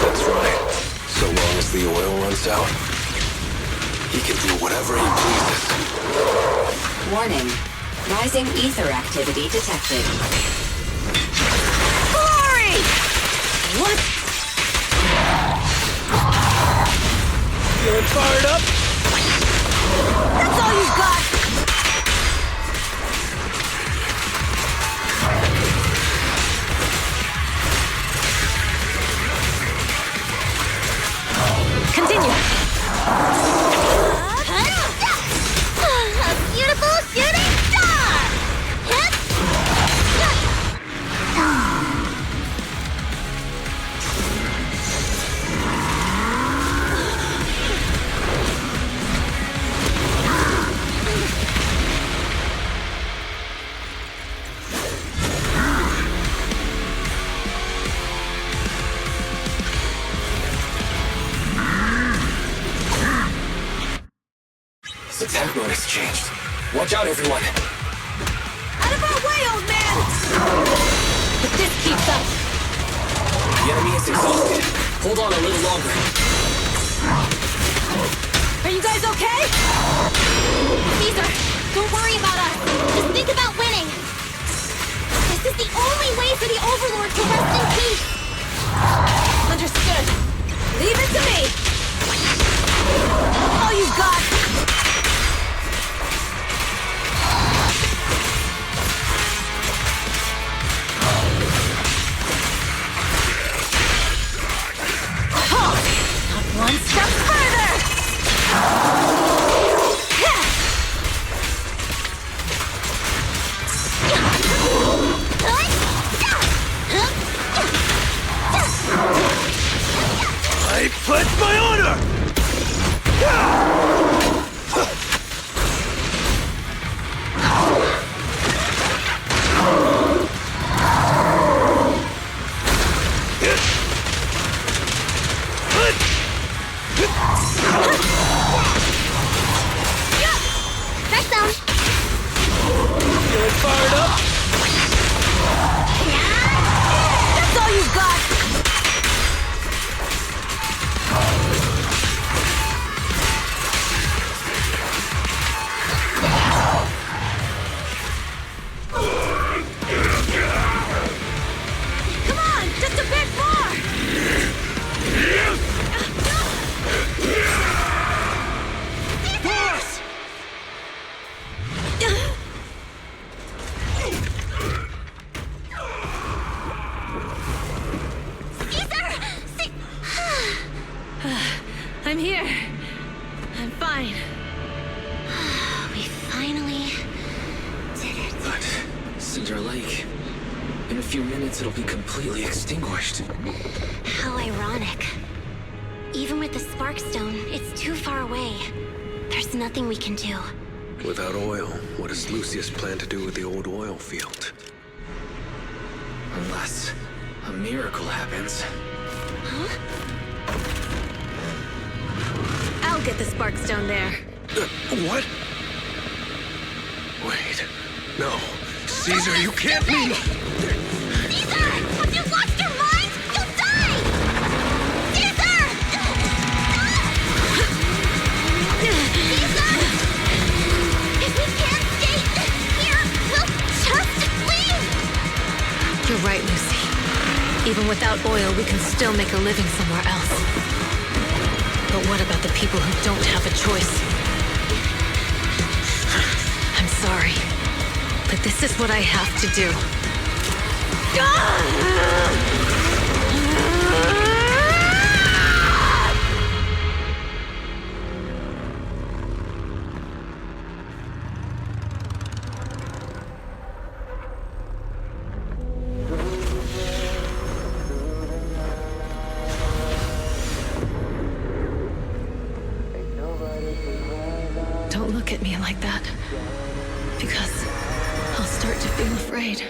S10: That's right. So long as the oil runs out, he can do whatever he pleases.
S8: Warning. Rising ether activity detected.
S5: Glory! What?
S9: Feeling fired up?
S5: That's all you've got! Continue.
S6: A beautiful shooting star!
S3: This attack mode has changed. Watch out, everyone.
S5: Out of our way, old man! If this keeps up...
S3: The enemy is exhausted. Hold on a little longer.
S5: Are you guys okay?
S6: Caesar, don't worry about us. Just think about winning. This is the only way for the Overlord to rest in peace.
S5: Understood. Leave it to me! All you've got! Not one step further!
S9: I pledge my honor!
S6: That sounds...
S9: Feeling fired up?
S5: That's all you've got! Come on, just a bit more!
S9: Boss!
S5: I'm here. I'm fine.
S6: We finally did it.
S3: But Cinder Lake. In a few minutes, it'll be completely extinguished.
S6: How ironic. Even with the Sparkstone, it's too far away. There's nothing we can do.
S10: Without oil, what does Lucius plan to do with the old oil field?
S3: Unless a miracle happens.
S6: Huh?
S5: I'll get the Sparkstone there.
S10: What? Wait. No. Caesar, you can't mean...
S6: Caesar! Have you lost your mind? You'll die! Caesar! Caesar! If we can't stay here, we'll just leave!
S5: You're right, Lucy. Even without oil, we can still make a living somewhere else. But what about the people who don't have a choice? I'm sorry, but this is what I have to do. Don't look at me like that, because I'll start to feel afraid.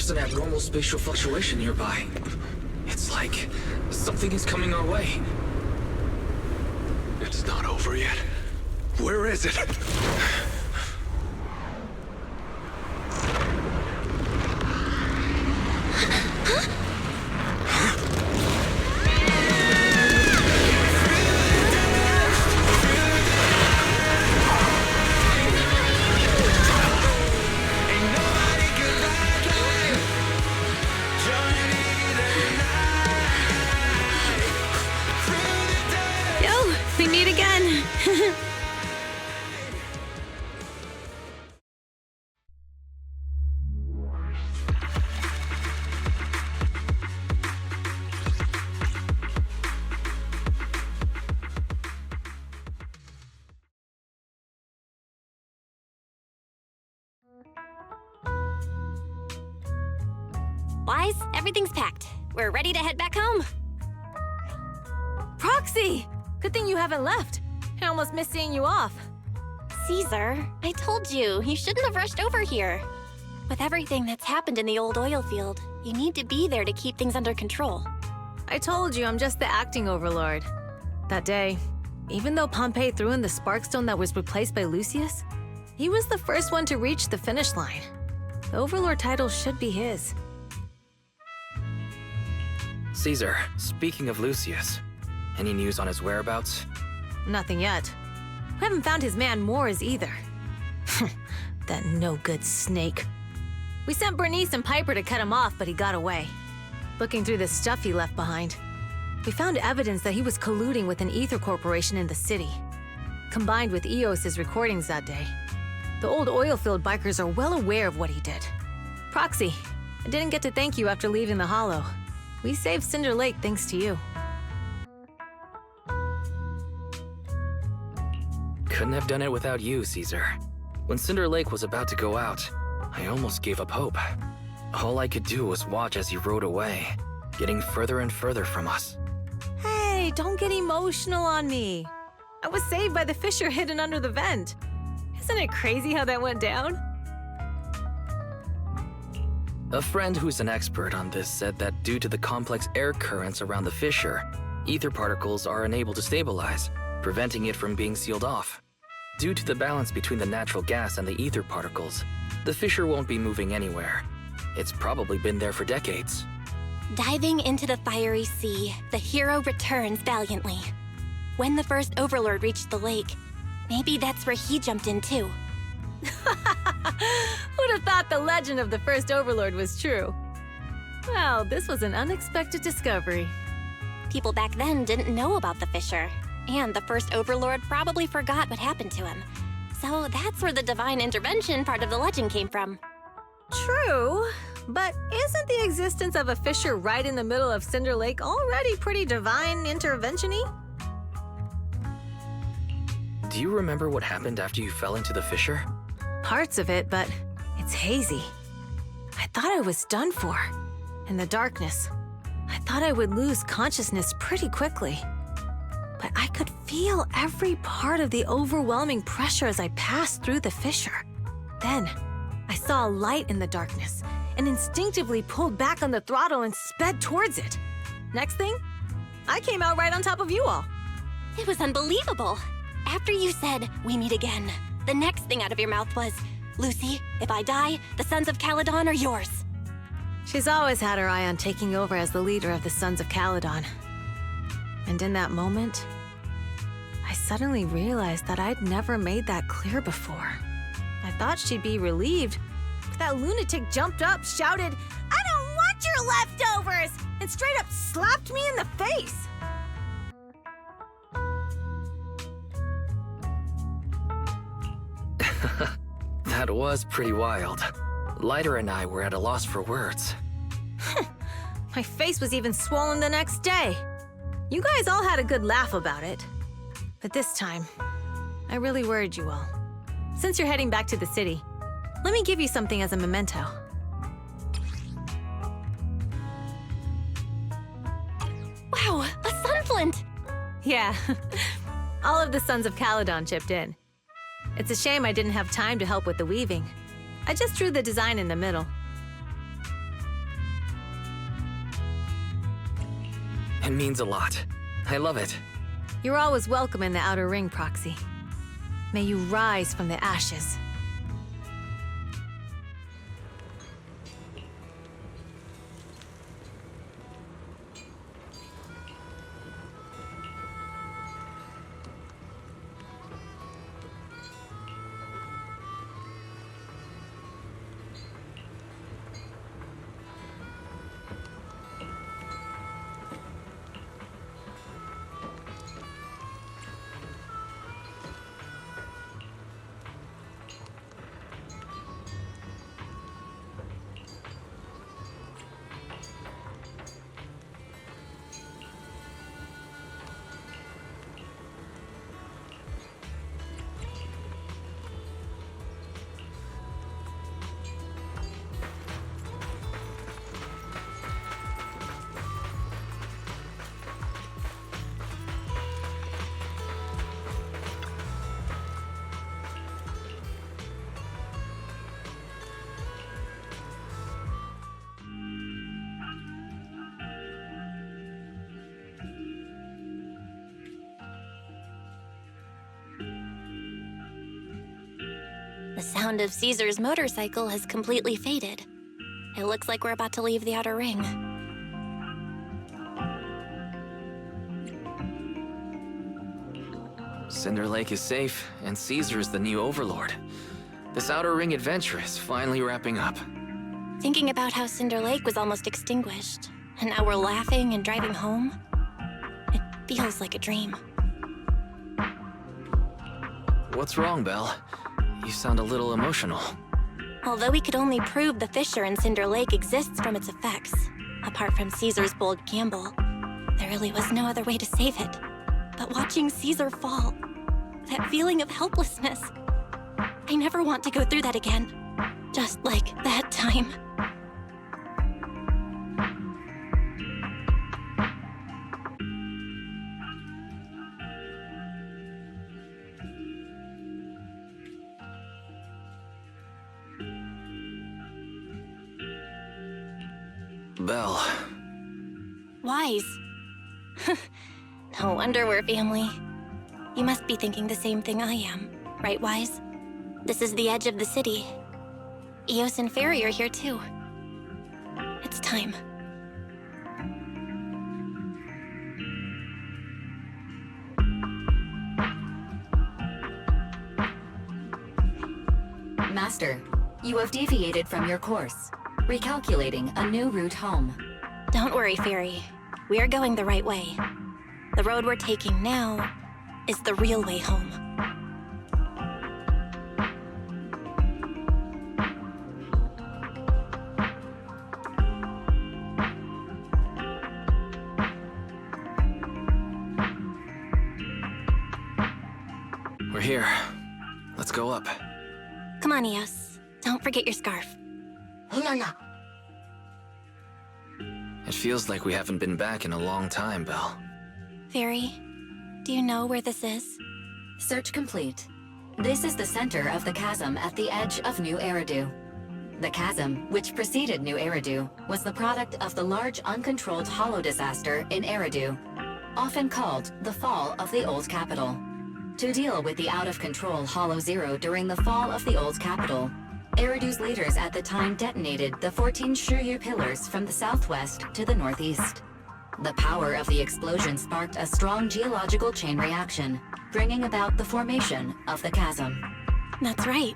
S3: There's an abnormal spatial fluctuation nearby. It's like something is coming our way.
S10: It's not over yet. Where is it?
S5: Yo, we meet again.
S2: Wise, everything's packed. We're ready to head back home.
S5: Poxy! Good thing you haven't left. I almost missed seeing you off.
S2: Caesar, I told you, you shouldn't have rushed over here. With everything that's happened in the old oil field, you need to be there to keep things under control.
S5: I told you I'm just the acting overlord. That day, even though Pompey threw in the sparkstone that was replaced by Lucius, he was the first one to reach the finish line. The overlord title should be his.
S3: Caesar, speaking of Lucius, any news on his whereabouts?
S5: Nothing yet. We haven't found his man Moores either. That no-good snake. We sent Bernice and Piper to cut him off, but he got away. Looking through the stuff he left behind, we found evidence that he was colluding with an ether corporation in the city. Combined with Eos's recordings that day, the old oilfield bikers are well aware of what he did. Proxy, I didn't get to thank you after leaving the Hollow. We saved Cinder Lake thanks to you.
S3: Couldn't have done it without you, Caesar. When Cinder Lake was about to go out, I almost gave up hope. All I could do was watch as he rode away, getting further and further from us.
S5: Hey, don't get emotional on me. I was saved by the fissure hidden under the vent. Isn't it crazy how that went down?
S3: A friend who's an expert on this said that due to the complex air currents around the fissure, ether particles are unable to stabilize, preventing it from being sealed off. Due to the balance between the natural gas and the ether particles, the fissure won't be moving anywhere. It's probably been there for decades.
S2: Diving into the fiery sea, the hero returns valiantly. When the first overlord reached the lake, maybe that's where he jumped in too.
S5: Who'd have thought the legend of the first overlord was true? Well, this was an unexpected discovery.
S2: People back then didn't know about the fissure, and the first overlord probably forgot what happened to him. So that's where the divine intervention part of the legend came from.
S5: True, but isn't the existence of a fissure right in the middle of Cinder Lake already pretty divine intervention-y?
S3: Do you remember what happened after you fell into the fissure?
S5: Parts of it, but it's hazy. I thought I was done for. In the darkness, I thought I would lose consciousness pretty quickly. But I could feel every part of the overwhelming pressure as I passed through the fissure. Then, I saw a light in the darkness and instinctively pulled back on the throttle and sped towards it. Next thing, I came out right on top of you all.
S2: It was unbelievable. After you said, "We meet again," the next thing out of your mouth was, "Lucy, if I die, the Sons of Caledon are yours."
S5: She's always had her eye on taking over as the leader of the Sons of Caledon. And in that moment, I suddenly realized that I'd never made that clear before. I thought she'd be relieved, but that lunatic jumped up, shouted, "I don't want your leftovers!" and straight up slapped me in the face.
S3: That was pretty wild. Lighter and I were at a loss for words.
S5: My face was even swollen the next day. You guys all had a good laugh about it. But this time, I really worried you all. Since you're heading back to the city, let me give you something as a memento.
S2: Wow, a sunflint!
S5: Yeah, all of the Sons of Caledon chipped in. It's a shame I didn't have time to help with the weaving. I just drew the design in the middle.
S3: It means a lot. I love it.
S5: You're always welcome in the Outer Ring, Proxy. May you rise from the ashes.
S2: The sound of Caesar's motorcycle has completely faded. It looks like we're about to leave the Outer Ring.
S3: Cinder Lake is safe, and Caesar is the new overlord. This Outer Ring adventure is finally wrapping up.
S2: Thinking about how Cinder Lake was almost extinguished, and now we're laughing and driving home, it feels like a dream.
S3: What's wrong, Belle? You sound a little emotional.
S2: Although we could only prove the fissure in Cinder Lake exists from its effects, apart from Caesar's bold gamble, there really was no other way to save it. But watching Caesar fall, that feeling of helplessness, I never want to go through that again. Just like that time.
S3: Belle.
S2: Wise. No wonder we're family. You must be thinking the same thing I am, right, Wise? This is the edge of the city. Eos and Fairy are here too. It's time.
S8: Master, you have deviated from your course. Recalculating a new route home.
S2: Don't worry, Fairy. We are going the right way. The road we're taking now is the real way home.
S3: We're here. Let's go up.
S2: Come on, Eos. Don't forget your scarf.
S3: It feels like we haven't been back in a long time, Belle.
S2: Fairy, do you know where this is?
S8: Search complete. This is the center of the chasm at the edge of New Eridu. The chasm, which preceded New Eridu, was the product of the large uncontrolled hollow disaster in Eridu, often called the fall of the Old Capital. To deal with the out-of-control Hollow Zero during the fall of the Old Capital, Eridu's leaders at the time detonated the 14 Shiryu pillars from the southwest to the northeast. The power of the explosion sparked a strong geological chain reaction, bringing about the formation of the chasm.
S2: That's right.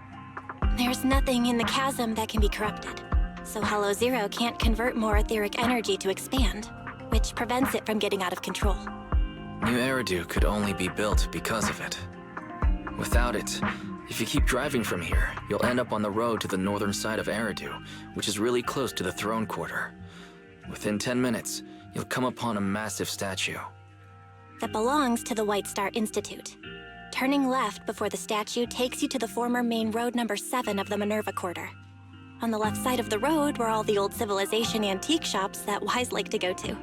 S2: There's nothing in the chasm that can be corrupted, so Hollow Zero can't convert more etheric energy to expand, which prevents it from getting out of control.
S3: New Eridu could only be built because of it. Without it, if you keep driving from here, you'll end up on the road to the northern side of Eridu, which is really close to the throne quarter. Within 10 minutes, you'll come upon a massive statue.
S2: That belongs to the White Star Institute. Turning left before the statue takes you to the former main road number 7 of the Minerva Quarter. On the left side of the road were all the old civilization antique shops that Wise liked to go to.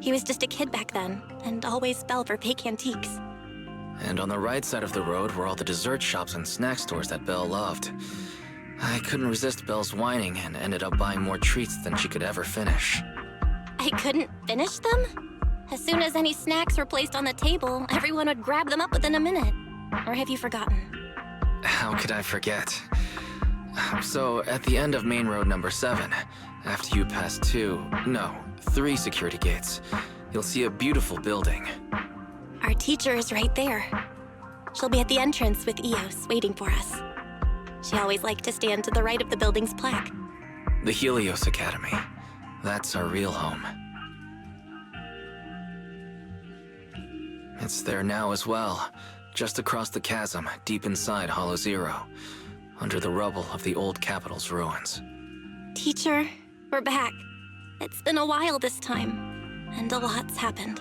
S2: He was just a kid back then, and always fell for fake antiques.
S3: And on the right side of the road were all the dessert shops and snack stores that Belle loved. I couldn't resist Belle's whining and ended up buying more treats than she could ever finish.
S2: I couldn't finish them? As soon as any snacks were placed on the table, everyone would grab them up within a minute. Or have you forgotten?
S3: How could I forget? So, at the end of main road number 7, after you pass 3 security gates, you'll see a beautiful building.
S2: Our teacher is right there. She'll be at the entrance with Eos, waiting for us. She always liked to stand to the right of the building's plaque.
S3: The Helios Academy. That's our real home. It's there now as well, just across the chasm, deep inside Hollow Zero, under the rubble of the old capital's ruins.
S2: Teacher, we're back. It's been a while this time, and a lot's happened.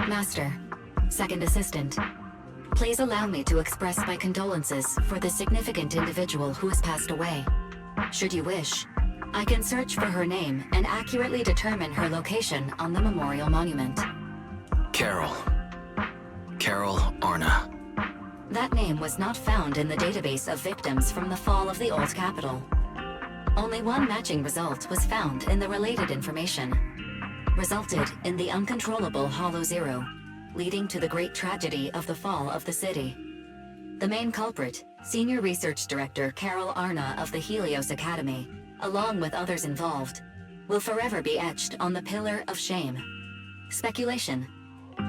S8: Master, Second Assistant, please allow me to express my condolences for the significant individual who has passed away. Should you wish, I can search for her name and accurately determine her location on the memorial monument.
S3: Carol Arna.
S8: That name was not found in the database of victims from the fall of the old capital. Only one matching result was found in the related information. Resulted in the uncontrollable Hollow Zero, leading to the great tragedy of the fall of the city. The main culprit, Senior Research Director Carol Arna of the Helios Academy, along with others involved, will forever be etched on the Pillar of Shame. Speculation.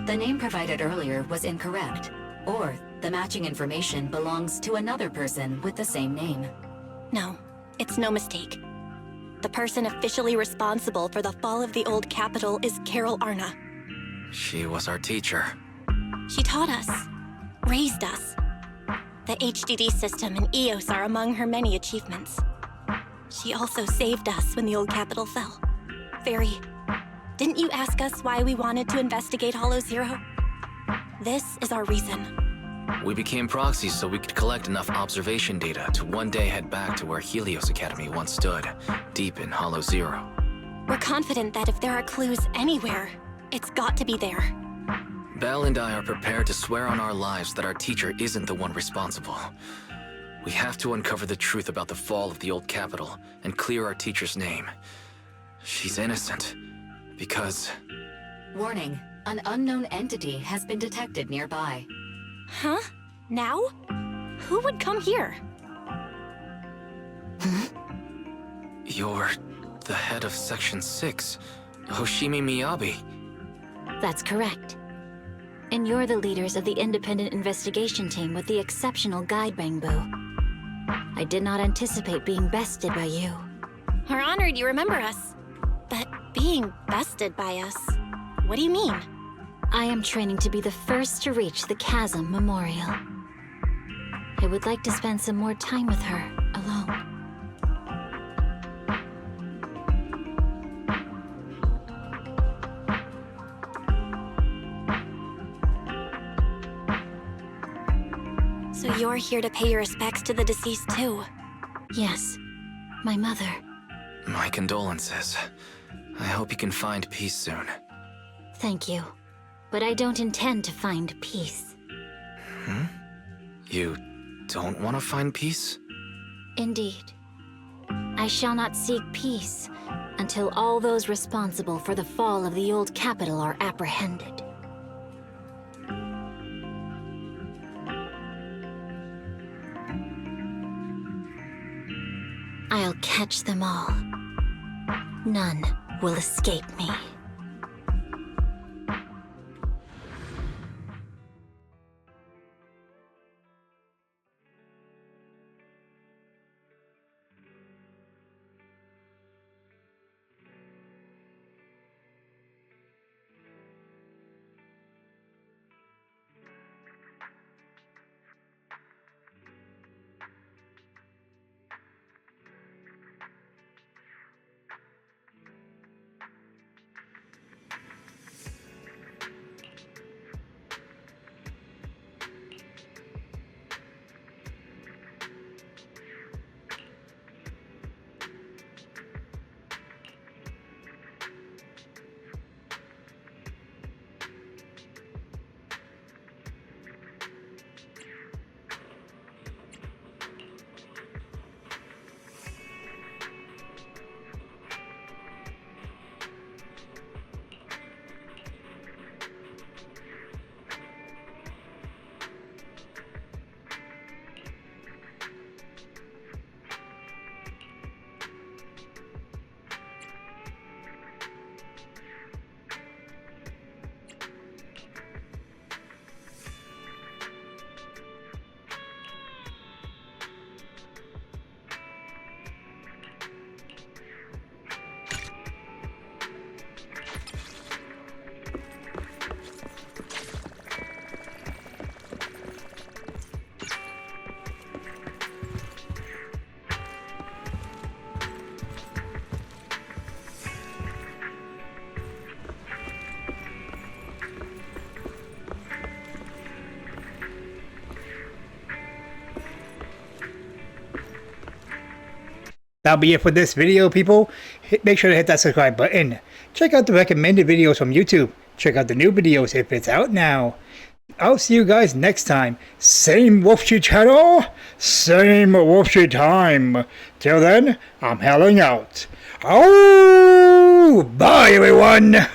S8: The name provided earlier was incorrect, or the matching information belongs to another person with the same name.
S2: No, it's no mistake. The person officially responsible for the fall of the old capital is Carol Arna.
S3: She was our teacher.
S2: She taught us, raised us. The HDD system and EOS are among her many achievements. She also saved us when the old capital fell. Fairy, didn't you ask us why we wanted to investigate Hollow Zero? This is our reason.
S3: We became proxies so we could collect enough observation data to one day head back to where Helios Academy once stood, deep in Hollow Zero.
S2: We're confident that if there are clues anywhere, it's got to be there.
S3: Belle and I are prepared to swear on our lives that our teacher isn't the one responsible. We have to uncover the truth about the fall of the old capital and clear our teacher's name. She's innocent, because...
S8: Warning, an unknown entity has been detected nearby.
S2: Huh? Now? Who would come here?
S3: You're the head of Section 6, Hoshimi Miyabi.
S18: That's correct. And you're the leaders of the independent investigation team with the exceptional guide Bangbu. I did not anticipate being bested by you.
S2: We're honored you remember us. But being bested by us, what do you mean?
S18: I am training to be the first to reach the Chasm Memorial. I would like to spend some more time with her, alone.
S2: So you're here to pay your respects to the deceased too?
S18: Yes, my mother.
S3: My condolences. I hope you can find peace soon.
S18: Thank you. But I don't intend to find peace.
S3: You don't want to find peace?
S18: Indeed. I shall not seek peace until all those responsible for the fall of the old capital are apprehended. I'll catch them all. None will escape me.
S19: That'll be it for this video, people. Make sure to hit that subscribe button. Check out the recommended videos from YouTube. Check out the new videos if it's out now. I'll see you guys next time. Same Wolf Street channel, same Wolf Street time. Till then, I'm hailing out. Oh, bye everyone!